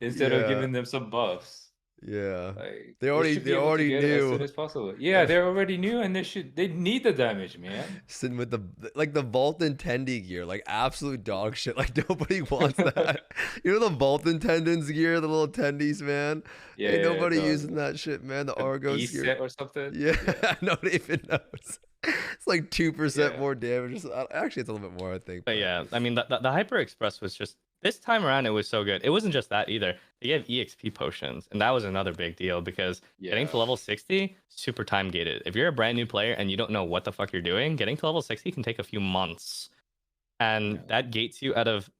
instead of Yeah. giving them some buffs? Yeah. Like, They they already should they be able to already get it as soon knew. as possible. Yeah, they're already new, and they need the damage, man. Sitting with the Vault and Tendy gear, like absolute dog shit. Like nobody wants that. You know the Vault and Tendons gear, the little tendies, man. Ain't Yeah, nobody using that shit, man. The the B Argos gear. set or something. Yeah, Yeah, nobody even knows. It's like 2% yeah. more damage. Actually, it's a little bit more, I think. But yeah, I mean, the Hyper Express was just this time around. It was so good. It wasn't just that either. They gave EXP potions, and that was another big deal because getting to Yeah. level 60 super time gated. If you're a brand new player and you don't know what the fuck you're doing, getting to level 60 can take a few months, and Yeah. that gates you out of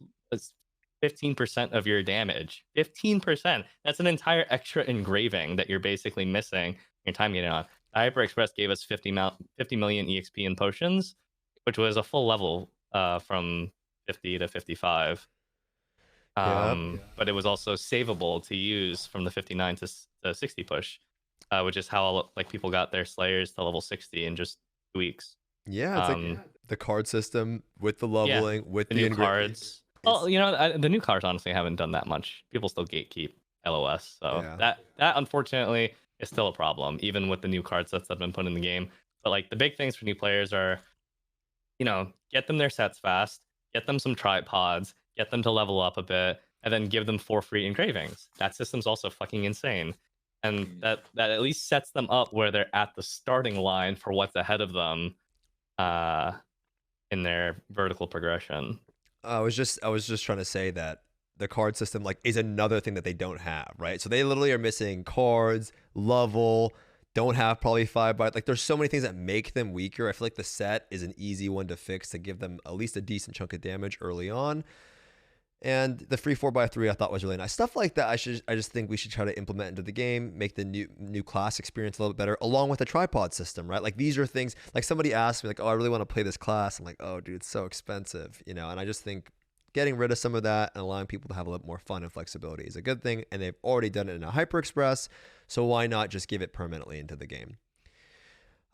15% of your damage. 15%. That's an entire extra engraving that you're basically missing. Your time gating on. The Hyper Express gave us 50 million EXP in potions, which was a full level from 50 to 55. But it was also savable to use from the 59 to 60 push, which is how like people got their Slayers to level 60 in just 2 weeks. Yeah, it's like the card system with the leveling, with the new cards. Well, the new cards honestly haven't done that much. People still gatekeep LOS, so Yeah. that unfortunately is still a problem, even with the new card sets that have been put in the game. But like the big things for new players are, get them their sets fast, get them some tripods, get them to level up a bit, and then give them 4 free engravings. That system's also fucking insane. And that at least sets them up where they're at the starting line for what's ahead of them in their vertical progression. I was just trying to say that the card system like is another thing that they don't have, right? So they literally are missing cards, level, don't have probably 5 by like there's so many things that make them weaker. I feel like the set is an easy one to fix to give them at least a decent chunk of damage early on. And the free 4x3 I thought was really nice. Stuff like that I just think we should try to implement into the game, make the new class experience a little bit better, along with the tripod system, right? Like these are things like somebody asked me like, oh, I really want to play this class. I'm like, oh dude, it's so expensive, and I just think getting rid of some of that and allowing people to have a little more fun and flexibility is a good thing. And they've already done it in a Hyper Express, so why not just give it permanently into the game?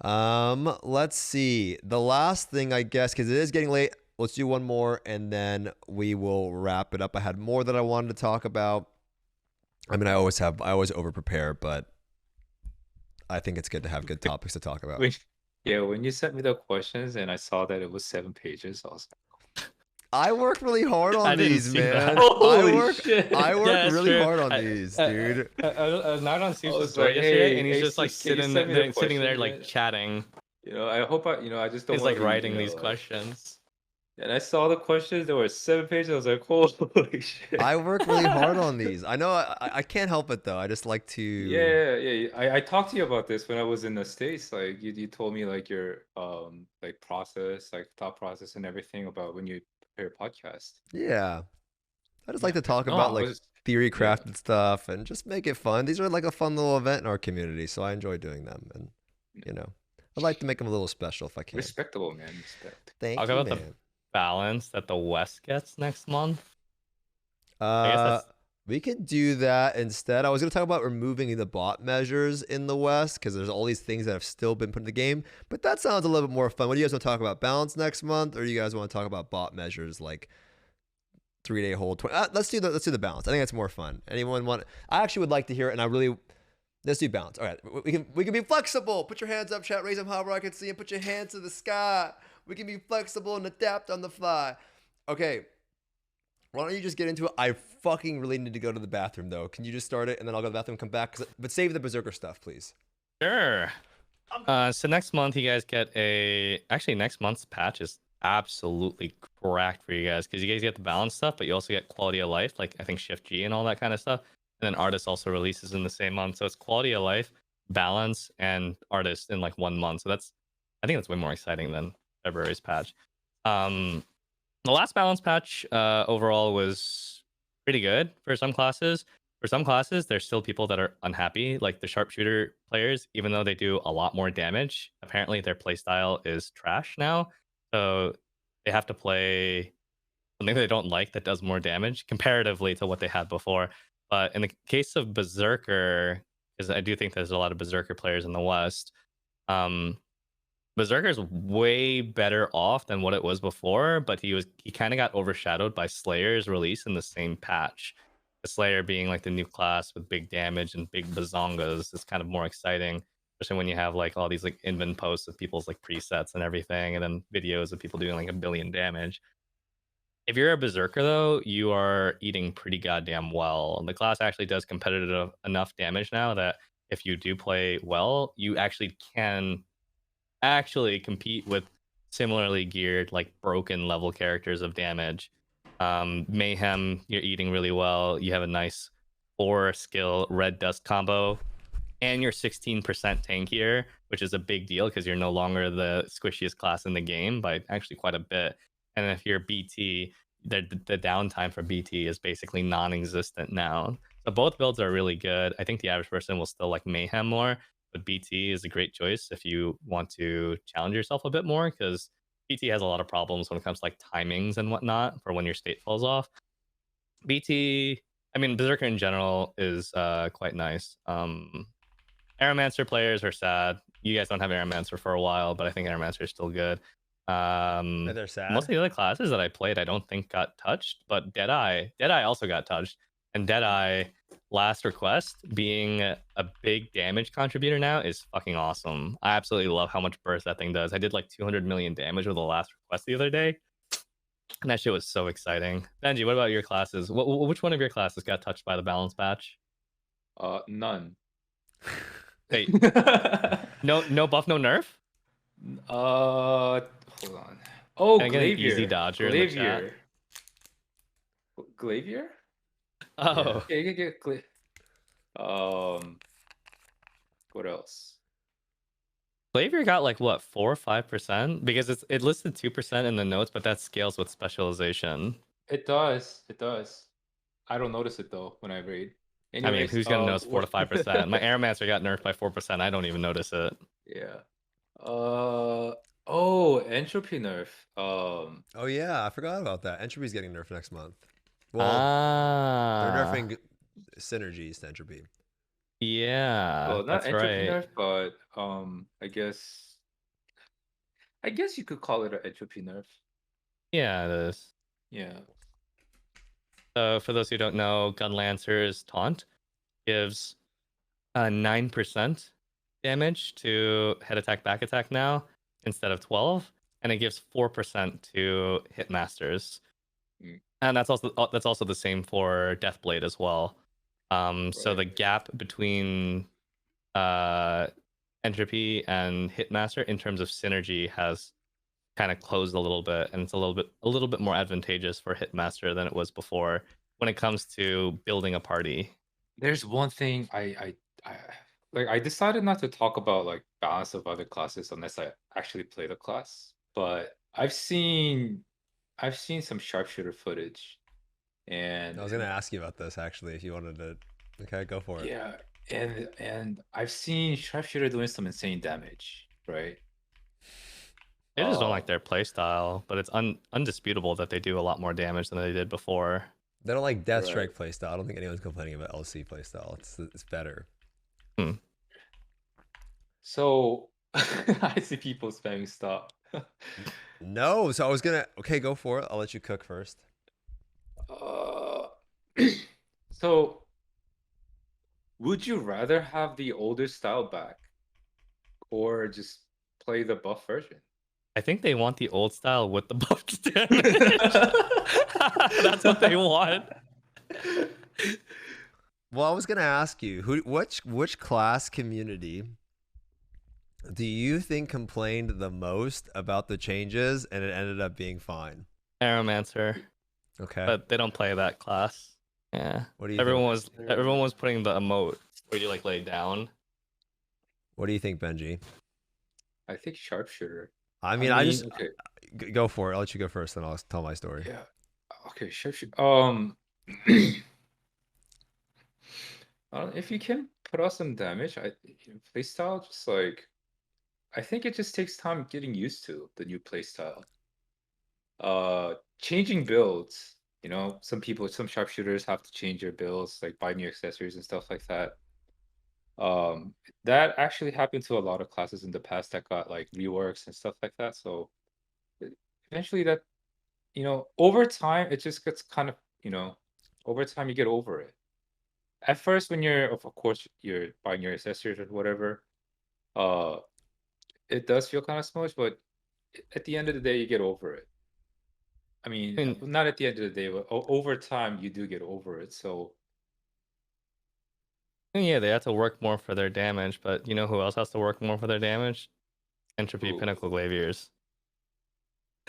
Let's see. The last thing, I guess, because it is getting late, let's do one more and then we will wrap it up. I had more that I wanted to talk about. I mean, I always over prepare, but I think it's good to have good topics to talk about. When you sent me the questions and I saw that it was 7 pages, I was like, I work really hard on these, man. Holy shit. I work really true. hard on these, dude. I was not on Steve's like, yesterday, and he's hey, just like can you sitting send me the there question, like man? chatting. I hope I just don't He's want like to, writing these questions. And I saw the questions. There were 7 pages. I was like, holy shit. I work really hard on these. I know I can't help it though. I just like to. Yeah. I talked to you about this when I was in the States. Like you told me like your like process, like thought process and everything about when you prepare a podcast. Yeah. I just like to talk No, about I like was- theory crafted stuff and just make it fun. These are like a fun little event in our community, so I enjoy doing them. And I'd like to make them a little special if I can. Respectable, man. Respect. Thank Talk you, about man. the balance that the West gets next month. I guess that's We could do that instead. I was going to talk about removing the bot measures in the West because there's all these things that have still been put in the game. But that sounds a little bit more fun. What do you guys want to talk about? Balance next month, or do you guys want to talk about bot measures like 3-day hold? Let's do the balance. I think that's more fun. Anyone want? I actually would like to hear it, and I really. Let's do balance. All right, we can be flexible. Put your hands up, chat. Raise them high where I can see, and put your hands to the sky. We can be flexible and adapt on the fly. Okay. Why don't you just get into it? I fucking really need to go to the bathroom, though. Can you just start it, and then I'll go to the bathroom and come back? But save the Berserker stuff, please. Sure. So next month, you guys get Actually, next month's patch is absolutely cracked for you guys because you guys get the balance stuff, but you also get quality of life, like I think Shift G and all that kind of stuff. And then Artist also releases in the same month. So it's quality of life, balance and artist in like 1 month. So I think that's way more exciting than February's patch. The last balance patch overall was pretty good for some classes. For some classes, there's still people that are unhappy, like the sharpshooter players, even though they do a lot more damage. Apparently, their playstyle is trash now. So they have to play something they don't like that does more damage comparatively to what they had before. But in the case of Berserker, because I do think there's a lot of Berserker players in the West, Berserker's way better off than what it was before, but he kind of got overshadowed by Slayer's release in the same patch. The Slayer being like the new class with big damage and big bazongas is kind of more exciting, especially when you have like all these like invent posts of people's like presets and everything, and then videos of people doing like 1 billion damage. If you're a Berserker though, you are eating pretty goddamn well. The class actually does competitive enough damage now that if you do play well, you actually can compete with similarly geared like broken level characters of damage. Mayhem, you're eating really well. You have a nice 4 skill red dust combo, and you're 16% tankier, which is a big deal because you're no longer the squishiest class in the game by actually quite a bit. And if you're BT, the downtime for BT is basically non-existent now. So both builds are really good. I think the average person will still like Mayhem more, but BT is a great choice if you want to challenge yourself a bit more, because BT has a lot of problems when it comes to like timings and whatnot for when your state falls off. BT, I mean, Berserker in general is quite nice. Aeromancer players are sad. You guys don't have Aeromancer for a while, but I think Aeromancer is still good. They're sad. Most of the other classes that I played, I don't think got touched, but Deadeye also got touched. And Deadeye, last request, being a big damage contributor now is fucking awesome. I absolutely love how much burst that thing does. I did like 200 million damage with the last request the other day, and that shit was so exciting. Benji, what about your classes? Which one of your classes got touched by the balance patch? None. Hey, no buff, no nerf. Hold on. Oh, Can I get an Glavier. easy dodger in the chat? Glavier? Oh, Yeah, you can get what else? Flavor got like what, 4 or 5%? Because it listed 2% in the notes, but that scales with specialization. It does. It does. I don't notice it though when I raid. Anyways, I mean, who's gonna notice 4 to 5%? My Airmaster got nerfed by 4%. I don't even notice it. Yeah. Oh, entropy nerf. Oh yeah, I forgot about that. Entropy's getting nerfed next month. Well, they're nerfing synergies to entropy. Yeah, well, not that's entropy right. nerf, but I guess you could call it an entropy nerf. Yeah, it is. Yeah. So for those who don't know, Gunlancer's taunt gives 9% damage to head attack, back attack now instead of 12, and it gives 4% to hitmasters. And that's also the same for Deathblade as well. So the gap between entropy and hitmaster in terms of synergy has kind of closed a little bit, and it's a little bit more advantageous for hitmaster than it was before when it comes to building a party. There's one thing I decided not to talk about like balance of other classes unless I actually play the class, but I've seen some sharpshooter footage, and I was gonna ask you about this actually if you wanted to. Okay, go for it. yeah, and I've seen sharpshooter doing some insane damage, right? They just don't like their playstyle, but it's undisputable that they do a lot more damage than they did before. They don't like Death Strike playstyle. I don't think anyone's complaining about LC playstyle. It's better. So I see people spamming stop. No, so I was gonna. Okay, go for it. I'll let you cook first. So would you rather have the older style back or just play the buff version? I think they want the old style with the buffed damage. That's what they want. Well, I was gonna ask you which class community do you think complained the most about the changes and it ended up being fine? Aeromancer. Okay. But they don't play that class. Yeah. What do you everyone was putting the emote where you like lay down. What do you think, Benji? I think sharpshooter. I I mean, I mean, just okay, go for it. I'll let you go first, then I'll tell my story. yeah, okay, sharpshooter. If you can put out some damage, playstyle just like I think it just takes time getting used to the new playstyle. Changing builds. Some people, some sharpshooters have to change their builds, like buy new accessories and stuff like that. Um, that actually happened to a lot of classes in the past that got like reworks and stuff like that. So eventually that, over time, it just gets kind of, over time you get over it. At first, when of course, you're buying your accessories or whatever, uh, it does feel kind of smudge, but at the end of the day, you get over it. I mean, mean, not at the end of the day, but over time, you do get over it. So, yeah, they have to work more for their damage, but you know who else has to work more for their damage? Entropy ooh, Pinnacle Glaviers.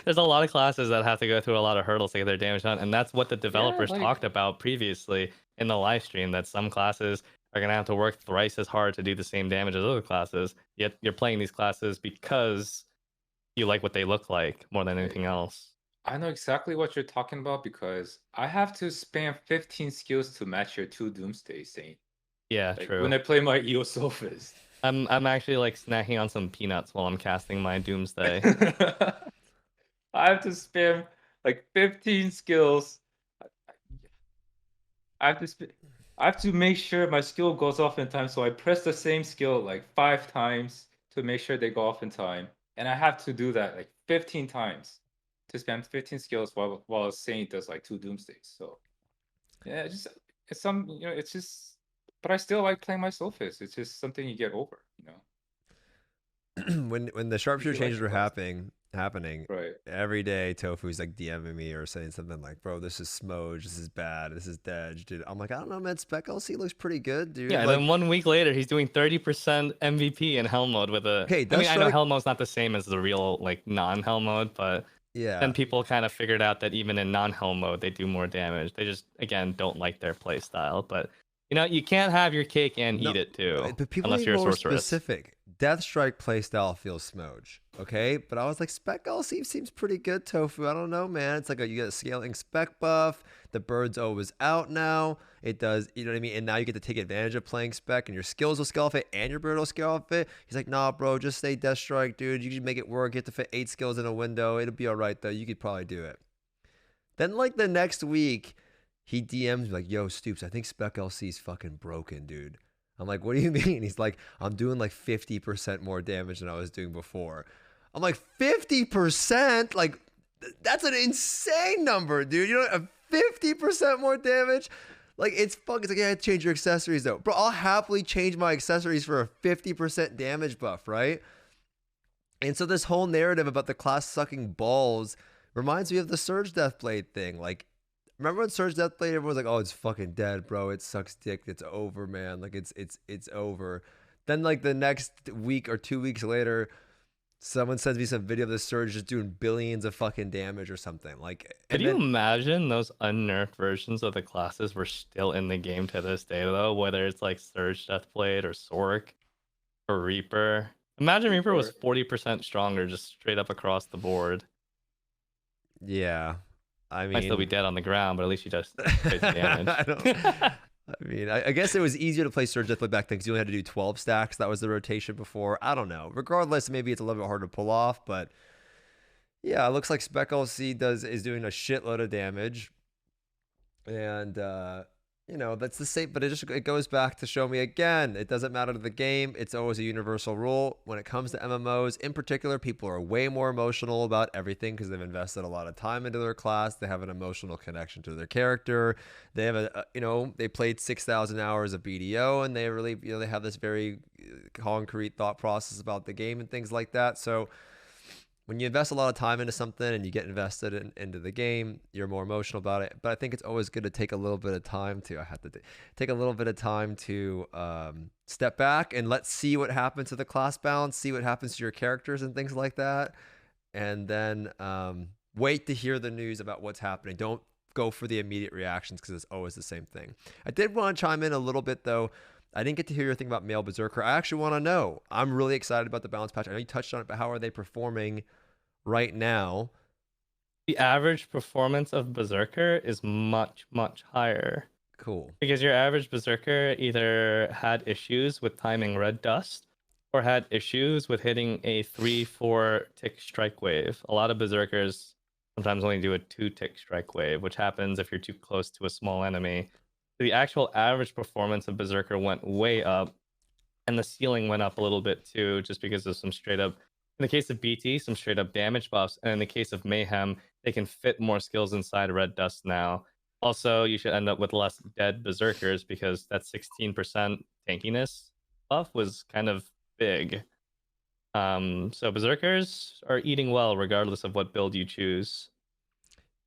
There's a lot of classes that have to go through a lot of hurdles to get their damage done, and that's what the yeah, developers like talked about previously in the live stream, that some classes are going to have to work thrice as hard to do the same damage as other classes, yet you're playing these classes because you like what they look like more than anything else. I know exactly what you're talking about because I have to spam 15 skills to match your 2 Doomsday Saint. Yeah, Like true. when I play my EO Sophist. I'm actually like snacking on some peanuts while I'm casting my Doomsday. I have to spam like 15 skills. I have to I have to make sure my skill goes off in time. So I press the same skill like 5 times to make sure they go off in time. And I have to do that like 15 times to spam 15 skills while a Saint does like 2 Doomsdays. So yeah, it's just, but I still like playing my Sophist. It's just something you get over, When the if sharpshooter you like changes the were class. happening, Right. every day Tofu's like DMing me or saying something like, "Bro, this is smudge. This is bad. This is dead, dude." I'm like, I don't know, man. Spec LC looks pretty good, dude. Yeah, and Like, then 1 week later, he's doing 30% MVP in Hell mode with a. okay, I mean, Death I know Strike. Hell mode's not the same as the real like non-Hell mode, but Yeah, then people kind of figured out that even in non-Hell mode, they do more damage. They just again don't like their play style. But you can't have your cake and no, eat it too, but people unless need you're a more sorceress. specific. Death Strike playstyle feels smudge, okay? But I was like, Spec LC seems pretty good, Tofu. I don't know, man. It's like you get a scaling spec buff. The bird's always out now. It does, you know what I mean? And now you get to take advantage of playing spec, and your skills will scale off it, and your bird will scale off it. He's like, nah, bro, just stay Death Strike, dude. You can make it work. You have to fit 8 skills in a window. It'll be all right, though. You could probably do it. Then, like, the next week, he DMs me like, yo, Stoopzz, I think Spec LC's fucking broken, dude. I'm like, what do you mean? He's like, I'm doing like 50% more damage than I was doing before. I'm like, 50%? Like, that's an insane number, dude. You know, 50% more damage? Like, it's fucking, it's like, yeah, change your accessories though. Bro, I'll happily change my accessories for a 50% damage buff, right? And so this whole narrative about the class sucking balls reminds me of the Surge Deathblade thing. Like, remember when Surge Deathblade, everyone was like, "Oh, it's fucking dead, bro. It sucks dick. It's over, man. Like it's over." Then like the next week or 2 weeks later, someone sends me some video of the Surge just doing billions of fucking damage or something. Like, Could and you then imagine those unnerfed versions of the classes were still in the game to this day, though? Whether it's like Surge Deathblade or Sork or Reaper. Imagine Reaper was 40% stronger just straight up across the board. yeah, I Might still be mean, dead on the ground, but at least you just crazy damage. I don't. I mean, I guess it was easier to play Surge Deathblade back then because you only had to do 12 stacks. That was the rotation before. I don't know. Regardless, maybe it's a little bit harder to pull off, but yeah, it looks like Spec LC is doing a shitload of damage, and that's the same. But it goes back to show me again. It doesn't matter to the game. It's always a universal rule when it comes to MMOs. In particular, people are way more emotional about everything because they've invested a lot of time into their class. They have an emotional connection to their character. They have they played 6,000 hours of BDO, and they really, they have this very concrete thought process about the game and things like that. So when you invest a lot of time into something and you get invested into the game, you're more emotional about it. But I think it's always good to take a little bit of time to, take a little bit of time to step back and let's see what happens to the class balance, see what happens to your characters and things like that. And then wait to hear the news about what's happening. Don't go for the immediate reactions because it's always the same thing. I did want to chime in a little bit though. I didn't get to hear your thing about male Berserker. I actually want to know. I'm really excited about the balance patch. I know you touched on it, but how are they performing right now? The average performance of Berserker is much, much higher. Cool. Because your average Berserker either had issues with timing red dust or had issues with hitting a 3-4 tick strike wave. A lot of Berserkers sometimes only do a 2-tick strike wave, which happens if you're too close to a small enemy. The actual average performance of Berserker went way up, and the ceiling went up a little bit too, just because of some straight up, in the case of BT, some straight up damage buffs, and in the case of Mayhem, they can fit more skills inside red dust now. Also, you should end up with less dead Berserkers because that 16% tankiness buff was kind of big. So Berserkers are eating well regardless of what build you choose.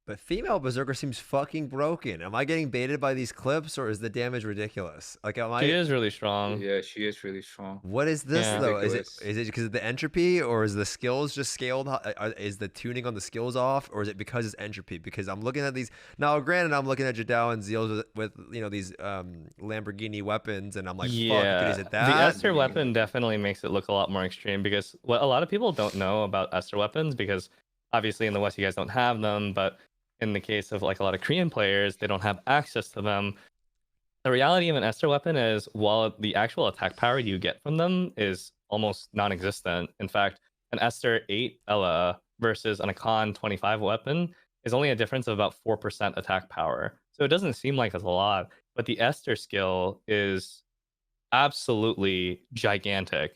But female Berserker seems fucking broken. Am I getting baited by these clips, or is the damage ridiculous? Like, am I? She is really strong. Yeah, she is really strong. What is this Yeah. though? Ridiculous. Is it because of the entropy, or is the skills just scaled? Is the tuning on the skills off, or is it because it's entropy? Because I'm looking at these now. Granted, I'm looking at Jadao and Zeals with these Lamborghini weapons, and I'm like, Yeah, fuck, is it that? the Esther weapon definitely makes it look a lot more extreme, because what a lot of people don't know about Esther weapons, because obviously in the West you guys don't have them, but in the case of like a lot of Korean players, they don't have access to them. The reality of an Esther weapon is, while the actual attack power you get from them is almost non-existent. In fact, an Esther 8 Ella versus an Akon 25 weapon is only a difference of about 4% attack power. So it doesn't seem like it's a lot, but the Esther skill is absolutely gigantic.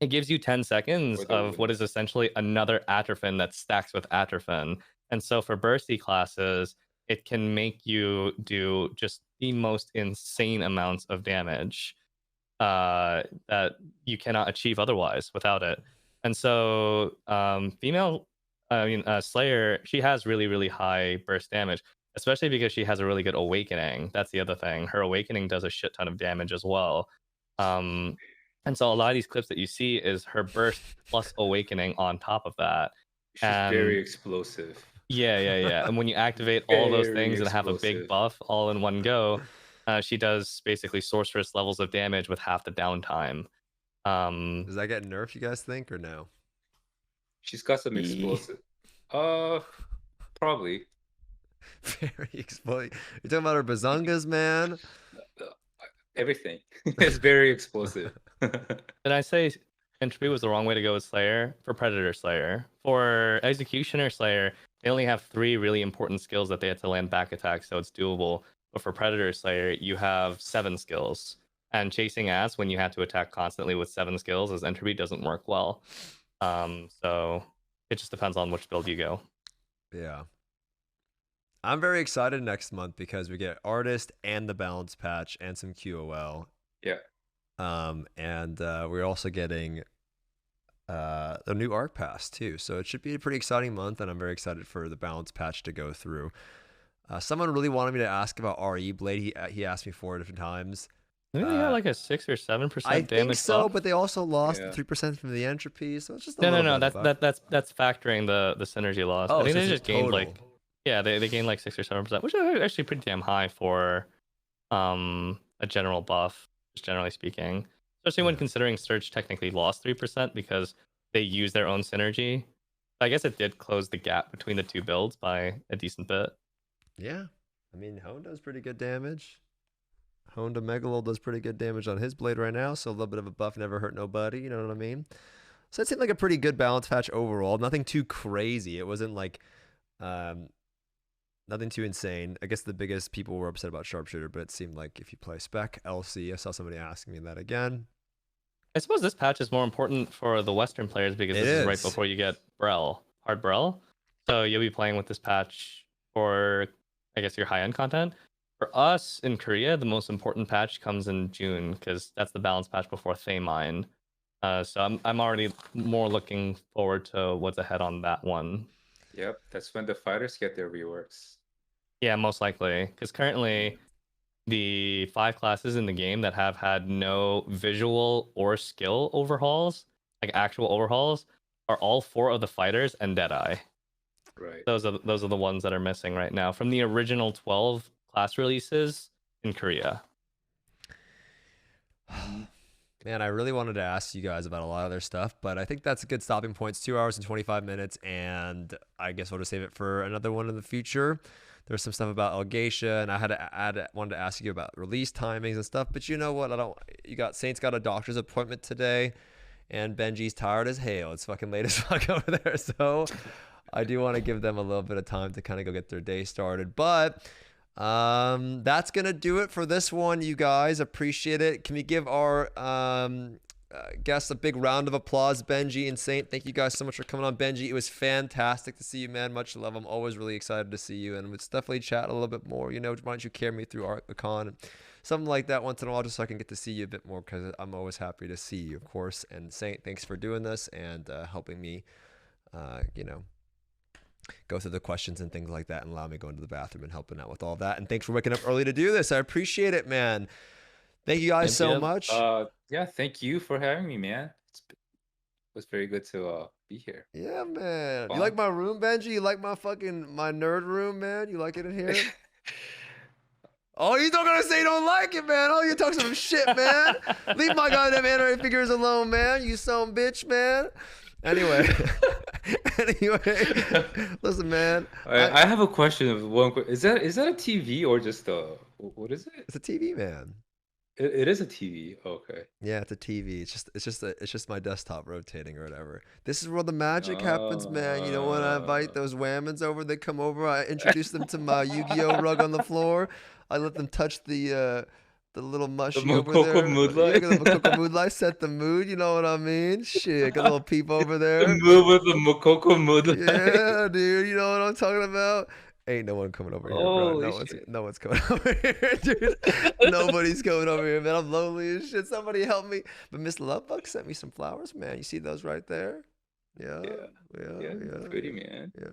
It gives you 10 seconds of what is essentially another Atrophin that stacks with Atrophin. And so for bursty classes, it can make you do just the most insane amounts of damage that you cannot achieve otherwise without it. And so Slayer, she has really, really high burst damage, especially because she has a really good awakening. That's the other thing. Her awakening does a shit ton of damage as well. And so a lot of these clips that you see is her burst plus awakening on top of that. She's very explosive. Yeah. And when you activate all those things and have a big explosive. buff all in one go, she does basically sorceress levels of damage with half the downtime. Does that get nerfed, you guys think, or no? She's got some explosive. Probably. Very explosive. You're talking about her bazungas, man. Everything. It's very explosive. Did I say entropy was the wrong way to go with Slayer? For Predator Slayer. For Executioner Slayer, they only have 3 really important skills that they have to land back attack, so it's doable. But for Predator Slayer, you have 7 skills. And chasing ass when you have to attack constantly with 7 skills as entropy doesn't work well. So it just depends on which build you go. Yeah. I'm very excited next month because we get Artist and the Balance patch and some QOL. Yeah. And we're also getting the new Arc Pass too. So it should be a pretty exciting month, and I'm very excited for the Balance patch to go through. Someone really wanted me to ask about RE Blade. He asked me 4 different times. I think they got like a 6 or 7% I damage think so, buff. but they also lost Yeah. 3% from the entropy, so it's just a No. little bit of a buff. That's factoring the synergy loss. Oh, I think so they it's just gained total. like, yeah, they gained like 6 or 7%, which is actually pretty damn high for a general buff, just generally speaking. Especially when Yeah. considering Surge technically lost 3% because they used their own synergy. I guess it did close the gap between the 2 builds by a decent bit. Yeah. I mean, Hone does pretty good damage. Hone to Megalo does pretty good damage on his blade right now, so a little bit of a buff never hurt nobody, you know what I mean? So it seemed like a pretty good balance patch overall. Nothing too crazy. It wasn't like nothing too insane. I guess the biggest people were upset about Sharpshooter, but it seemed like if you play Spec, LC, I saw somebody asking me that again. I suppose this patch is more important for the Western players because It this is right is. before you get hard Brel. So you'll be playing with this patch for, I guess, your high-end content. For us in Korea, the most important patch comes in June because that's the balance patch before Thaymine. So I'm already more looking forward to what's ahead on that one. Yep, that's when the fighters get their reworks. Yeah, most likely. Because currently, the 5 classes in the game that have had no visual or skill overhauls, like actual overhauls, are all 4 of the fighters and Deadeye. Right. Those are the ones that are missing right now from the original 12 class releases in Korea. Man, I really wanted to ask you guys about a lot of their stuff, but I think that's a good stopping point. It's 2 hours and 25 minutes, and I guess we'll just save it for another one in the future. There's some stuff about Algacia, and wanted to ask you about release timings and stuff, but you know what? Saint's got a doctor's appointment today, and Benji's tired as hell. It's fucking late as fuck over there, so I do want to give them a little bit of time to kind of go get their day started, but that's gonna do it for this one, you guys. Appreciate it. Can we give our guests a big round of applause? Benji and Saint, thank you guys so much for coming on. Benji, it was fantastic to see you, man. Much love. I'm always really excited to see you, and let's definitely chat a little bit more. You know, why don't you carry me through ArcCon and something like that once in a while, just so I can get to see you a bit more, because I'm always happy to see you, of course. And Saint, thanks for doing this and helping me go through the questions and things like that, and allow me to go into the bathroom and helping out with all that. And thanks for waking up early to do this. I appreciate it, man. Thank you guys so much. Yeah, thank you for having me, man. It was very good to be here. Yeah, man. Fun. You like my room, Benji? You like my nerd room, man? You like it in here? Oh, you're not gonna say you don't like it, man. Oh, you talk some shit, man. Leave my goddamn anime figures alone, man. You son bitch, man. Anyway, listen, man. I have a question. Is that a TV or just what is it? It's a TV, man. It is a TV. Okay. Yeah, it's a TV. It's just my desktop rotating or whatever. This is where the magic happens, man. You know, when I invite those whammons over, they come over. I introduce them to my Yu-Gi-Oh rug on the floor. I let them touch the little mushy over there. Moodlight. Yeah, the Mokoko moodlight, set the mood. You know what I mean? Shit, got a little peep over there. The mood with the Mokoko moodlight. Yeah, dude. You know what I'm talking about? Ain't no one coming over here, bro. No one's coming over here, dude. Nobody's coming over here, man. I'm lonely as shit. Somebody help me. But Miss Lovebug sent me some flowers, man. You see those right there? Yeah. Pretty, man. Yeah.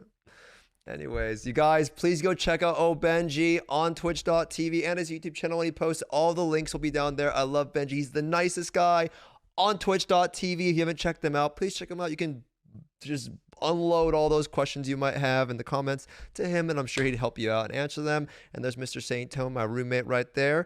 Anyways, you guys, please go check out Ohbenji on twitch.tv and his YouTube channel when he posts. All the links will be down there. I love Benji. He's the nicest guy on twitch.tv. If you haven't checked them out, please check them out. You can just unload all those questions you might have in the comments to him, and I'm sure he'd help you out and answer them. And there's Mr. Saintone, my roommate, right there.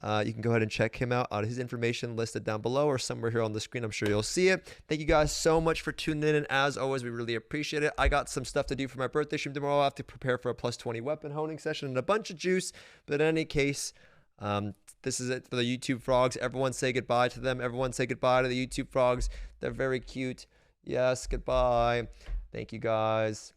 You can go ahead and check him out on his information listed down below or somewhere here on the screen. I'm sure you'll see it. Thank you guys so much for tuning in, and as always, we really appreciate it. I got some stuff to do for my birthday stream tomorrow. I have to prepare for a +20 weapon honing session and a bunch of juice, but in any case, this is it for the YouTube frogs. Everyone say goodbye to them. Everyone say goodbye to the YouTube frogs. They're very cute. Yes, goodbye. Thank you guys.